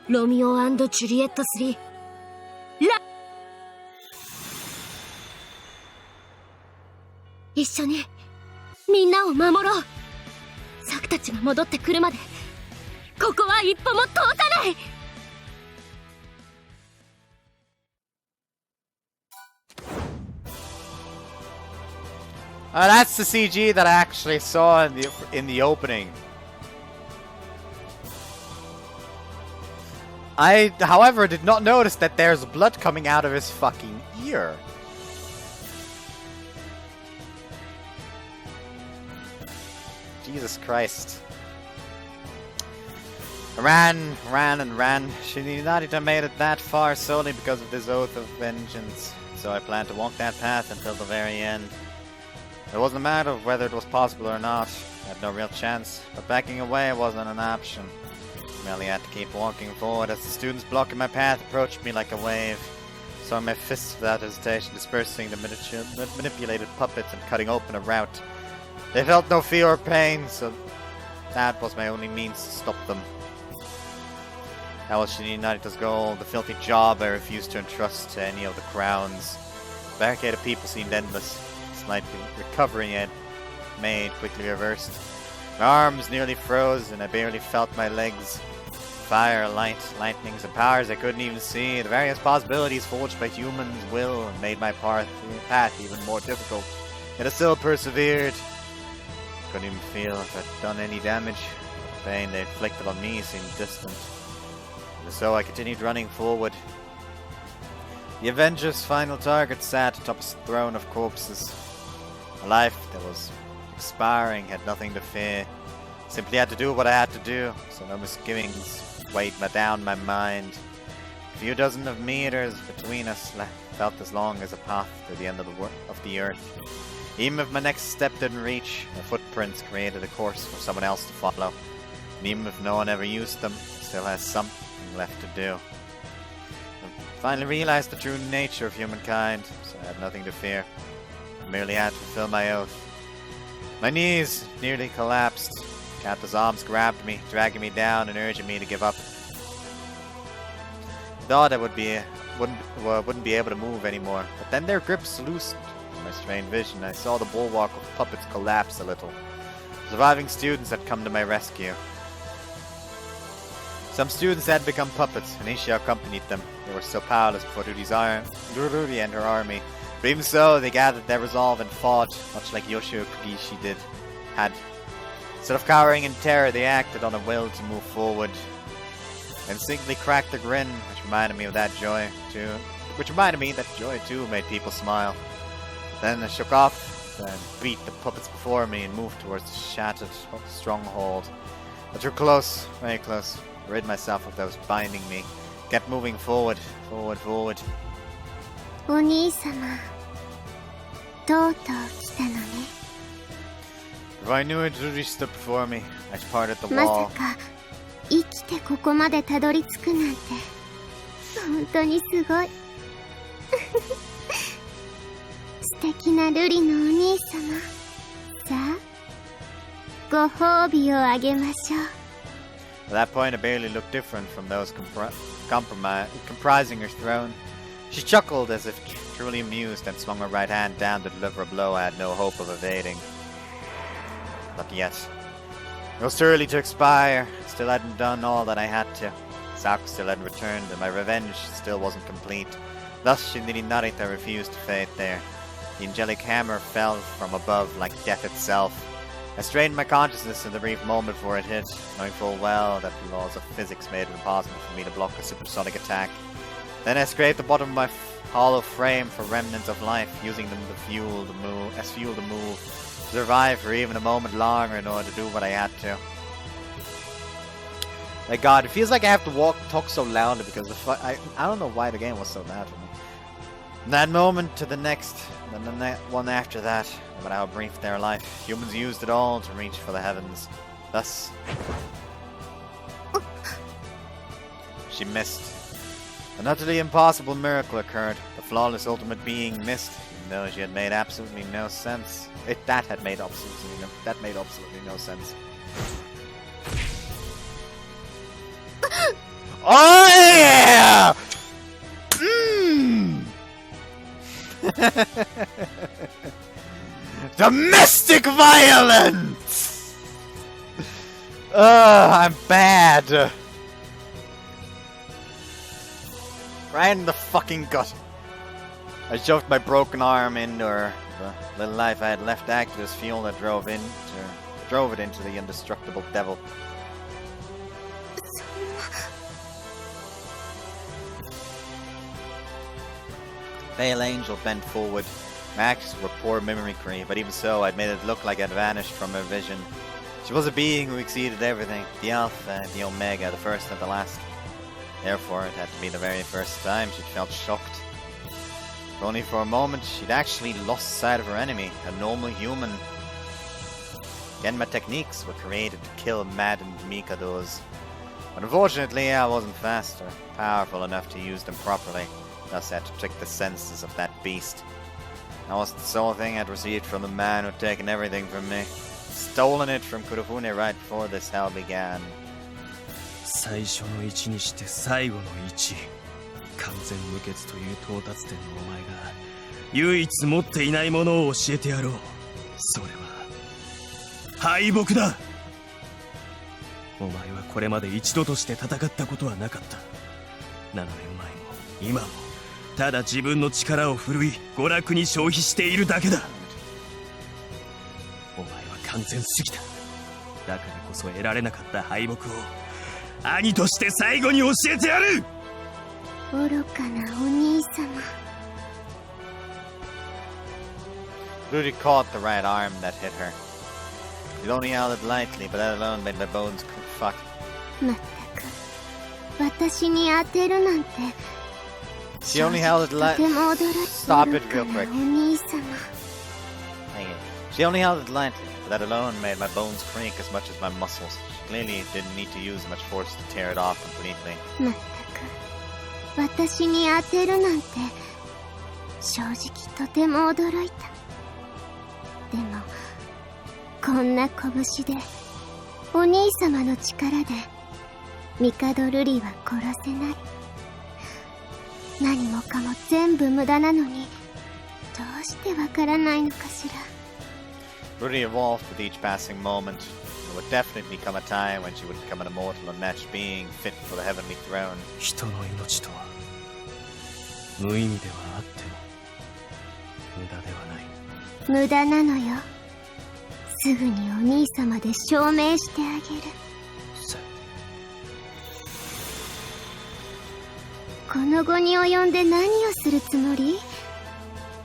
ロミオ&ジュリエット3。一緒にみんなを守ろう。サクたちが戻ってくるまでここは一歩も通さない。That's the CG that I actually saw in the opening. I, however, did not notice that there's blood coming out of his fucking ear. Jesus Christ. I ran. Shinigami made it that far solely because of this oath of vengeance. So I planned to walk that path until the very end. It wasn't a matter of whether it was possible or not. I had no real chance, but backing away wasn't an option. I merely had to keep walking forward as the students blocking my path approached me like a wave. Swung my fists without hesitation, dispersing the manipulated puppets and cutting open a route. They felt no fear or pain, so that was my only means to stop them. That was Shinigami's goal, the filthy job I refused to entrust to any of the crowns. The barricade of people seemed endless. Slight recovery I had made quickly reversed. My arms nearly froze and I barely felt my legs. Fire, light, lightnings, and powers I couldn't even see. The various possibilities forged by humans' will made my path even more difficult. Yet I still persevered. Couldn't even feel if I'd done any damage. The pain they inflicted on me seemed distant. And so I continued running forward. The Avengers' final target sat atop a throne of corpses. A life that was expiring had nothing to fear. Simply had to do what I had to do, so no misgivings weighed down my mind. A few dozen of meters between us felt as long as a path to the end of the earth. Even if my next step didn't reach, my footprints created a course for someone else to follow. And even if no one ever used them, still has something left to do. I finally realized the true nature of humankind, so I had nothing to fear. I merely had to fulfill my oath. My knees nearly collapsed. Kappa's arms grabbed me, dragging me down and urging me to give up. I thought I wouldn't be able to move anymore, but then their grips loosened. In my strained vision, I saw the bulwark of puppets collapse a little. Surviving students had come to my rescue. Some students had become puppets, and Isha accompanied them. They were still powerless before Rudy and her army. But even so, they gathered their resolve and fought, much like Yoshio Kugishi had. Instead of cowering in terror, they acted on a will to move forward. I instinctively cracked a grin, which reminded me that joy too made people smile. Then I shook off and beat the puppets before me and moved towards the shattered stronghold. I drew close, very close, rid myself of those binding me, kept moving forward. お兄様、とうとう来たのね。If I knew it, Rudy stood before me. I parted the ま wall. さか生きてここまでたどり着くなんて本当にすごい。素敵な瑠璃のお兄様。さあ、ご褒美をあげましょう。At that point, I barely looked different from those comprising her throne. She chuckled as if truly amused and swung her right hand down to deliver a blow I had no hope of evading. Not yet. It was too early to expire. Still hadn't done all that I had to. Saku still hadn't returned, and my revenge still wasn't complete. Thus, Shinigami refused to fade there. The angelic hammer fell from above like death itself. I strained my consciousness in the brief moment before it hit, knowing full well that the laws of physics made it impossible for me to block a supersonic attack. Then I scraped the bottom of my hollow frame for remnants of life, using them as fuel to move. survive for even a moment longer in order to do what I had to. Like God, it feels like I have to talk so loudly because I don't know why the game was so loud for me. From that moment to the next, then the one after that, no matter how brief their life, humans used it all to reach for the heavens. Thus, she missed. An utterly impossible miracle occurred. The flawless ultimate being missed, even though she had made absolutely no sense. That made absolutely no sense. Oh yeah! Domestic violence! I'm bad. Right in the fucking gut. I shoved my broken arm into her. The little life I had left acted as fuel that drove it into the indestructible devil. Pale angel bent forward. My actions were poor mimicry, but even so, I'd made it look like I'd vanished from her vision. She was a being who exceeded everything, the Alpha, the Omega, the first and the last. Therefore, it had to be the very first time she'd felt shocked. If only for a moment, she'd actually lost sight of her enemy, a normal human. Genma techniques were created to kill maddened Mikados. But unfortunately, I wasn't fast or powerful enough to use them properly. Thus, I had to trick the senses of that beast. That was the sole thing I'd received from the man who'd taken everything from me. Stolen it from Kurofune right before this hell began. 最初の1にして最後の1。完全無欠という到達点のお前が唯一持っていないものを教えてやろう。それは敗北だ。お前はこれまで一度として戦ったことはなかった。7年前も今もただ自分の力を振るい娯楽に消費しているだけだ。お前は完全すぎた。だからこそ得られなかった敗北を兄として最後に教えてやる。愚かなお兄様。Rudy caught the right arm that hit her. He'd only held it lightly, but that alone made my bones fuck. まったく、私に当てるなんて。She only held it lightly. Stop it real quick. She only held it lightly, but that alone made my bones creak as much as my muscles. She clearly didn't need to use much force to tear it off completely. まったく、私に当てるなんて、正直とても驚いた。でも、こんな拳で、お兄様の力で、帝ルリは殺せない。何もかも全部無駄なのに、どうしてわからないのかしら。Rudy evolved with each passing moment. There would definitely come a time when she would become an immortal unmatched being fit for the heavenly throne. 人の命とは無意味ではあっても無駄ではない。無駄なのよ。すぐにお兄様で証明してあげる。この後に及んで何をするつもり？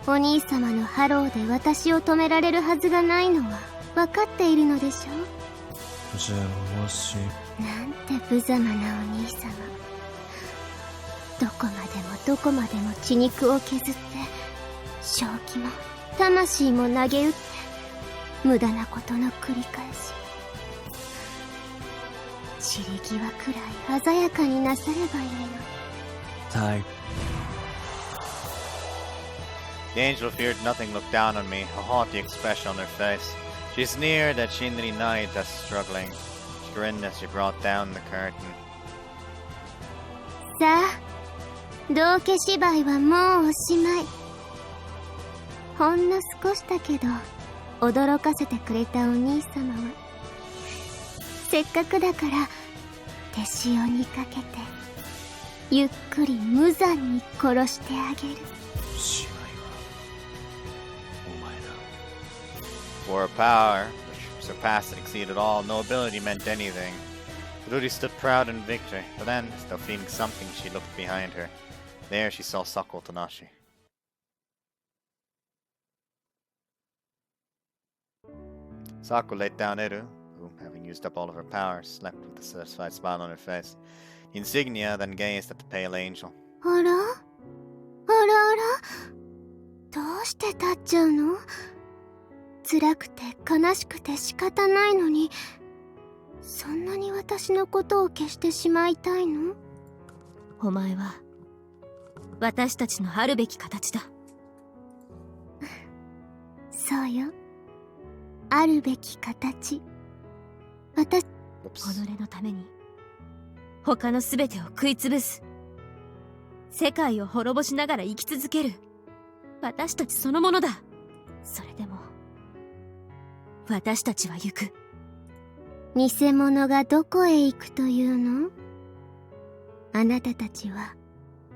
お兄様のハローで私を止められるはずがないのは分かっているのでしょ？じゃあもしなんて無様なお兄様。どこまでもどこまでも血肉を削って正気も魂も投げ打って無駄なことの繰り返し。散り際くらい鮮やかになさればいいの。タイ The angel feared nothing looked down on me, a haughty expression on her face. She sneered at Shinri Narita struggling. She grinned as she brought down the curtain. さあ、道化芝居はもうおしまい。ほんの少しだけど驚かせてくれたお兄様はせっかくだから手塩にかけてゆっくり無残に殺してあげる。試合はお前だ。 For a power which surpassed and exceeded all, no ability meant anything. Rudy stood proud in victory, but then, still feeling something, she looked behind her. There she saw Sako Tanashi. Saku laid down Eru, who, having used up all of her power, slept with a satisfied smile on her face. The insignia then gazed at the pale angel. あらあらあら、どうして立っちゃうの？辛くて悲しくて仕方ないのに、そんなに私のことを消してしまいたいの？お前は私たちのあるべき形だ。そうよ、あるべき形。私、己のために他の全てを食いつぶす、世界を滅ぼしながら生き続ける私たちそのものだ。それでも私たちは行く。偽物がどこへ行くというの？あなたたちは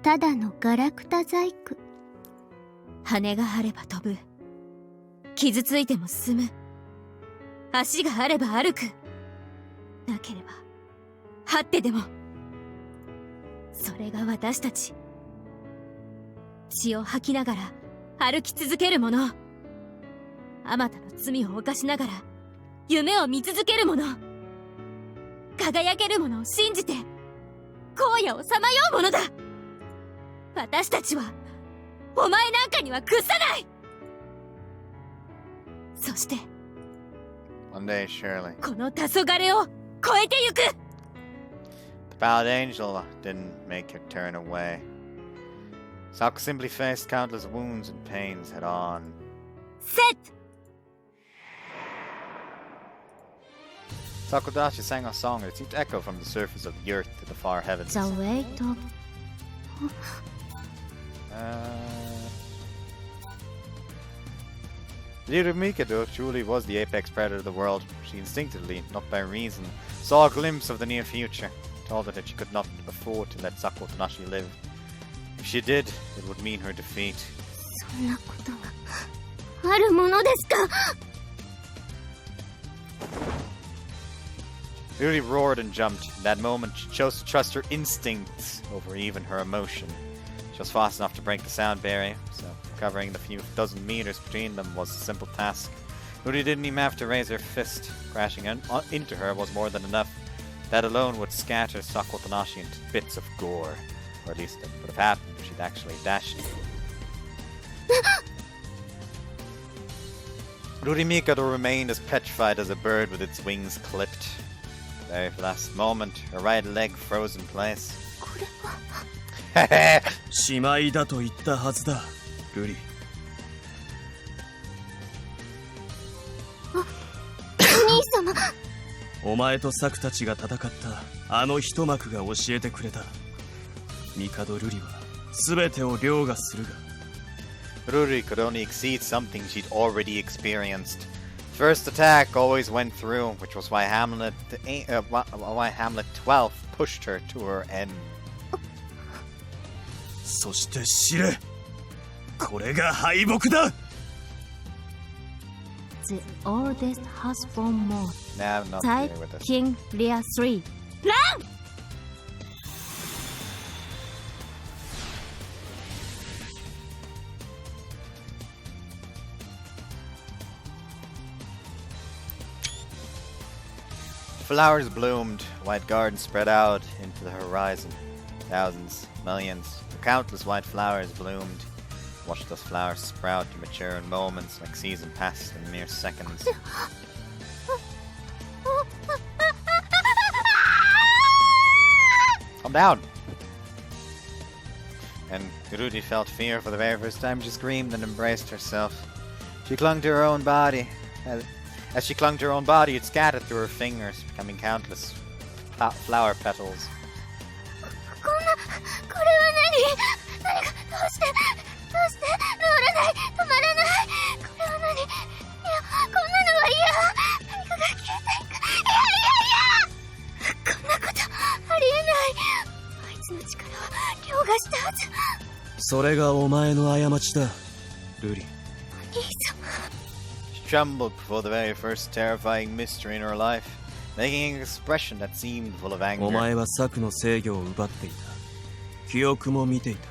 ただのガラクタ細工。羽があれば飛ぶ、傷ついても進む、足があれば歩く、なければ這ってでも。それが私たち。血を吐きながら歩き続けるもの、あまたの罪を犯しながら夢を見続けるもの、輝けるものを信じて荒野をさまようものだ。私たちはお前なんかには屈さない。そして One day, surely. この黄昏を超えてゆく。 The pallid angel didn't make her turn away. Saku simply faced countless wounds and pains head on. セット。 Sakudashi sang a song that seemed to echo from the surface of the earth to the far heavens. The weight of Leader Mikado truly was the apex predator of the world. She instinctively, not by reason, saw a glimpse of the near future, told her that she could not afford to let Saku-Tanashi live. If she did, it would mean her defeat. そんなことがあるものですか？ Yuri roared and jumped. In that moment, she chose to trust her instincts over even her emotion. She was fast enough to break the sound barrier, so covering the few dozen meters between them was a simple task. Yuri didn't even have to raise her fist. Crashing into her was more than enough. That alone would scatter Saku-Tanashi into bits of gore. Or at least it would have happened if she'd actually dashed. Ruri Mikado remained as petrified as a bird with its wings clipped. The very last moment, her right leg froze in place. これは姉妹だと言ったはずだ、ルリ。お兄様。お前とサクたちが戦ったあの一幕が教えてくれた。帝ルリは全てを凌駕するが。Ruri could only exceed something she'd already experienced. First attack always went through, which was why Hamlet 12 pushed her to her end. そして知れ、これが敗北だ。 The oldest has born more. Nah, I'm not Type familiar with this. King Lear 3. Run! Flowers bloomed, white gardens spread out into the horizon. Thousands, millions, countless white flowers bloomed. Watch those flowers sprout to mature in moments like season passed in mere seconds. Calm down! And Rudy felt fear for the very first time. She screamed and embraced herself. She clung to her own body. As she clung to her own body, it scattered through her fingers, becoming countless flower petals. これは何？何がどうして治らない、止まらない。これは何？いや、こんなのは嫌。何かが消えていく。こんなことありえない。あいつの力は凌駕したはず。それがお前の過ちだ、ルリ。お兄様。 She trembled before the very first terrifying mystery in her life, making an expression that seemed full of お anger. 前はサクの制御を奪っていた。記憶も見ていた。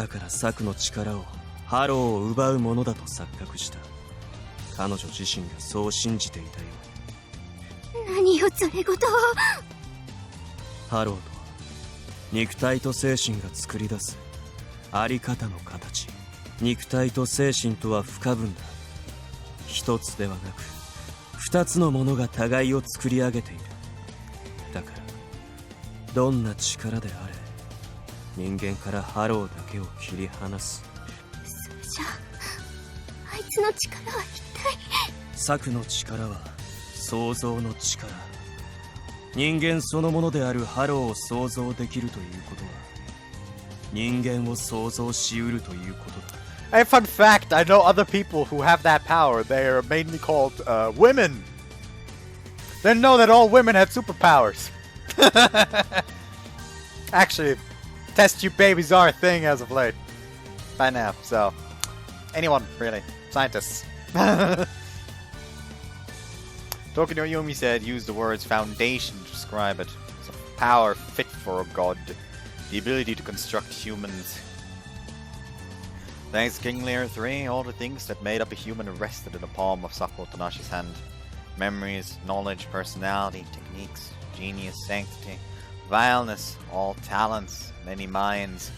だからサクの力をハローを奪うものだと錯覚した。彼女自身がそう信じていたように。何よそれごとを。ハローとは肉体と精神が作り出すあり方の形。肉体と精神とは不可分だ。一つではなく二つのものが互いを作り上げている。だからどんな力であれ人間からハローだけを切り離す。それじゃあいつの力は一体。サクの力は想像の力。人間そのものであるハローを想像できるということは人間を想像しうるということだ。Hey, fun fact, I know other people who have that power. They are mainly called women. Didn't know that all women had superpowers. Actually, test tube babies are a thing as of late. By now, so anyone, really. Scientists. Tokyo Yumi said use the words foundation to describe it. It's a power fit for a god. The ability to construct humans. Thanks to King Lear 3, all the things that made up a human are rested in the palm of Saku Tanashi's hand. Memories, knowledge, personality, techniques, genius, sanctity, vileness, all talents, many minds.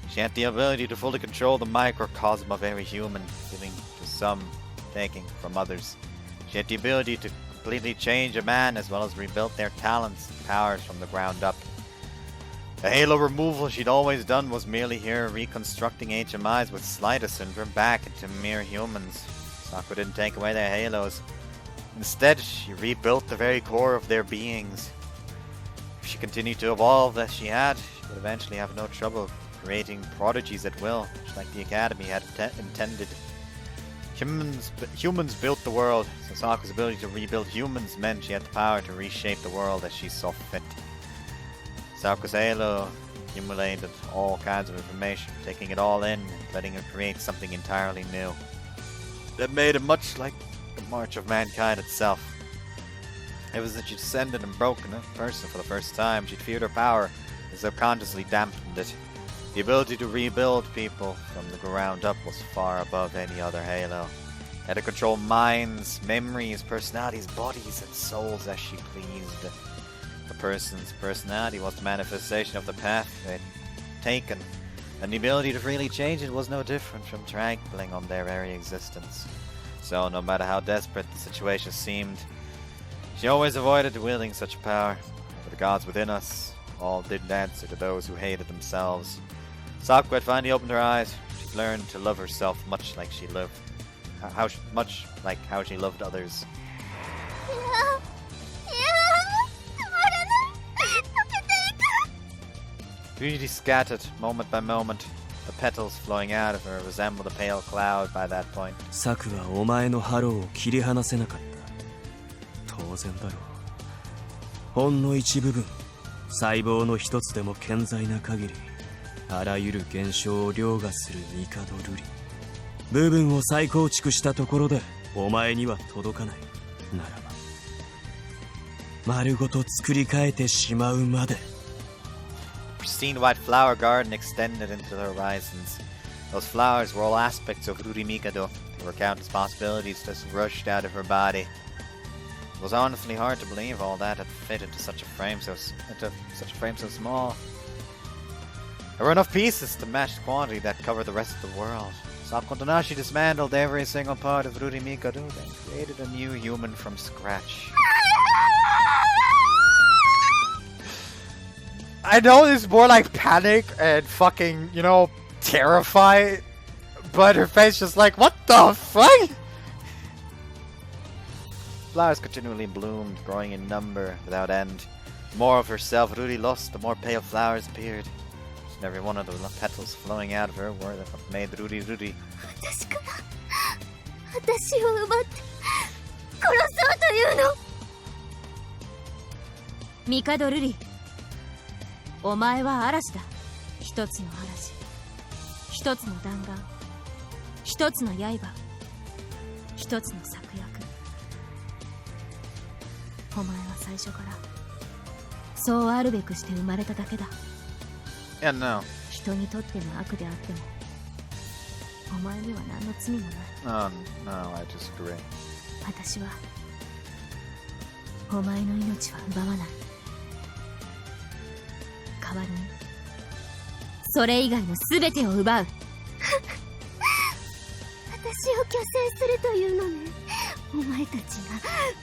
She had the ability to fully control the microcosm of every human, giving to some, taking from others. She had the ability to completely change a man as well as rebuild their talents and powers from the ground up. The halo removal she'd always done was merely her reconstructing HMIs with Slider syndrome back into mere humans. Saku didn't take away their halos. Instead, she rebuilt the very core of their beings. If she continued to evolve as she had, she would eventually have no trouble creating prodigies at will, just like the Academy had intended. Humans built the world, so Saku's ability to rebuild humans meant she had the power to reshape the world as she saw fit. Saku's halo accumulated all kinds of information, taking it all in and letting her create something entirely new. That made it much like the march of mankind itself. It was that she descended and broken a person for the first time. She'd feared her power, and subconsciously dampened it. The ability to rebuild people from the ground up was far above any other halo. Had to control minds, memories, personalities, bodies, and souls as she pleased. A person's personality was the manifestation of the path they'd taken, and the ability to freely change it was no different from trampling on their very existence. So, no matter how desperate the situation seemed, she always avoided wielding such power. For the gods within us all didn't answer to those who hated themselves. Saku had finally opened her eyes. She'd learned to love herself much like she loved, how she loved others. Beauty scattered, moment by moment. The petals flowing out of her resembled a pale cloud by that point. サクはお前のハローを切り離せなかった。当然だろう。ほんの一部分、細胞の一つでも健在な限り、あらゆる現象を凌駕する帝瑠璃。部分を再構築したところで、お前には届かない。ならば、丸ごと作り変えてしまうまで。Pristine white flower garden extended into the horizons. Those flowers were all aspects of Ruri Mikado. There were countless possibilities that rushed out of her body. It was honestly hard to believe all that had fit into such a frame so small. There were enough pieces to match the quantity that covered the rest of the world. Saku Tanashi dismantled every single part of Ruri Mikado and created a new human from scratch. I know this is more like panic and fucking, terrify, but her face just like, what the fuck? Flowers continually bloomed, growing in number without end. The more of herself Ruri lost, the more pale flowers appeared. And every one of the petals flowing out of her were what made Ruri Ruri. 私から私を奪って殺そうというの。帝瑠璃、お前は嵐だ。一つの嵐、一つの弾丸、一つの刃、一つの策略。お前は最初からそうあるべくして生まれただけだ。Yeah, no. 人にとっての悪であっても、お前には何の罪もない。 Oh, no, I disagree. 私はお前の命は奪わない。代わりにそれ以外の全てを奪う。私を虚勢するというのね。お前たちが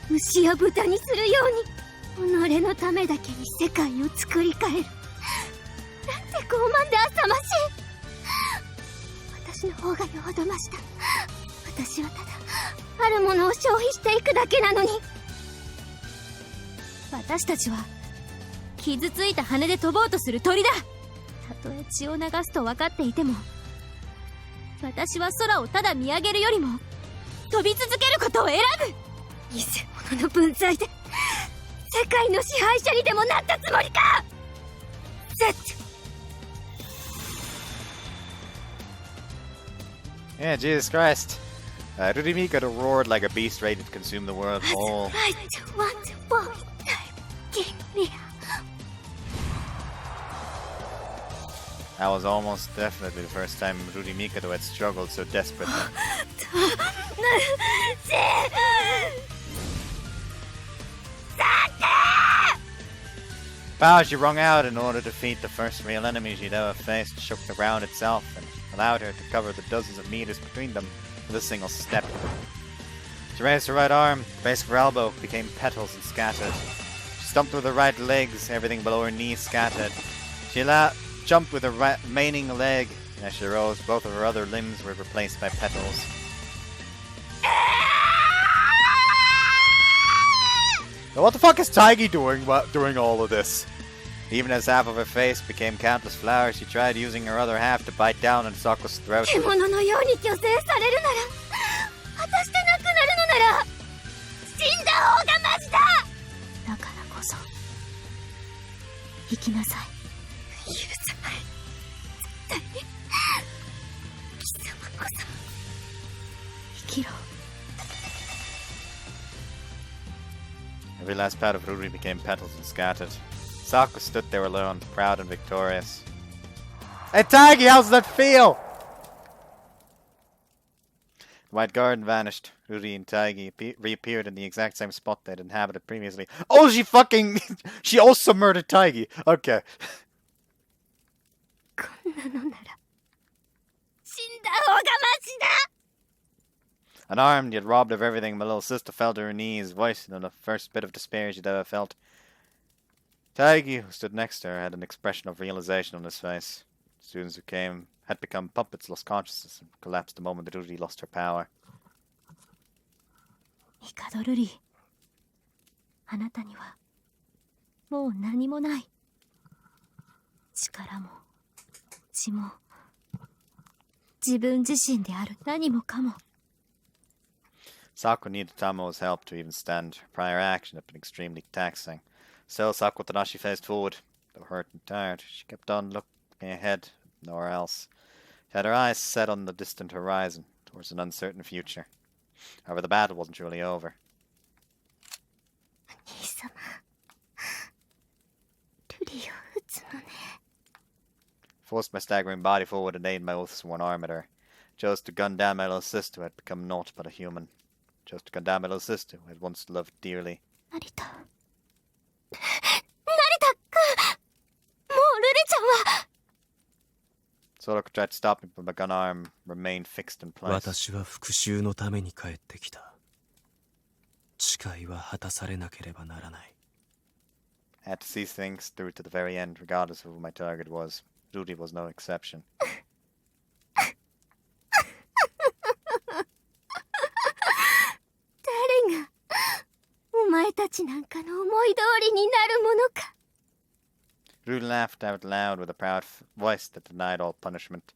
牛や豚にするように己のためだけに世界を作り変える。なんて傲慢で浅ましい。私の方がよほどました。私はただあるものを消費していくだけなのに。私たちは傷ついた羽で飛ぼうとする鳥だ。たとえ血を流すと分かっていても、私は空をただ見上げるよりも飛び続けることを選ぶ。偽物の分際で世界の支配者にでもなったつもりか。Yeah, Jesus Christ. Rudimika roared like a beast ready to consume the world whole. I want to fall time, King Lear. That was almost definitely the first time Rudimika had struggled so desperately. Power she wrung out in order to defeat the first real enemy she'd ever faced shook the ground itself and allowed her to cover the dozens of meters between them with a single step. She raised her right arm, the base of her elbow became petals and scattered. She stumped with her right legs, everything below her knees scattered. She jumped with her remaining leg, and as she rose, both of her other limbs were replaced by petals. Now what the fuck is Taigi doing during all of this? Even as half of her face became countless flowers, she tried using her other half to bite down on Saku's throat. 獣のように虚勢されるなら、果たしてなくなるのなら、死んだ方がマシだ。だからこそ生きなさい。許さない。絶対に。貴様こそ生きろ。 Every last part of Ruri became petals and scattered. Saku stood there alone, proud and victorious. Hey Taigi, how's that feel? The white garden vanished. Ruri and Taigi reappeared in the exact same spot they'd inhabited previously. Oh, she fucking... she also murdered Taigi! Okay. こんなのなら死んだ方がマシだ。 Unarmed, yet robbed of everything, my little sister fell to her knees, voicing the first bit of despair she'd ever felt. Taigi, who stood next to her, had an expression of realization on his face. The students who had become puppets, lost consciousness, and collapsed the moment that Ruri lost her power. ミカドルリ、あなたにはもう何もない。力も血も自分自身である何もかも。 Saku needed Tamo's help to even stand. Her prior action had been extremely taxing. Still, Saku Tadashi faced forward. Though hurt and tired, she kept on looking ahead, nowhere else. She had her eyes set on the distant horizon, towards an uncertain future. However, the battle wasn't truly over. 兄様、ルリを撃つのね。 Forced my staggering body forward and aimed my oath-sworn arm at her. Chose to gun down my little sister who had become naught but a human. Chose to gun down my little sister who I had once loved dearly. 成田。成田君、もうルリちゃんは。 Soloku tried to stop me, but my gun arm remained fixed in place. 私は復讐のために帰ってきた。誓いは果たされなければならない。 I had to see things through to the very end, regardless of who my target was. Ruri was no exception. 誰がお前たちなんかの思い通りになるものか。 Ruri laughed out loud with a proud voice that denied all punishment.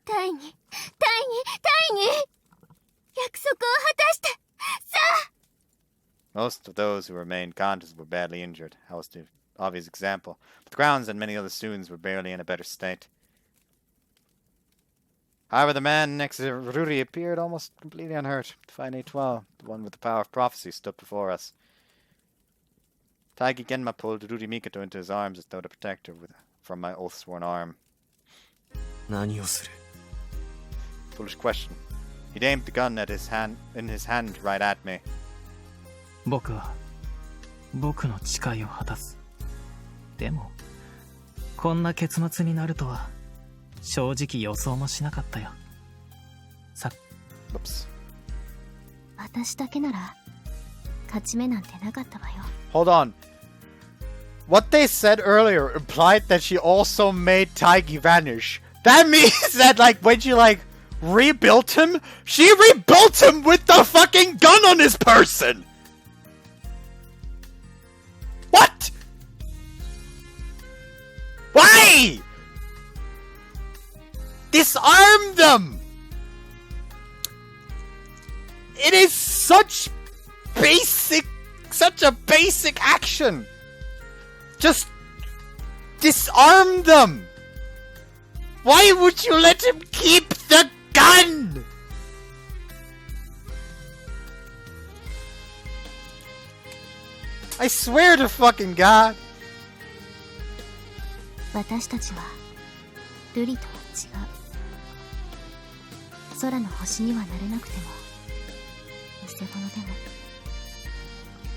大義、約束を果たして、さあ。 Most of those who remained conscious were badly injured. I was the obvious example. But the grounds and many other students were barely in a better state. However, the man next to Ruri appeared almost completely unhurt. Fine A12, the one with the power of prophecy, stood before us. Taigi Genma pulled Ruri Mikoto into his arms as though to protect her from my oath-sworn arm. 何をする？ Foolish question. He'd aimed the gun at in his hand right at me. 僕は僕の誓いを果たす。でもこんな結末になるとは正直予想もしなかったよ。Whoops. 私だけなら勝ち目なんてなかったわよ。 Hold on. What they said earlier implied that she also made Taigi vanish. That means that, like, when she, like, rebuilt him, she rebuilt him with the fucking gun on his person! What? Why? Disarm them! It is such a basic action! Just disarm them! Why would you let him keep the gun? I swear to fucking God. 私たちは瑠璃とは違う。空の星にはなれなくても偽物でも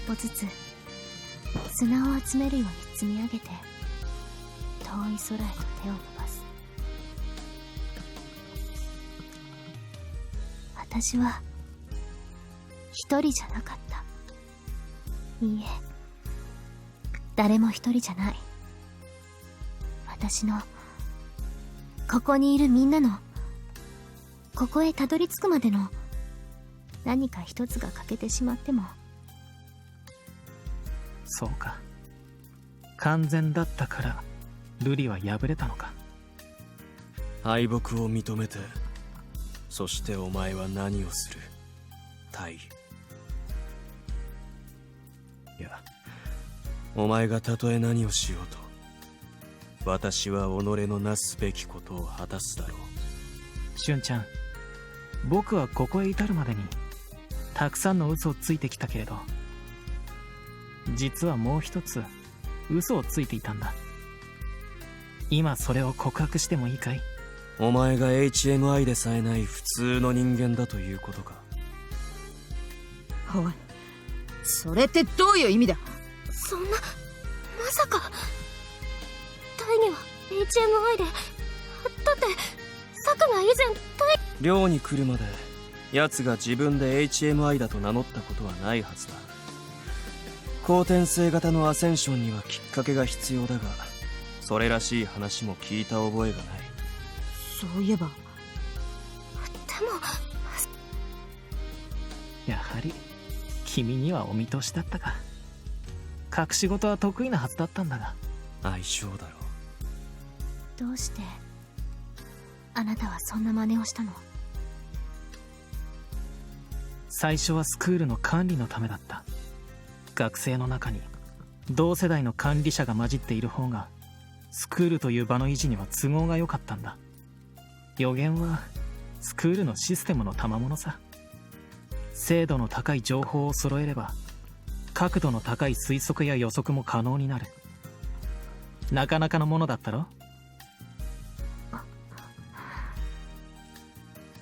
一歩ずつ砂を集めるように積み上げて遠い空へと手を伸ばす。私は一人じゃなかった。いいえ、誰も一人じゃない。私のここにいるみんなのここへたどり着くまでの何か一つが欠けてしまっても。そうか。完全だったから瑠璃は敗れたのか。敗北を認めて、そしてお前は何をする？大義。いや、お前がたとえ何をしようと、私は己のなすべきことを果たすだろう。俊ちゃん、僕はここへ至るまでにたくさんの嘘をついてきたけれど、実はもう一つ嘘をついていたんだ。今それを告白してもいいかい？お前が HMI でさえない普通の人間だということか。おい、それってどういう意味だ？そんな、まさか大義は HMI で、だってサクが以前寮に来るまで奴が自分で HMI だと名乗ったことはないはずだ。後天性型のアセンションにはきっかけが必要だが、それらしい話も聞いた覚えがない。そういえば。でもやはり君にはお見通しだったか。隠し事は得意なはずだったんだが。相性だろう。どうしてあなたはそんな真似をしたの？最初はスクールの管理のためだった。学生の中に同世代の管理者が混じっている方がスクールという場の維持には都合が良かったんだ。予言はスクールのシステムの賜物さ。精度の高い情報を揃えれば角度の高い推測や予測も可能になる。なかなかのものだったろ。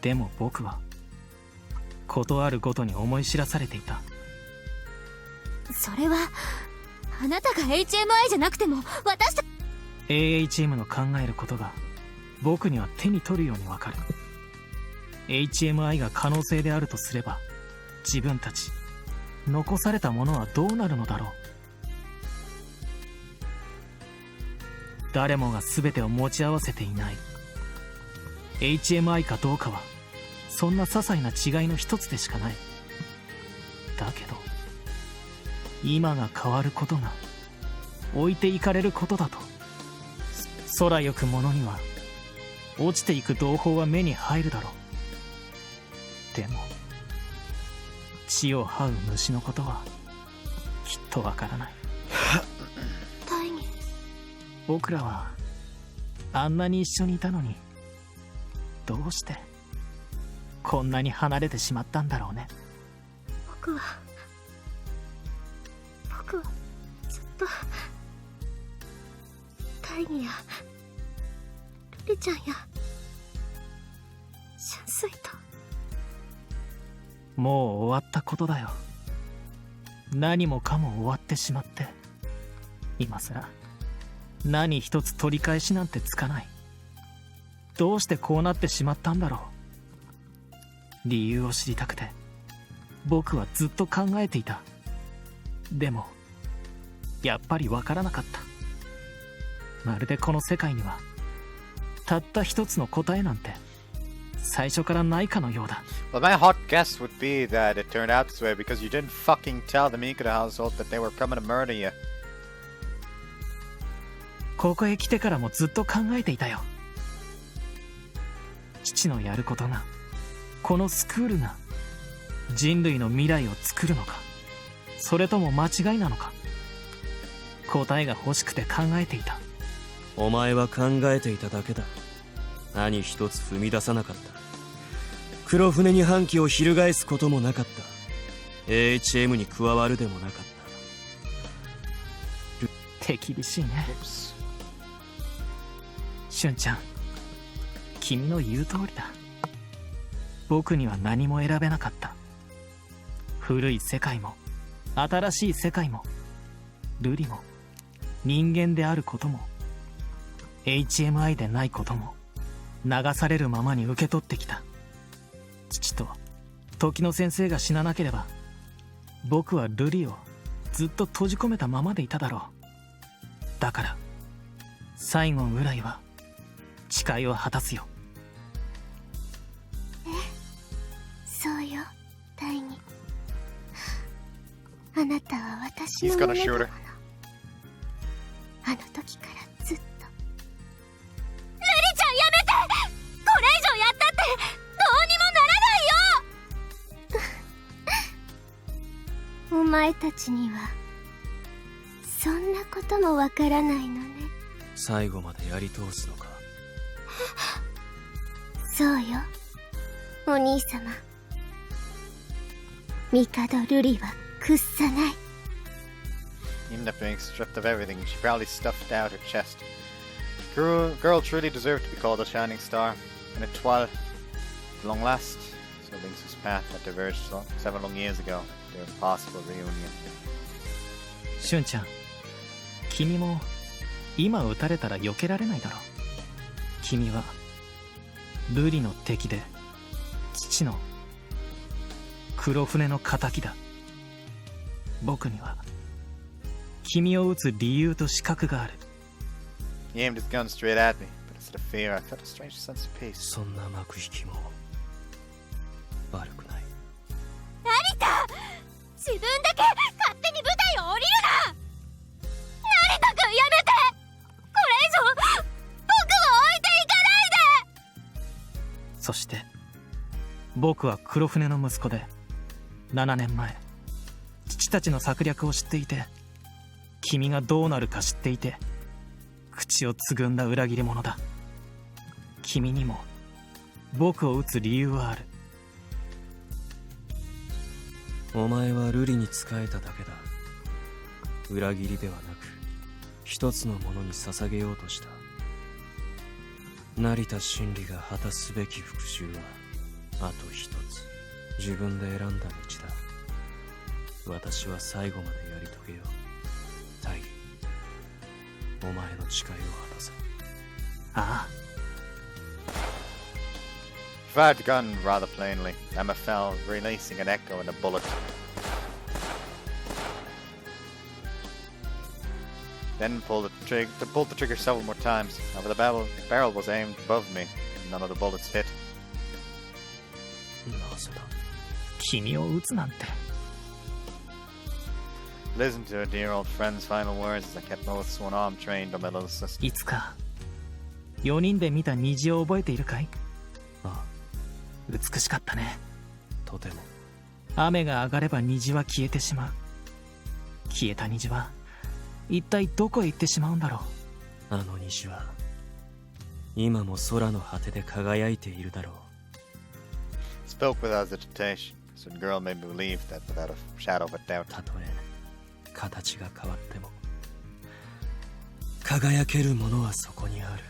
でも僕はことあるごとに思い知らされていた。それはあなたが HMI じゃなくても私たち AHM の考えることが僕には手に取るようにわかる。 HMI が可能性であるとすれば、自分たち残されたものはどうなるのだろう。誰もが全てを持ち合わせていない。 HMI かどうかはそんな些細な違いの一つでしかない。だけど今が変わることが置いていかれることだと。空行く者には落ちていく同胞は目に入るだろう。でも地を這う虫のことはきっとわからない。大義、僕らはあんなに一緒にいたのに、どうしてこんなに離れてしまったんだろうね。僕はずっと大義や瑠璃ちゃんや俊ついた。もう終わったことだよ。何もかも終わってしまって、今さら何一つ取り返しなんてつかない。どうしてこうなってしまったんだろう。理由を知りたくて僕はずっと考えていた。でもやっぱりわからなかった。まるでこの世界にはたった一つの答えなんて最初からないかのようだ。 Well, my hot guess would be that it turned out this way because you didn't fucking tell the Mikado household that they were coming to murder you. ここへ来てからもずっと考えていたよ。父のやることが、このスクールが人類の未来を作るのか、それとも間違いなのか。答えが欲しくて考えていた。お前は考えていただけだ。何一つ踏み出さなかった。黒船に反旗を翻すこともなかった。 AHM に加わるでもなかった。手厳しいね。俊ちゃん、君の言う通りだ。僕には何も選べなかった。古い世界も新しい世界も瑠璃も人間であることも HMI でないことも流されるままに受け取ってきた。父と時の先生が死ななければ僕は瑠璃をずっと閉じ込めたままでいただろう。だから最後ぐらいは誓いを果たすよ。そうよ、大義。あなたは私 He's の gonna もの shoot だも her. の。あの時からずっと。ルリちゃんやめて。これ以上やったってどうにもならないよ。お前たちにはそんなこともわからないのね。最後までやり通すのか。そうよ、お兄様。帝瑠璃は屈さない。 Even after being stripped of everything, she proudly stuffed out her chest. The girl truly deserved to be called a shining star. And at at long last, so links whose path had diverged 7 long years ago, their impossible reunion. 俊ちゃん、君も今撃たれたら避けられないだろう。君は瑠璃の敵で父の黒船の仇だ。僕には君を撃つ理由と資格がある。 He aimed his gun straight at me, but instead of fear, I felt a strange sense of peace. そんな幕引きも悪くない。成田、自分だけ勝手に舞台を降りるな。成田君やめて。これ以上僕を置いていかないで。そして僕は黒船の息子で7年前父たちの策略を知っていて、君がどうなるか知っていて口をつぐんだ裏切り者だ。君にも僕を撃つ理由はある。お前は瑠璃に仕えただけだ。裏切りではなく一つのものに捧げようとした。成田真理が果たすべき復讐はあと一つ。自分で選んだ道だ。私は最後までやり遂げよう。大義、お前の誓いを果たせ。ああ、 He fired the gun rather plainly. Emma fell, releasing an echo and a bullet. Then pulled the trigger several more times. However, the barrel was aimed above me, and none of the bullets hit. なぜだ。君を撃つなんて。Listen to her dear old friend's final words as I kept both one arm trained on my little sister. いつか4人で見た虹を覚えているかい？ああ、美しかったね。とても。雨が上がれば虹は消えてしまう。消えた虹は一体どこへ行ってしまうんだろう。あの虹は今も空の果てで輝いているだろう。Spoke without hesitation, so the girl made me believe that without a shadow of a doubt. たとえ形が変わっても輝けるものはそこにある。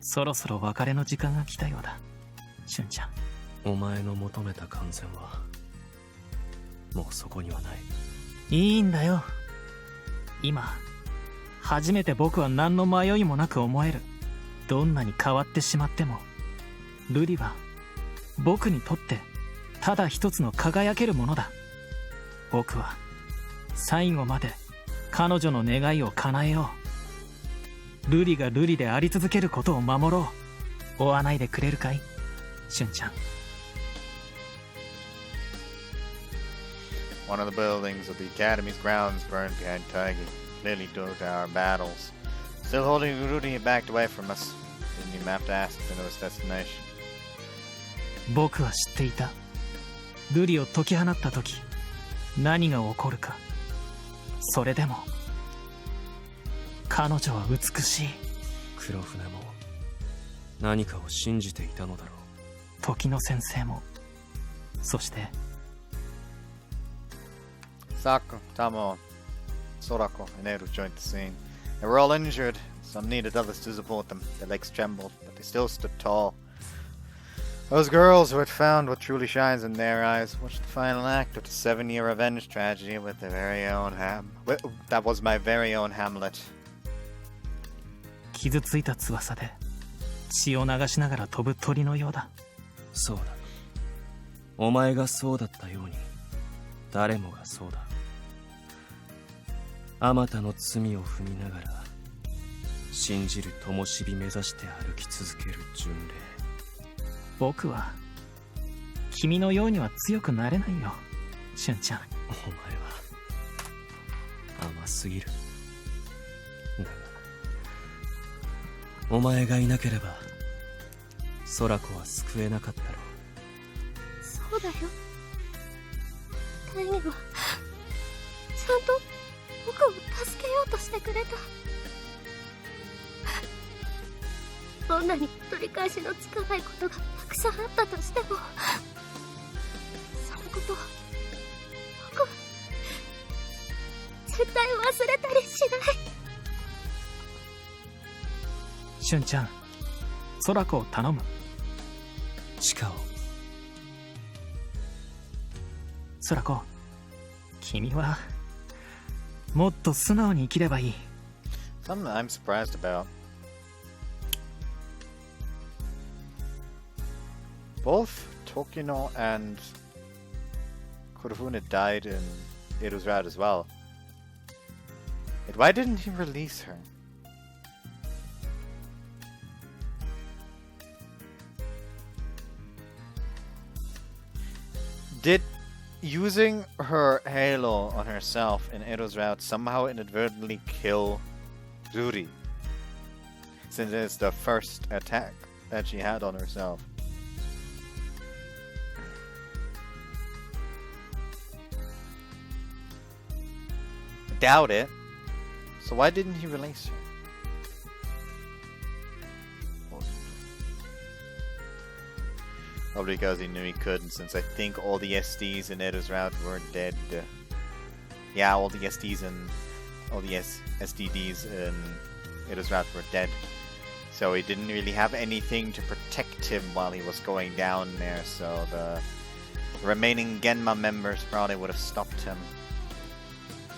そろそろ別れの時間が来たようだ、俊ちゃん。お前の求めた完全はもうそこにはない。いいんだよ。今初めて僕は何の迷いもなく思える。どんなに変わってしまってもルリは僕にとってただ一つの輝けるものだ。僕は最後まで彼女の願いを叶えよう。ルリがルリであり続けることを守ろう。追わないでくれるかい、俊ちゃん。One of the buildings of the Academy's grounds burned behind Taigi, clearly due to our battles. Still holding Rudy, he backed away from us. Didn't even have to ask to know his destination. 僕は知っていた。ルリを解き放った時何が起こるか。それでも彼女は美しい。黒船も何かを信じていたのだろう。時の先生も。そしてSaku, Tamo, Sorako, and Eru joined the scene. They were all injured. Some needed others to support them. Their legs trembled, but they still stood tall. Those girls who had found what truly shines in their eyes watched the final act of the 7-year revenge tragedy with their very own that was my very own Hamlet. 傷ついた翼で血を流しながら飛ぶ鳥のようだ。そうだ。お前がそうだったように誰もがそうだ。あまたの罪を踏みながら信じる灯火目指して歩き続ける巡礼。僕は君のようには強くなれないよ、俊ちゃん。お前は甘すぎる。だがお前がいなければ空子は救えなかったろう。そうだよ。大義はちゃんと僕を助けようとしてくれた。どんなに取り返しのつかないことがたくさんあったとしても、そのことを僕は絶対忘れたりしない。俊ちゃん、空子を頼む。チカを。空子、君はもっと素直に生きればいい。 Something I'm surprised about. Both Tokino and Kurofune died in Eru's route as well. Yet why didn't he release her? Did using her halo on herself in Eru's route somehow inadvertently kill Ruri? Since it's the first attack that she had on herself. Doubt it. So why didn't he release her? Probably because he knew he couldn't, since I think all the SDs in Edo's route were dead. Yeah, all the SDs and all the SDDs in Edo's route were dead. So he didn't really have anything to protect him while he was going down there, so the remaining Genma members probably would have stopped him.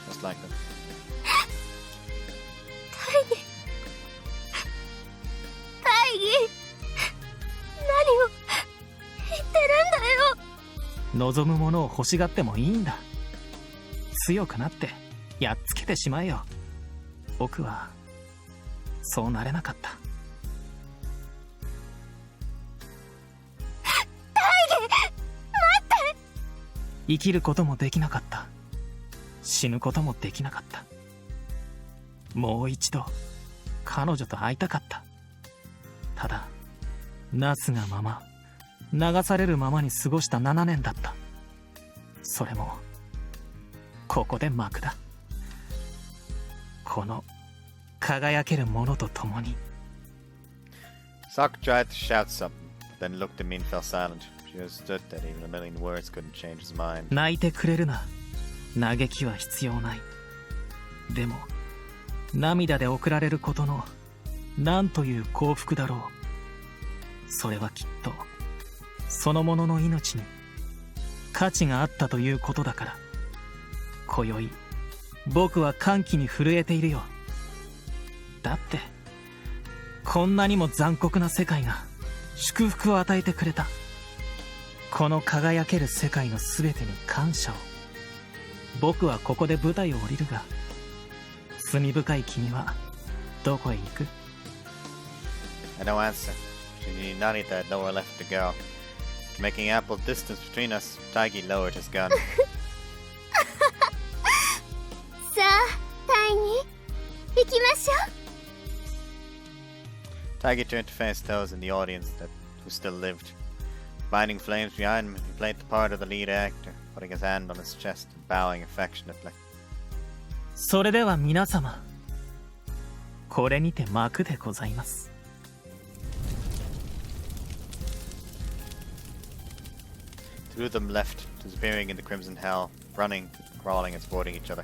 Just like that. 大義何を言ってるんだよ。望むものを欲しがってもいいんだ。強くなってやっつけてしまえよ。僕はそうなれなかった。大義、待って。生きることもできなかった。死ぬこともできなかった。もう一度彼女と会いたかった。ただなすがまま流されるままに過ごした7年だった。それもここで幕だ。この輝けるものと共に。 Saku tried to shout something, but then looked at me and fell silent. She understood that even a million words couldn't change his mind. 泣いてくれるな。嘆きは必要ない。でも涙で送られることのなんという幸福だろう。それはきっとそのものの命に価値があったということだから、今宵僕は歓喜に震えているよ。だってこんなにも残酷な世界が祝福を与えてくれた。この輝ける世界の全てに感謝を。僕はここで舞台を降りるが、罪深い君はどこへ行く？ I don't answer. She Narita had nowhere left to go. Making ample distance between us, Taigi lowered his gun. さあタイに行きましょう。 Taigi turned to face those in the audience who still lived. Finding flames behind him, he played the part of the lead actor, putting his hand on his chest and bowing affectionately. それでは皆様、これにて幕でございます。Two of them left, disappearing in the crimson hell, running, crawling, and supporting each other.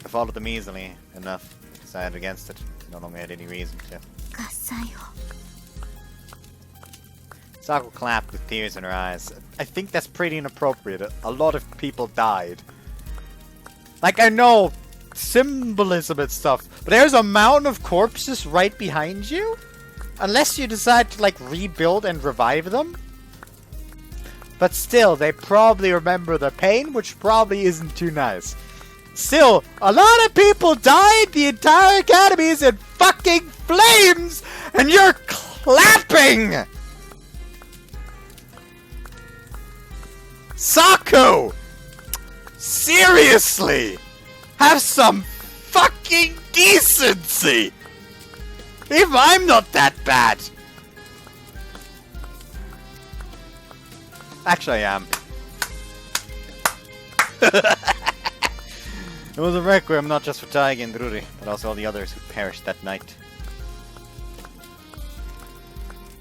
I followed them easily enough, decided against it. No longer had any reason to. 喝采を。Saku clapped with tears in her eyes. I think that's pretty inappropriate. A lot of people died. Like, I know symbolism and stuff, but there's a mountain of corpses right behind you? Unless you decide to, like, rebuild and revive them? But still, they probably remember the pain, which probably isn't too nice. Still, a lot of people died, the entire academy is in fucking flames, and you're clapping! Saku! Seriously! Have some fucking decency! Even I'm not that bad! Actually, I am. It was a requiem not just for Taigi and Ruri, but also all the others who perished that night.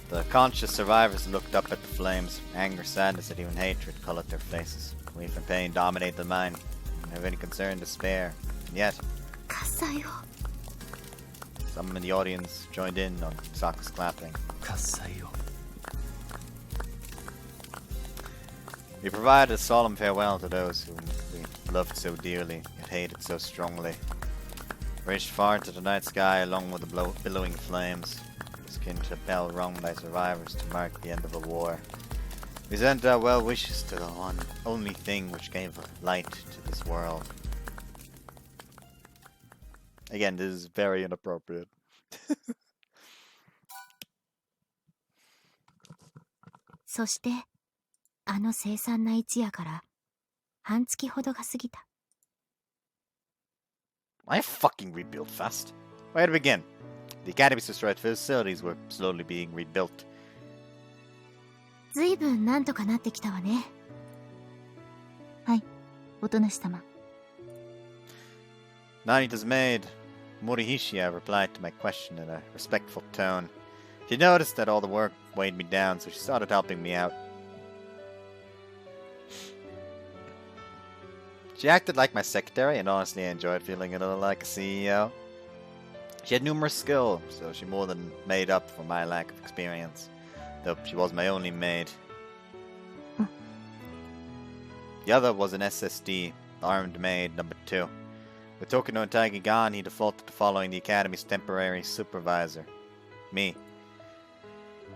The conscious survivors looked up at the flames. Anger, sadness, and even hatred colored their faces. Grief and pain dominated the mind. They didn't have any concern, despair. And yet, 喝采を。 someone in the audience joined in on Saku's clapping. 喝采を。 We provided a solemn farewell to those whom we loved so dearly, yet hated so strongly. Reached far into the night sky along with the billowing flames. Akin to a bell rung by survivors to mark the end of a war. We sent our well wishes to the only thing which gave light to this world. Again, this is very inappropriate. そしてあの凄惨な一夜から半月ほどが過ぎた。I fucking rebuilt fast. Where to begin? The Academy's destroyed facilities were slowly being rebuilt. ずいぶんなんとかなってきたわね。はい、おとなし様。Narita's maid, Morihishia, replied to my question in a respectful tone. She noticed that all the work weighed me down, so she started helping me out. She acted like my secretary, and honestly I enjoyed feeling a little like a CEO. She had numerous skills, so she more than made up for my lack of experience, though she was my only maid. The other was an SSD, armed maid number 2. With Tokino and Taigi gone, he defaulted to following the Academy's temporary supervisor, me.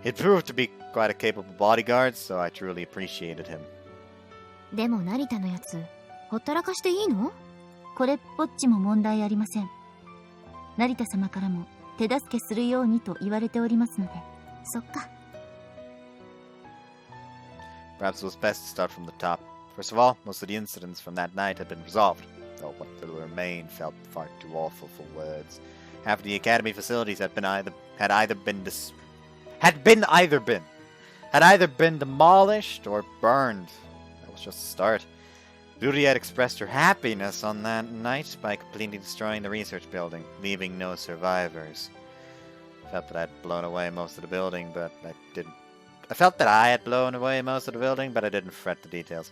He proved to be quite a capable bodyguard, so I truly appreciated him. でも成田のやつ、ほったらかしていいの？これっぽっちも問題ありません。成田様からも手助けするようにと言われておりますので。そっか。Perhaps it was best to start from the top. First of all, most of the incidents from that night had been resolved, though what still remained felt far too awful for words. Half of the Academy facilities had either been demolished or burned. That was just the start. Ruri had expressed her happiness on that night by completely destroying the research building, leaving no survivors. I felt that I had blown away most of the building, but I didn't. I felt that I had blown away most of the building, but I didn't fret the details.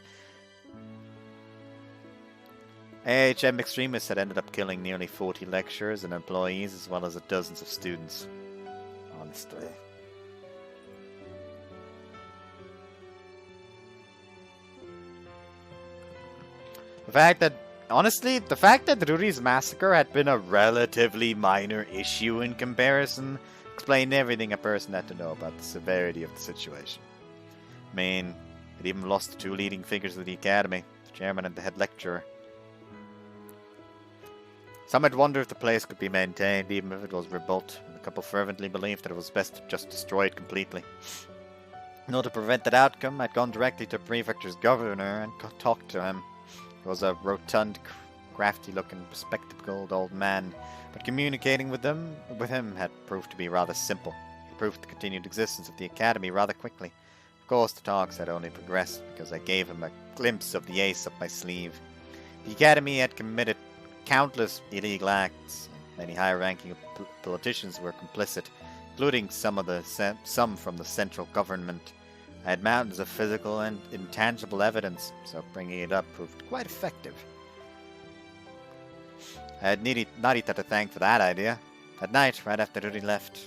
AHM extremists had ended up killing nearly 40 lecturers and employees, as well as dozens of students. Honestly. Honestly, the fact that Ruri's massacre had been a relatively minor issue in comparison explained everything a person had to know about the severity of the situation. I mean, it even lost the two leading figures of the Academy, the chairman and the head lecturer. Some had wondered if the place could be maintained, even if it was rebuilt, and the couple fervently believed that it was best to just destroy it completely. In order to prevent that outcome, I'd gone directly to the prefecture's governor and talked to him. He was a rotund, crafty-looking, bespectacled old man, but communicating with him had proved to be rather simple. He proved the continued existence of the Academy rather quickly. Of course, the talks had only progressed because I gave him a glimpse of the ace up my sleeve. The Academy had committed countless illegal acts, and many high-ranking politicians were complicit, including some from the central government. I had mountains of physical and intangible evidence, so bringing it up proved quite effective. I had Narita to thank for that idea. At night, right after Ruri left,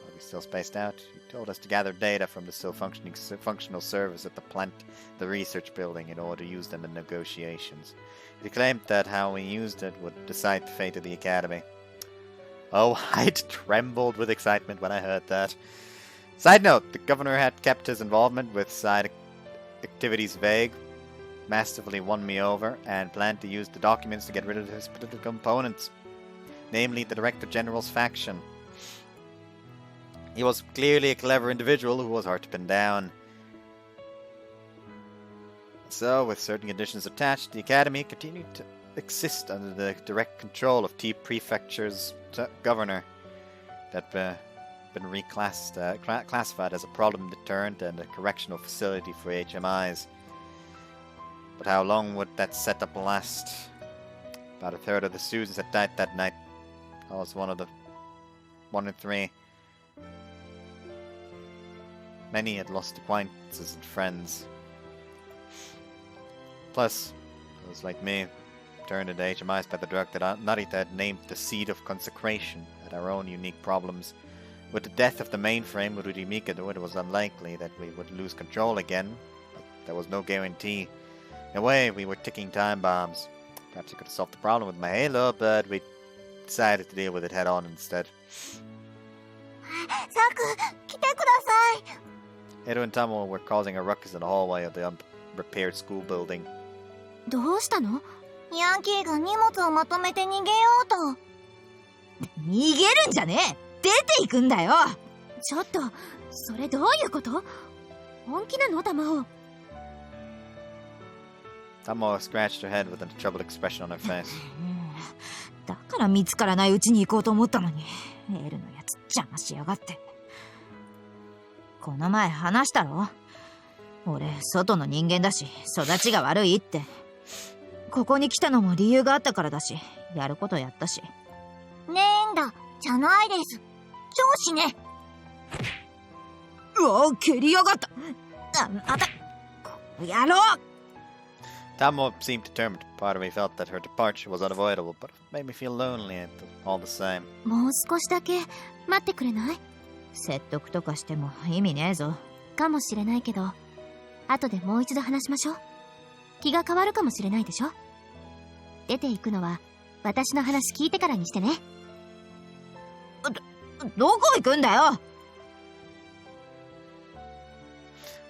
while we still spaced out, he told us to gather data from the still functional servers at the plant, the research building, in order to use them in negotiations. He claimed that how we used it would decide the fate of the Academy. Oh, I'd trembled with excitement when I heard that. Side note, the governor had kept his involvement with side activities vague, massively won me over, and planned to use the documents to get rid of his political opponents, namely the Director General's faction. He was clearly a clever individual who was hard to pin down. So, with certain conditions attached, the Academy continued to exist under the direct control of T Prefecture's governor that been classified as a problem deterrent and a correctional facility for HMIs. But how long would that setup last? About a third of the students had died that night. I was one in three. Many had lost acquaintances and friends. Plus, those like me turned into HMIs by the drug that Narita had named the Seed of Consecration, had our own unique problems. With the death of the mainframe with Ruri Mikado, it was unlikely that we would lose control again, but there was no guarantee. In a way, we were ticking time bombs. Perhaps I could have solved the problem with my halo, but we decided to deal with it head on instead. Saku, 来てください。 Edo and Tamo were causing a ruckus in the hallway of the unrepaired school building. どうしたの？ヤンキーが荷物をまとめて逃げようと。逃げるんじゃねえ！出ていくんだよ！ちょっと、それどういうこと？本気なの、タマオ？ Tamo scratched her head with a troubled expression on her face. だから見つからないうちに行こうと思ったのに、エルのやつ邪魔しやがって。この前話したろ？俺、外の人間だし、育ちが悪いって。ここに来たのも理由があったからだし、やることやったし。ねえんだ、じゃないです。上司ね。うわ、蹴りやがった。あた、この野郎！ Tamo seemed determined. Part of me felt that her departure was unavoidable, but it made me feel lonely all the same. もう少しだけ待ってくれない？説得とかしても意味ねえぞ。かもしれないけど、後でもう一度話しましょう。気が変わるかもしれないでしょ。出て行くのは私の話聞いてからにしてね。どこ行くんだよ！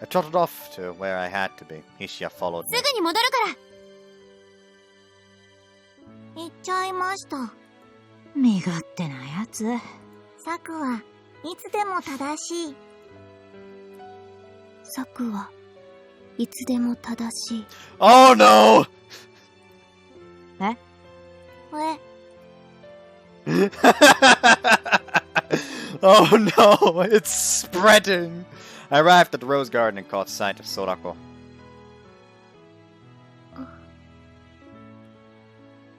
I trotted off to where I had to be. Hishiya followed me. すぐに戻るから。行っちゃいました。身勝手なやつ。サクはいつでも正しい。サクはいつでも正しい。Oh no! え？Oh no! It's spreading! I arrived at the rose garden and caught sight of Sorako.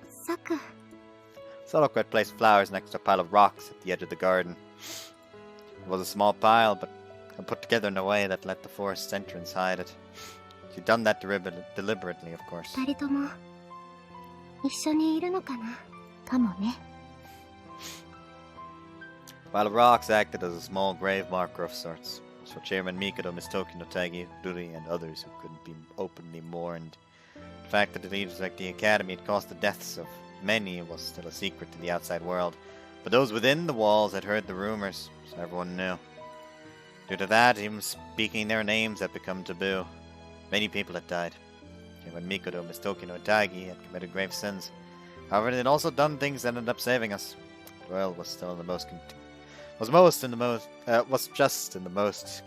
サク。 Sorako had placed flowers next to a pile of rocks at the edge of the garden. It was a small pile, but put together in a way that let the forest's entrance hide it. She'd done that deliberately, of course. 二人とも一緒にいるのかな？かもね。 While the rocks acted as a small grave marker of sorts. It was for Chairman Mikado, Miss Toki no Tagi, Ruri, and others who couldn't be openly mourned. The fact that the leaders like the Academy had caused the deaths of many was still a secret to the outside world, but those within the walls had heard the rumors, so everyone knew. Due to that, even speaking their names had become taboo. Many people had died. Even Mikoto, Miss Tokyo, and Taigi had committed grave sins. However, they had also done things that ended up saving us. The world was still in the most was just in the most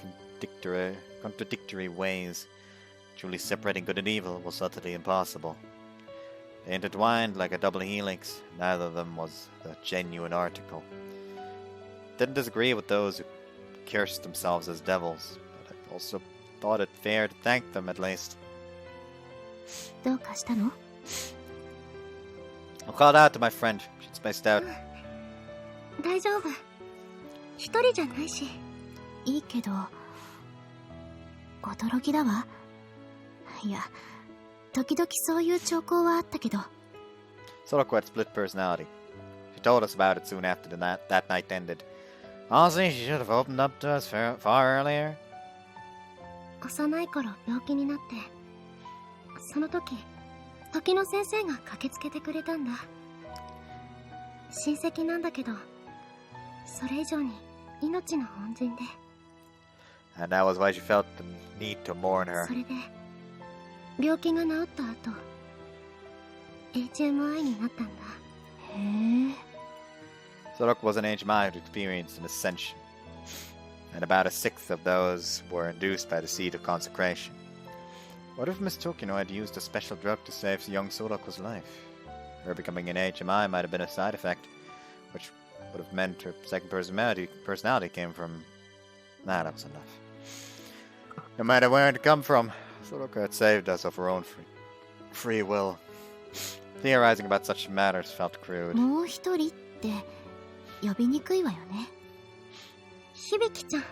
contradictory ways. Truly separating good and evil was utterly impossible. They intertwined like a double helix. Neither of them was the genuine article. Didn't disagree with those who cursed themselves as devils, but I also thought it fair to thank them at least. どうかしたの? I called out to my friend. She'd spaced out. 大丈夫。一人じゃないし。いいけど、驚きだわ。いや、時々そういう兆候はあったけど。Soroko had split personality. She told us about it soon after that night ended. Honestly, she should have opened up to us far earlier. 幼い頃病気になって、その時の先生が駆けつけてくれたんだ。親戚なんだけど、それ以上に命の恩人で。And that was why she felt the need to mourn her. それで病気が治った後、HMI になったんだ。へえ。Soroko was an HMI who experienced an ascension, and about a sixth of those were induced by the seed of consecration. What if Miss Tokyo had used a special drug to save young Soroko's life? Her becoming an HMI might have been a side effect, which would have meant her second personality came from... Nah, that was enough. No matter where it come from, Soroko had saved us of her own free will. Theorizing about such matters felt crude. もう一人って呼びにくいわよね。響ちゃん。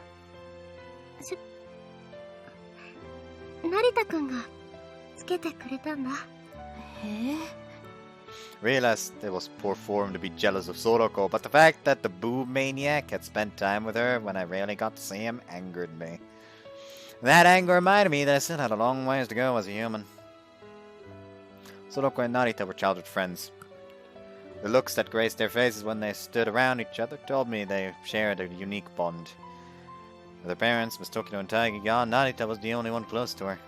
成田くんがつけてくれたんだ。へえ。Realized it was poor form to be jealous of Soroko, but the fact that the boob maniac had spent time with her when I rarely got to see him angered me. And that anger reminded me that I still had a long ways to go as a human. Soroko and Narita were childhood friends. The looks that graced their faces when they stood around each other told me they shared a unique bond. With her parents, Miss Tokyo and Taigi gone, Narita was the only one close to her.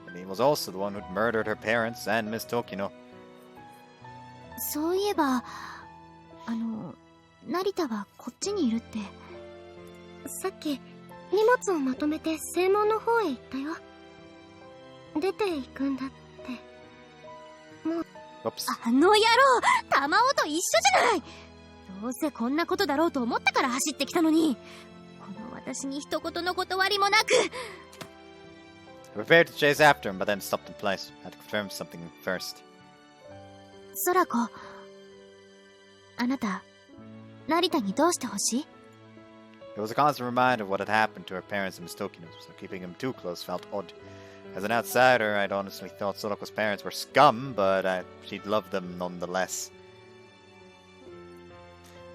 And he was also the one who'd murdered her parents and Miss Tokyo. そういえば、成田はこっちにいるって。さっき荷物をまとめて正門の方へ行ったよ。出て行くんだって。もう。Oops. あの野郎、玉緒と一緒じゃない。どうせこんなことだろうと思ったから走ってきたのに。この私に一言の断りもなく。I prepared to chase after him, but then stopped in place. I had to confirm something first. 空子、あなた、成田にどうしてほしい? It was a constant reminder of what had happened to her parents and Miss Tokyo, so keeping him too close felt odd. As an outsider, I'd honestly thought Soroko's parents were scum, but she'd love them nonetheless.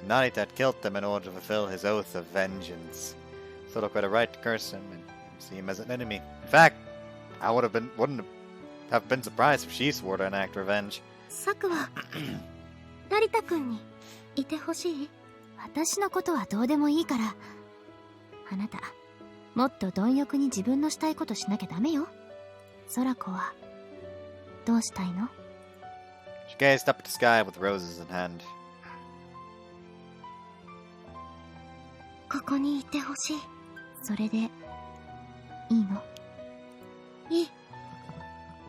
Narita had killed them in order to fulfill his oath of vengeance. Soroko had a right to curse him and see him as an enemy. In fact, I wouldn't have been surprised if she swore to enact revenge. サクは成田くんにいてほしい？私のことはどうでもいいから。あなた、もっと貪欲に自分のしたいことしなきゃダメよ。空子はどうしたいの? She gazed up at the sky with roses in hand. ここにいてほしい。それでいいの? いい。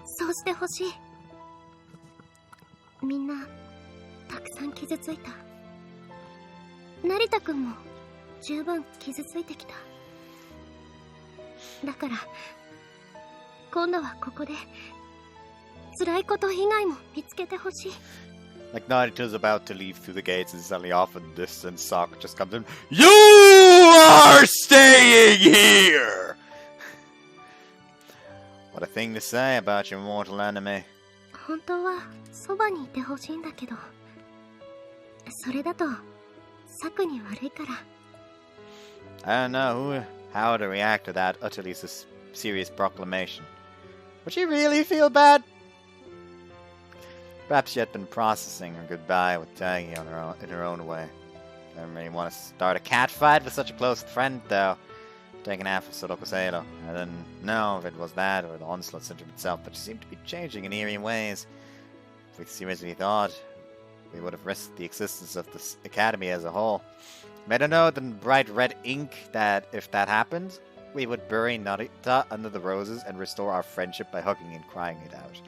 そうしてほしい。みんなたくさん傷ついた。成田くんも十分傷ついてきた。だから今度はここで辛いこと以外も見つけてほしい。Like Narita's about to leave through the gates and suddenly off in the distance, Saku just comes in. You are staying here! What a thing to say about your mortal enemy. 本当はそばにいてほしいんだけど、それだとサクに悪いから。I don't know how to react to that utterly serious proclamation. Would she really feel bad? Perhaps she had been processing her goodbye with Taggy in her own way. I didn't really want to start a cat fight with such a close friend, though. Taking half of Sorokuseido. I didn't know if it was that or the Onslaught Syndrome itself, but she seemed to be changing in eerie ways. If we seriously thought, we would have risked the existence of this academy as a whole. Made a note in bright red ink that if that happened, we would bury Narita under the roses and restore our friendship by hugging and crying it out.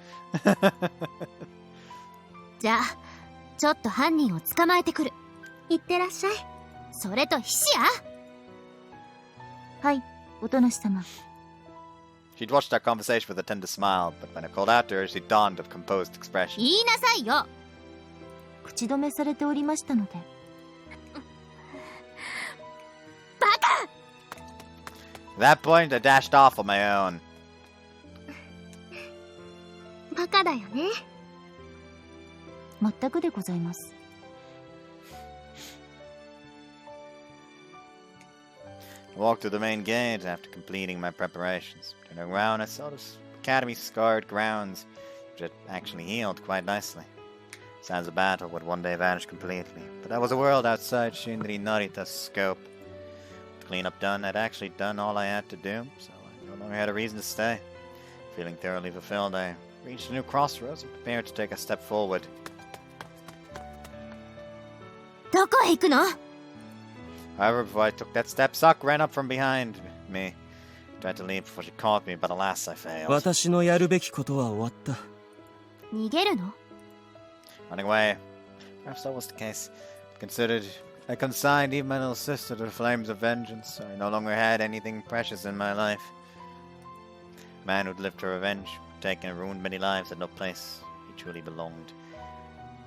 じゃあちょっと犯人を捕まえてくる。いってらっしゃい。それと菱や。はい、おとなし様。 She'd watched our conversation with a tender smile, but when I called out to her, she donned a composed expression. 言いなさいよ。口止めされておりましたので。バカ。 At that point, I dashed off on my own. バカだよね。全くでございます。I walked through the main gate after completing my preparations. Turning around, I saw this academy's scarred grounds, which had actually healed quite nicely. Sounds of battle would one day vanish completely, but that was a world outside Shinri Narita's scope. With cleanup done, I'd actually done all I had to do, so I no longer had a reason to stay. Feeling thoroughly fulfilled, I reached a new crossroads and prepared to take a step forward. どこへ行くの？ However, before I took that step, Saku ran up from behind me. Tried to leave before she caught me, but alas, I failed. 私のやるべきことは終わった。逃げるの？ Running away. Perhaps that was the case. I consigned even my little sister to the flames of vengeance, so I no longer had anything precious in my life. A man who'd lived for revenge, taken and ruined many lives, had no place he truly belonged.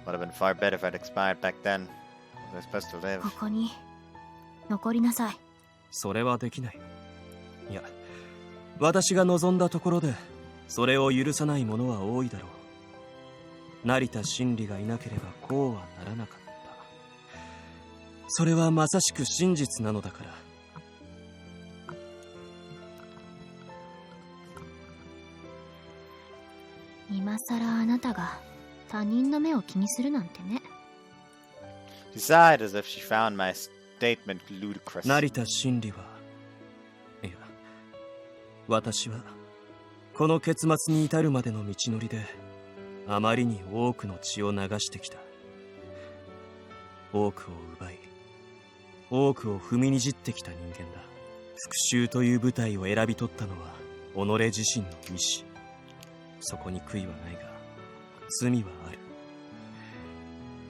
Would have been far better if I'd expired back then. Was I supposed to live? ここに残りなさい。それはできない。いや、私が望んだところでそれを許さない者は多いだろう。成田真理がいなければこうはならなかった。それはまさしく真実なのだから。今さらあなたが他人の目を気にするなんてね。She sighed as if she found my statement ludicrous. 成田真理は、いや、私はこの結末に至るまでの道のりであまりに多くの血を流してきた。多くを奪い、多くを踏みにじってきた人間だ。復讐という舞台を選び取ったのは己自身の意志。そこに悔いはないが、罪はある。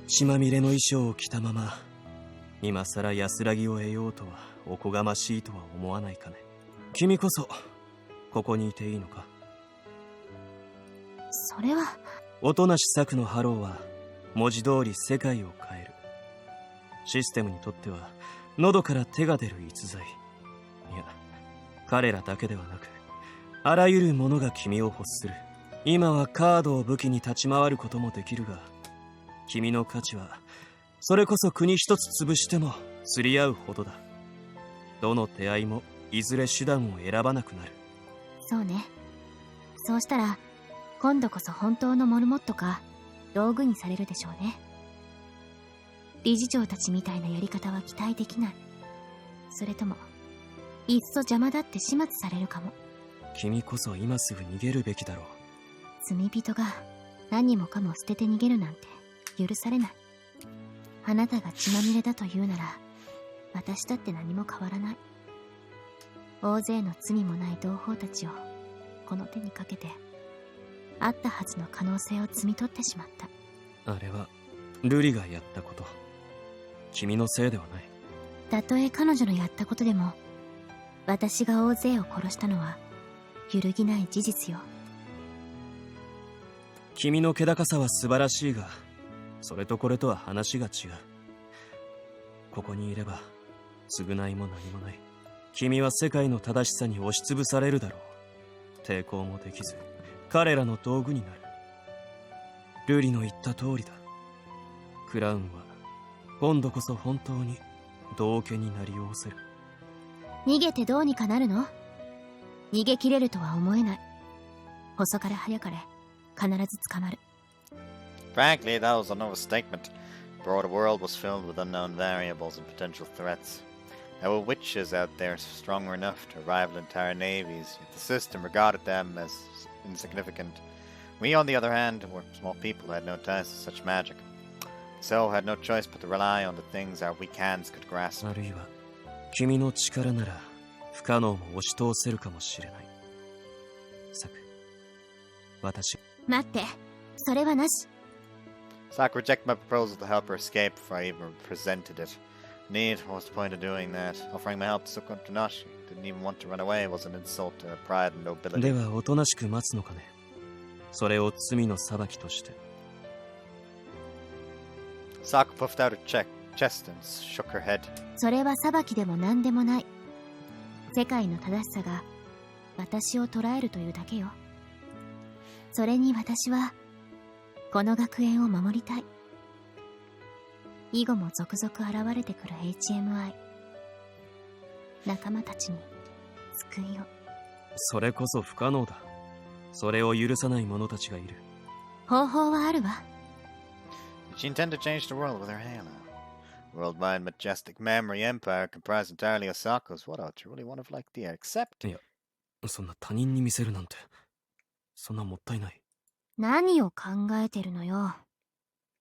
血まみれの衣装を着たまま今さら安らぎを得ようとはおこがましいとは思わないかね。君こそここにいていいのか？それは。音無作のハローは文字通り世界を変える。システムにとっては喉から手が出る逸材。いや、彼らだけではなくあらゆるものが君を欲する。今はカードを武器に立ち回ることもできるが、君の価値はそれこそ国一つ潰しても釣り合うほどだ。どの出会いもいずれ手段を選ばなくなる。そうね。そうしたら今度こそ本当のモルモットか道具にされるでしょうね。理事長たちみたいなやり方は期待できない。それともいっそ邪魔だって始末されるかも。君こそ今すぐ逃げるべきだろう。罪人が何もかも捨てて逃げるなんて許されない。あなたが血まみれだと言うなら私だって何も変わらない。大勢の罪もない同胞たちをこの手にかけてあったはずの可能性を摘み取ってしまった。あれは瑠璃がやったこと。君のせいではない。たとえ彼女のやったことでも私が大勢を殺したのは揺るぎない事実よ。君の気高さは素晴らしいが、それとこれとは話が違う。ここにいれば償いも何もない。君は世界の正しさに押しつぶされるだろう。抵抗もできず彼らの道具になる。瑠璃の言った通りだ。クラウンは今度こそ本当に道化になりおせる。逃げてどうにかなるの？逃げ切れるとは思えない。遅かれ早かれ必ず捕まる。Frankly, that was an overstatement. The broader world was filled with unknown variables and potential threats. There were witches out there stronger enough to rival entire navies, yet the system regarded them as insignificant. We, on the other hand, were small people who had no ties to such magic, so had no choice but to rely on the things our weak hands could grasp. あるいは君の力なら不可能も押し通せるかもしれない。サク、私。待って、それはなし。Saku rejected my proposal to help her escape before I even presented it. Need, what was the point of doing that? Offering my help to Saku-Route, didn't even want to run away, was an insult to her pride and nobility. ではおとなしく待つのかね。それを罪の裁きとして。Saku puffed out her chest and shook her head. それは裁きでも何でもない。世界の正しさが私を捉えるというだけよ。それに私はこの学園を守りたい。以後も続々現れてくる HMI。仲間たちに救いを。それこそ不可能だ。それを許さない者たちがいる。方法はあるわ。Did she intend to change the world with her halo? Worldwide majestic memory empire comprised entirely of Saku's. What a truly wonderful idea. Except... いや、そんな他人に見せるなんて、そんなもったいない。何を考えてるのよ。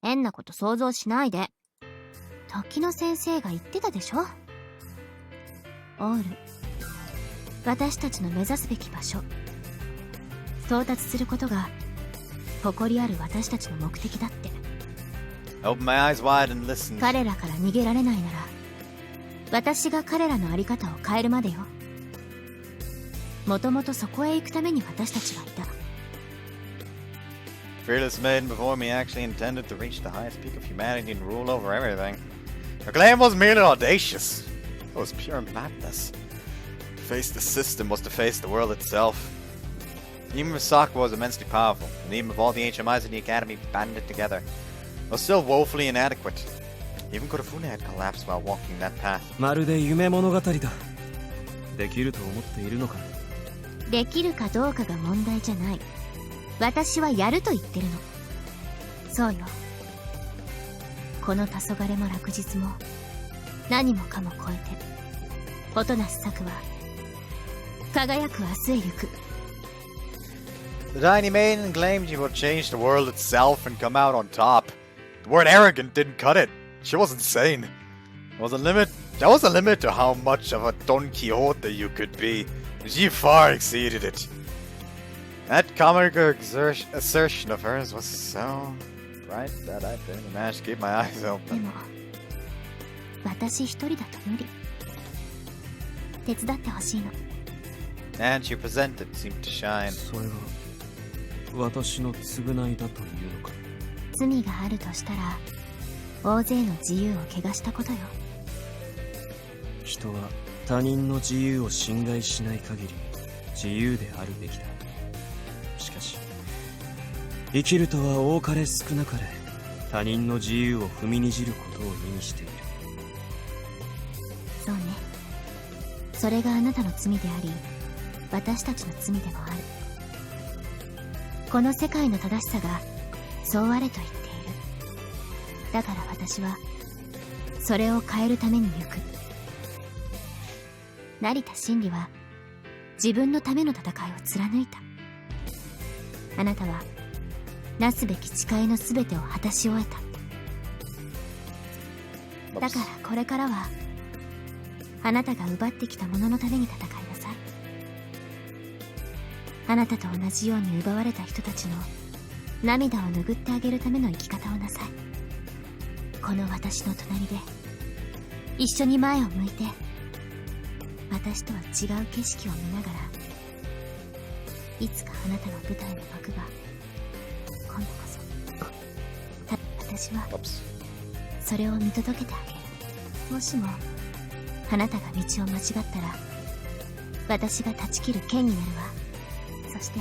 変なこと想像しないで。時の先生が言ってたでしょ。オール、私たちの目指すべき場所、到達することが誇りある私たちの目的だって。Open my eyes wide and listened. 彼らから逃げられないなら、私が彼らの在り方を変えるまでよ。もともとそこへ行くために私たちはいた。Fearless maiden before me actually intended to reach the highest peak of humanity and rule over everything. Her claim wasn't merely audacious. It was pure madness. To face the system was to face the world itself. Even if Saku was immensely powerful, and even if all the HMIs in the academy banded together, it was still woefully inadequate. Even Kurofune had collapsed while walking that path. まるで夢物語だ。できると思っているのか。できるかどうかが問題じゃない。私はやると言ってるの。そうよ。この黄昏も落日も何もかも超えて、音無し策は輝く明日へ行く。The tiny maiden claimed she would change the world itself and come out on top. The word arrogant didn't cut it. She was insane. There was a limit to how much of a Don Quixote you could be, and she far exceeded it. That comical assertion of hers was so bright that I didn't manage to keep my eyes で open. も私一人だと無理。手伝ってほしいの。And she presented seemed to shine. それが私の償いだというのか。罪があるとしたら、大勢の自由を汚したことよ。人は他人の自由を侵害しない限り自由であるべきだ。しかし生きるとは多かれ少なかれ他人の自由を踏みにじることを意味している。そうね。それがあなたの罪であり、私たちの罪でもある。この世界の正しさがそうあれと言っている。だから私はそれを変えるために行く。成田真理は自分のための戦いを貫いた。あなたはなすべき誓いのすべてを果たし終えた。だからこれからはあなたが奪ってきたもののために戦いなさい。あなたと同じように奪われた人たちの涙を拭ってあげるための生き方をなさい。この私の隣で一緒に前を向いて、私とは違う景色を見ながら、いつかあなたの舞台の幕が今度こそ私はそれを見届けてあげる。もしもあなたが道を間違ったら、私が断ち切る剣になるわ。そして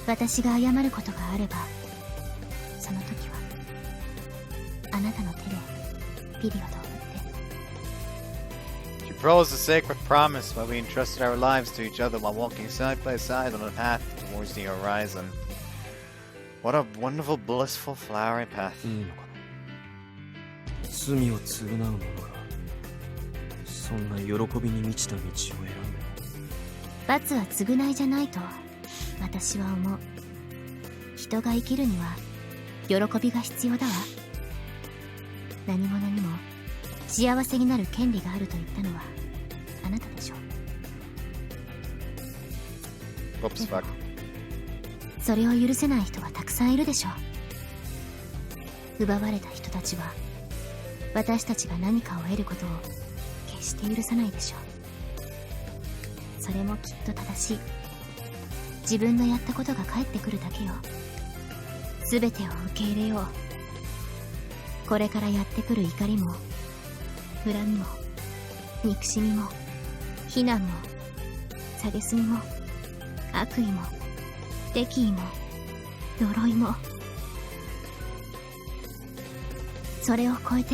私が謝ることがあれば、その時はあなたの手でピリオドを打って。 She proposed a sacred promise while we entrusted our lives to each other while walking side by side on a path towards the horizon. What a wonderful, blissful, flowery path. いいのかな。罪を償う者がそんな喜びに満ちた道を選んでも。罰は償いじゃないと私は思う。人が生きるには喜びが必要だわ。何者にも幸せになる権利があると言ったのはあなたでしょ。 Oops, fuck. それを許せない人はたくさんいるでしょう。奪われた人たちは私たちが何かを得ることを決して許さないでしょう。それもきっと正しい。自分のやったことが返ってくるだけよ。全てを受け入れよう。これからやってくる怒りも恨みも憎しみも非難も蔑みも悪意も敵意も呪いも、それを超えて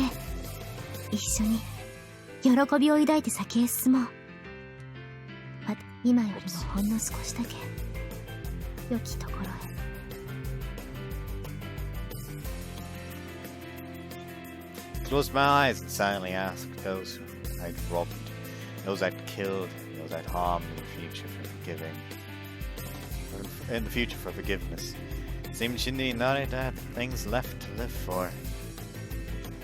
一緒に喜びを抱いて先へ進もう。今よりもほんの少しだけ良きところへ。Closed my eyes and silently asked those I'd robbed, those I'd killed, those I'd harmed in the future for forgiving. In the future for forgiveness. Seemed Shindy nodded at things left to live for.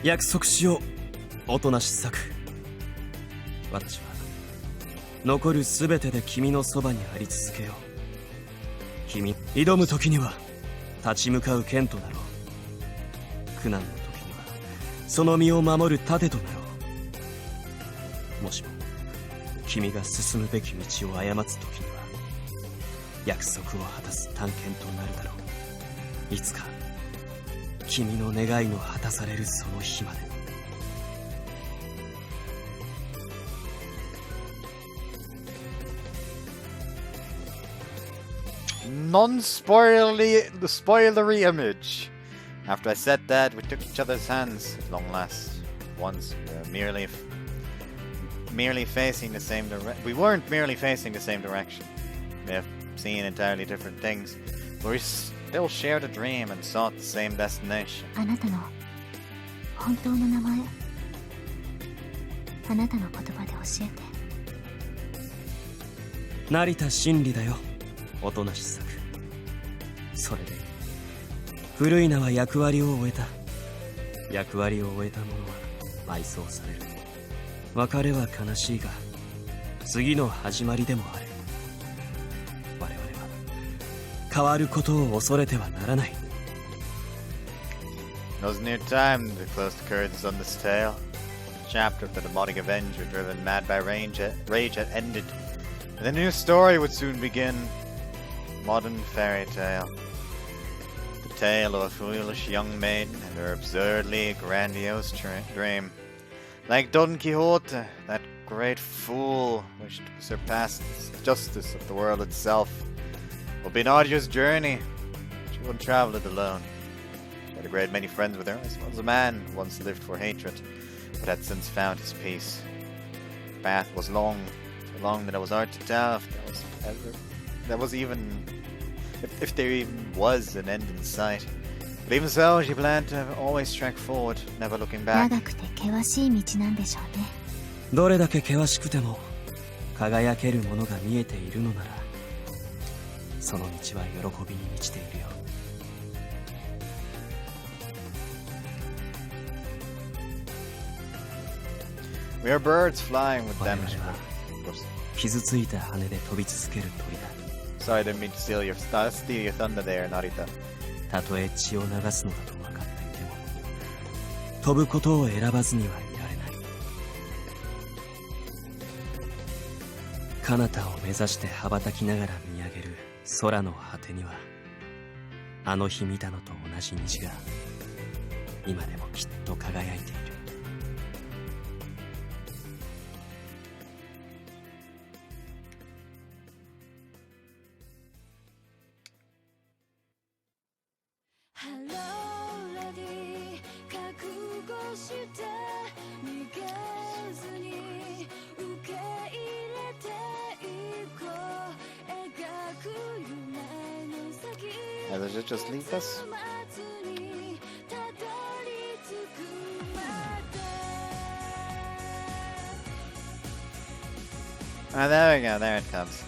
約束しよう、おとなしさく。私は残るすべてで君のそばにあり続けよう。君、挑む時には立ち向かう剣となろう。苦難の時にはその身を守る盾となろう。もしも君が進むべき道を誤つ時には約束を果たす探検となるだろう。いつか君の願いの果たされるその日まで。Non-spoilery image. After I said that, we took each other's hands at long last. Once, merely facing the same direction. We weren't merely facing the same direction. We have seen entirely different things, but we still shared a dream and sought the same destination. あなたの本当の名前、あなたの言葉で教えて。成田真理だよ、おとなしさく。それで古い名は役割を終えた。役割を終えた者は埋葬される。別れは悲しいが次の始まりでもある。我々は変わることを恐れてはならない。 It was near time to close the curtains on this tale. The chapter of the demonic avenger driven mad by rage had ended, and the new story would soon begin. Modern fairy tale. The tale of a foolish young maiden and her absurdly grandiose dream. Like Don Quixote, that great fool wished to surpass the justice of the world itself. It would be an arduous journey. She wouldn't travel it alone. She had a great many friends with her, as well as a man who once lived for hatred, but had since found his peace. The path was long, so long that it was hard to tell if there even was an end in sight. But even so, she planned to always track forward, never looking back. 長くて険しい道なんでしょうね。どれだけ険しくても輝けるものが見えているのなら、その道は喜びに満ちているよ。We are birds flying with 我々 damage. は傷ついた羽で飛び続ける鳥だ。 Sorry, I didn't mean to steal your thunder there, Narita. たとえ血を流すのだと分かっていても飛ぶことを選ばずにはいられない。彼方を目指して羽ばたきながら見上げる空の果てには、あの日見たのと同じ虹が今でもきっと輝いている。Does it just leave us? Ah, there we go, there it comes.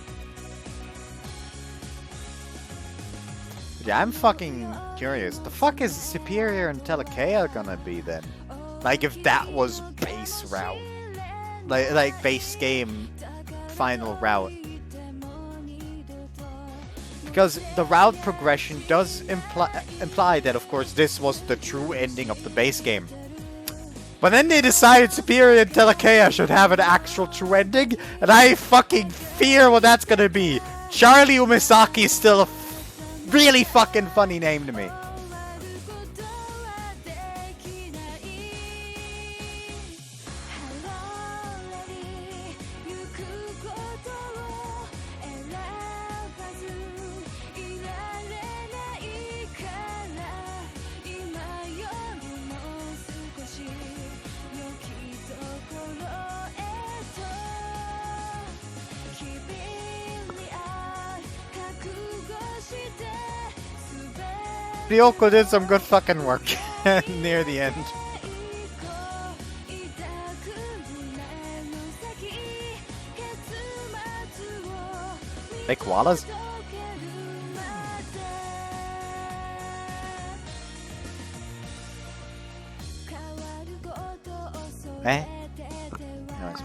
Yeah, I'm fucking curious. The fuck is Superior and Telekea gonna be then? Like, if that was base route. Like base game final route. Because the route progression does imply that, of course, this was the true ending of the base game. But then they decided Superior and Telekea should have an actual true ending, and I fucking fear what that's gonna be. Charlie Umisaki is still a really fucking funny name to me. Ryoko did some good fucking work near the end. Big koalas? Eh? Nice.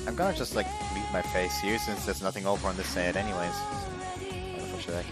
I'm gonna just like mute my face here since there's nothing over on this side anyways. So, what should I do?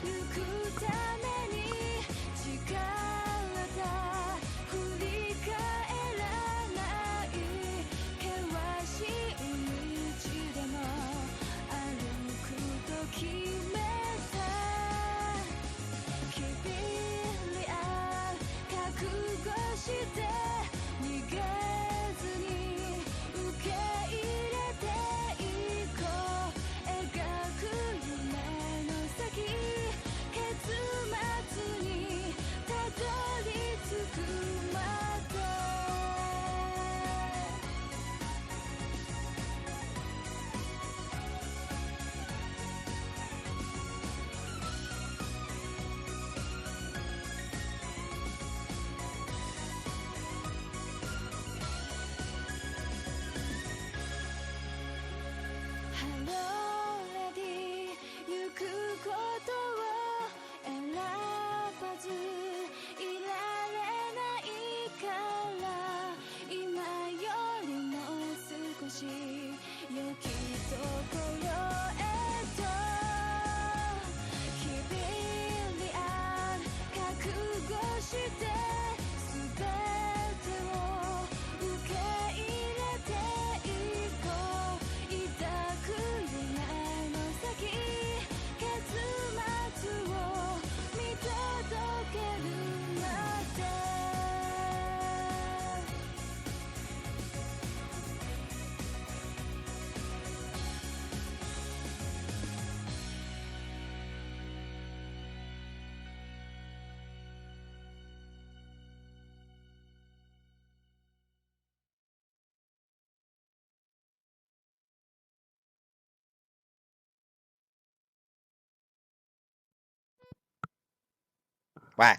What?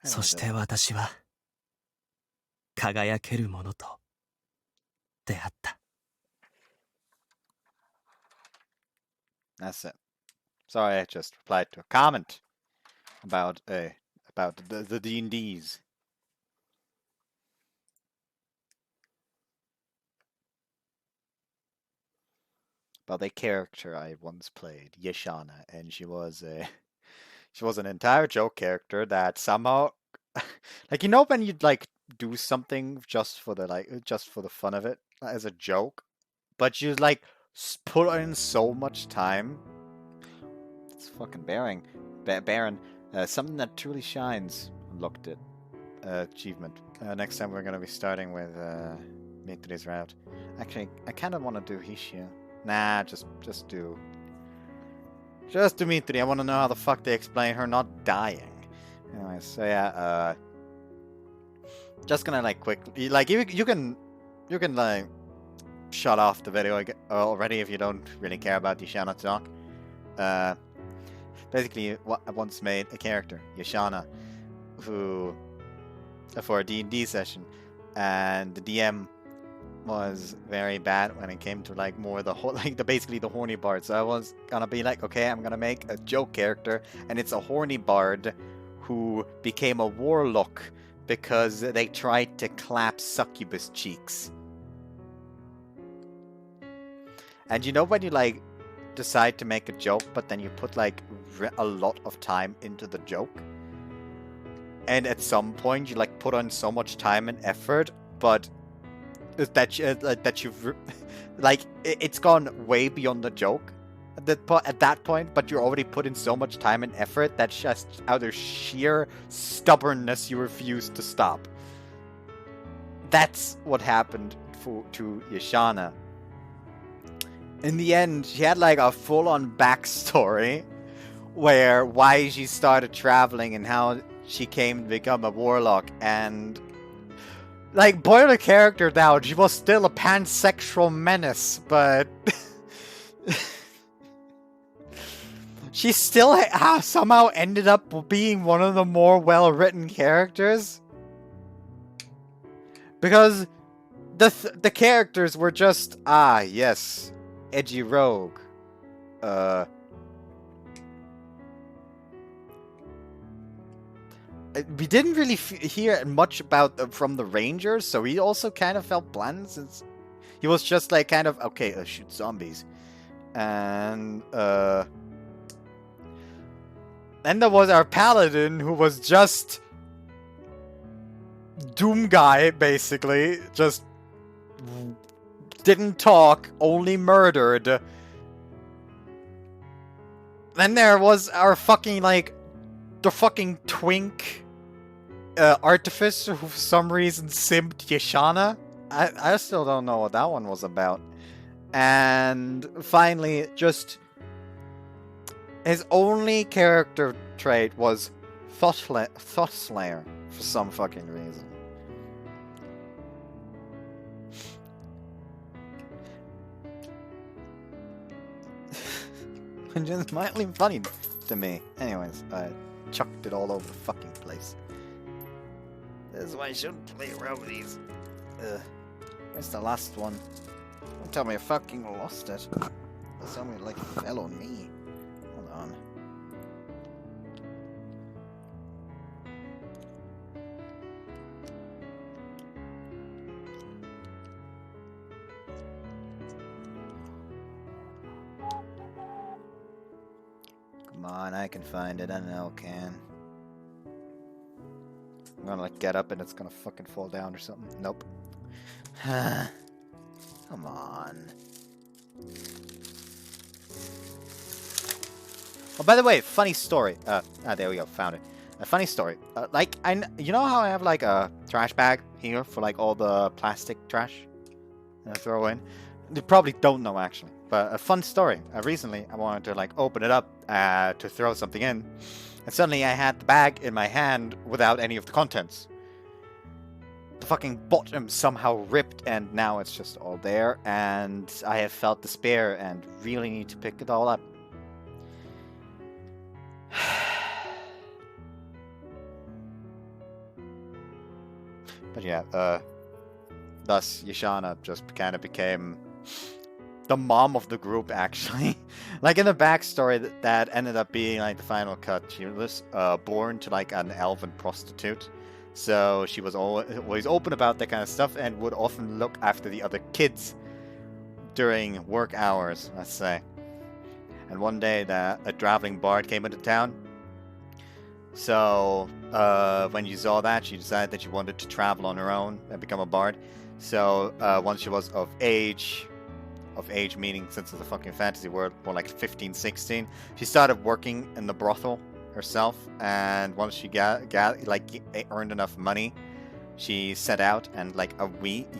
そして私は輝けるものと出会った。That's it. Sorry, I just replied to a comment about the D&Ds. About a character I once played, Yeshana, and she was an entire joke character that somehow, like, you know when you'd like do something just for the fun of it as a joke, but you like put in so much time. It's fucking Baron. Something that truly shines. Looked it. Achievement. Next time we're gonna be starting with Mitri's route. Actually, I kind of want to do Hishia. Nah, just do Mitri. I want to know how the fuck they explain her not dying. Anyways, so yeah, just gonna like quickly, like you can like shut off the video already if you don't really care about Yashana talk. Basically, I once made a character, Yashana, who for a D&D session, and the DM was very bad when it came to like more basically the horny bard. So I was gonna be like, okay, I'm gonna make a joke character, and it's a horny bard who became a warlock because they tried to clap succubus cheeks. And you know when you like decide to make a joke, but then you put like a lot of time into the joke, and at some point you like put on so much time and effort, but that you've like it's gone way beyond the joke at that point, but you're already put in so much time and effort that just out of sheer stubbornness you refuse to stop. That's what happened to Yashana. In the end, she had like a full-on backstory why she started traveling and how she came to become a warlock, and like, boil the character down, she was still a pansexual menace, but she still somehow ended up being one of the more well-written characters. Because the characters were just, yes, edgy rogue. We didn't really hear much about from the Rangers, so he also kind of felt bland, since he was just like kind of, okay, let's shoot zombies. And then there was our paladin, who was just Doom guy, basically. Just didn't talk, only murdered. Then there was our fucking, like, the fucking twink artifice who for some reason simped Yashana. I still don't know what that one was about. And finally, just his only character trait was Thought Slayer for some fucking reason. Which is mildly funny to me. Anyways, I chucked it all over the fucking place. This is why I shouldn't play around with these. Where's the last one? Don't tell me I fucking lost it. Don't tell me it like fell on me. Hold on. Come on, I can find it. I know I can. I'm gonna like get up and it's gonna fucking fall down or something. Nope. Come on. Oh, by the way, funny story. There we go, found it. A funny story. You know how I have like a trash bag here for like all the plastic trash that I throw in? You probably don't know actually, but a fun story. Recently, I wanted to like open it up to throw something in, and suddenly I had the bag in my hand without any of the contents. The fucking bottom somehow ripped, and now it's just all there, and I have felt despair and really need to pick it all up. But yeah, thus Yashana just kind of became the mom of the group, actually. Like in the backstory, that ended up being like the final cut. She was born to like an elven prostitute. So she was always open about that kind of stuff and would often look after the other kids during work hours, let's say. And one day a traveling bard came into town. So when she saw that, she decided that she wanted to travel on her own and become a bard. So once she was of age meaning since it's a fucking fantasy word, more like 15, 16, she started working in the brothel herself, and once she earned enough money, she set out, and like a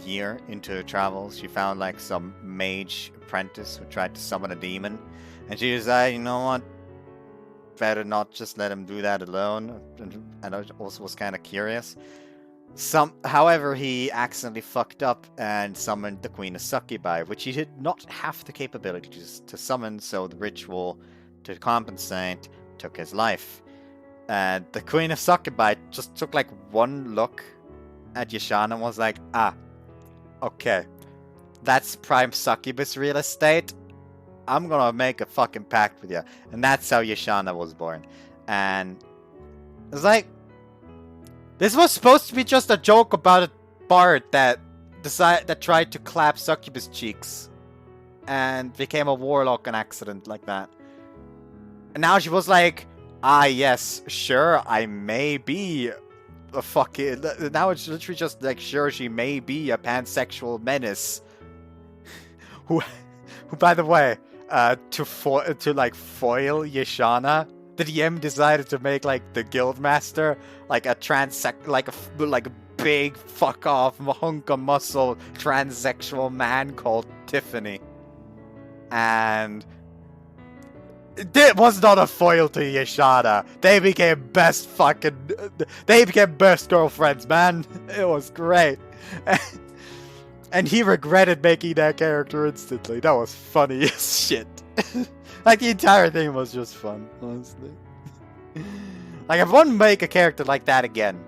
year into her travels, she found like some mage apprentice who tried to summon a demon, and she decided, you know what, better not just let him do that alone. And I also was kind of curious. However, he accidentally fucked up and summoned the Queen of Succubi, which he did not have the capability to summon, so the ritual, to compensate, took his life. And the Queen of Succubi just took like one look at Yashana and was like, okay, that's prime succubus real estate. I'm gonna make a fucking pact with you. And that's how Yashana was born. And it's like, this was supposed to be just a joke about a bard that tried to clap succubus cheeks and became a warlock on accident like that. And now she was like, yes, sure, I may be a fucking... Now it's literally just like, sure, she may be a pansexual menace. who, by the way, to foil Yashana, the DM decided to make like the guildmaster like a like a big fuck off hunk of muscle transsexual man called Tiffany, and it was not a foil to Yashana. They became best girlfriends, man. It was great. And he regretted making that character instantly. That was funny as shit. Like, the entire thing was just fun, honestly. Like, if one make a character like that again,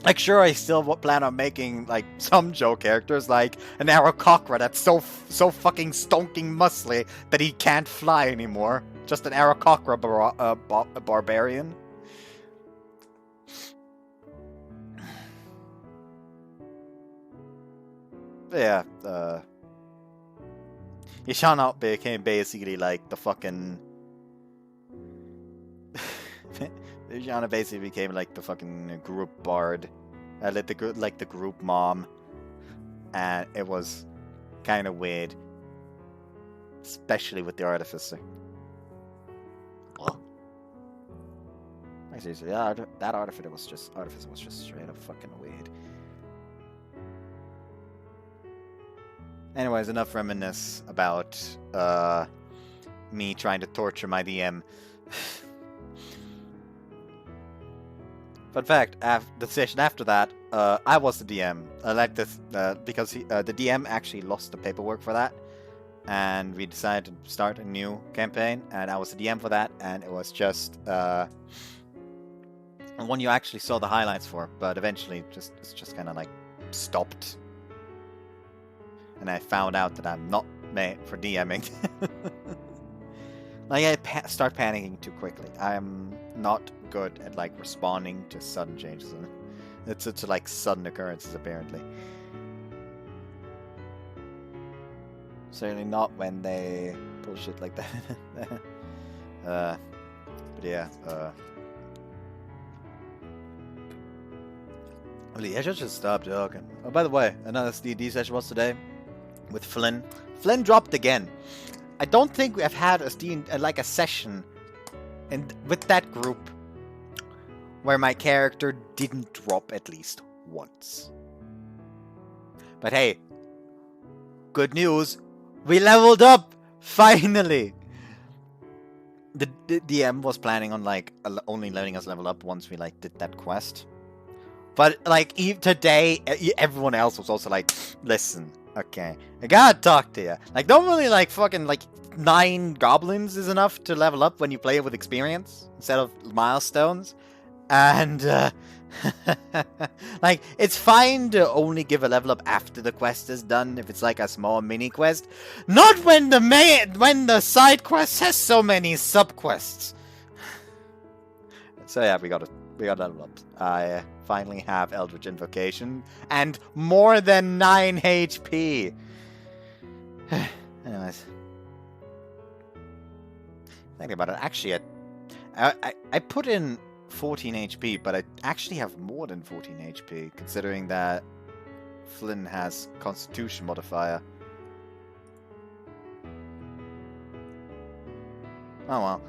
like, sure, I still plan on making, like, some Joe characters, like an Aarakocra that's so fucking stonking muscly that he can't fly anymore. Just an Aarakocra barbarian. Yeah, Yashana became basically like the fucking... Yashana basically became like the fucking group bard. Like the group mom. And it was kind of weird. Especially with the artificer. Like, seriously, that artificer was just straight up fucking weird. Anyways, enough reminisce about me trying to torture my DM. Fun fact, the session after that, I was the DM. I like this because the DM actually lost the paperwork for that, and we decided to start a new campaign, and I was the DM for that, and it was just one you actually saw the highlights for, but eventually it's just kind of like stopped. And I found out that I'm not made for DMing. Like, I start panicking too quickly. I'm not good at, like, responding to sudden changes. To like, sudden occurrences, apparently. Certainly not when they pull shit like that. But yeah, really, I should just stop joking. Oh, by the way, another D&D session was today. With Flynn. Flynn dropped again. I don't think we have had a session with that group where my character didn't drop at least once. But hey, good news, we leveled up finally. The DM was planning on like only letting us level up once we like did that quest. But like today, everyone else was also like, listen. Okay, I gotta talk to you. Like, normally, like, fucking, like, 9 goblins is enough to level up when you play with experience instead of milestones. And, like, it's fine to only give a level up after the quest is done if it's, like, a small mini-quest. Not when the side quest has so many sub-quests. So, yeah, we got level up. I finally have Eldritch Invocation and more than 9 HP. Anyways, thinking about it, actually, I put in 14 HP, but I actually have more than 14 HP, considering that Flynn has Constitution modifier. Oh well.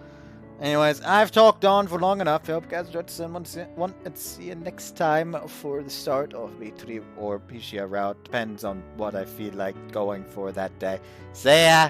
Anyways, I've talked on for long enough. I hope you guys enjoyed this and want to see you next time for the start of B3 or PCA route. Depends on what I feel like going for that day. See ya!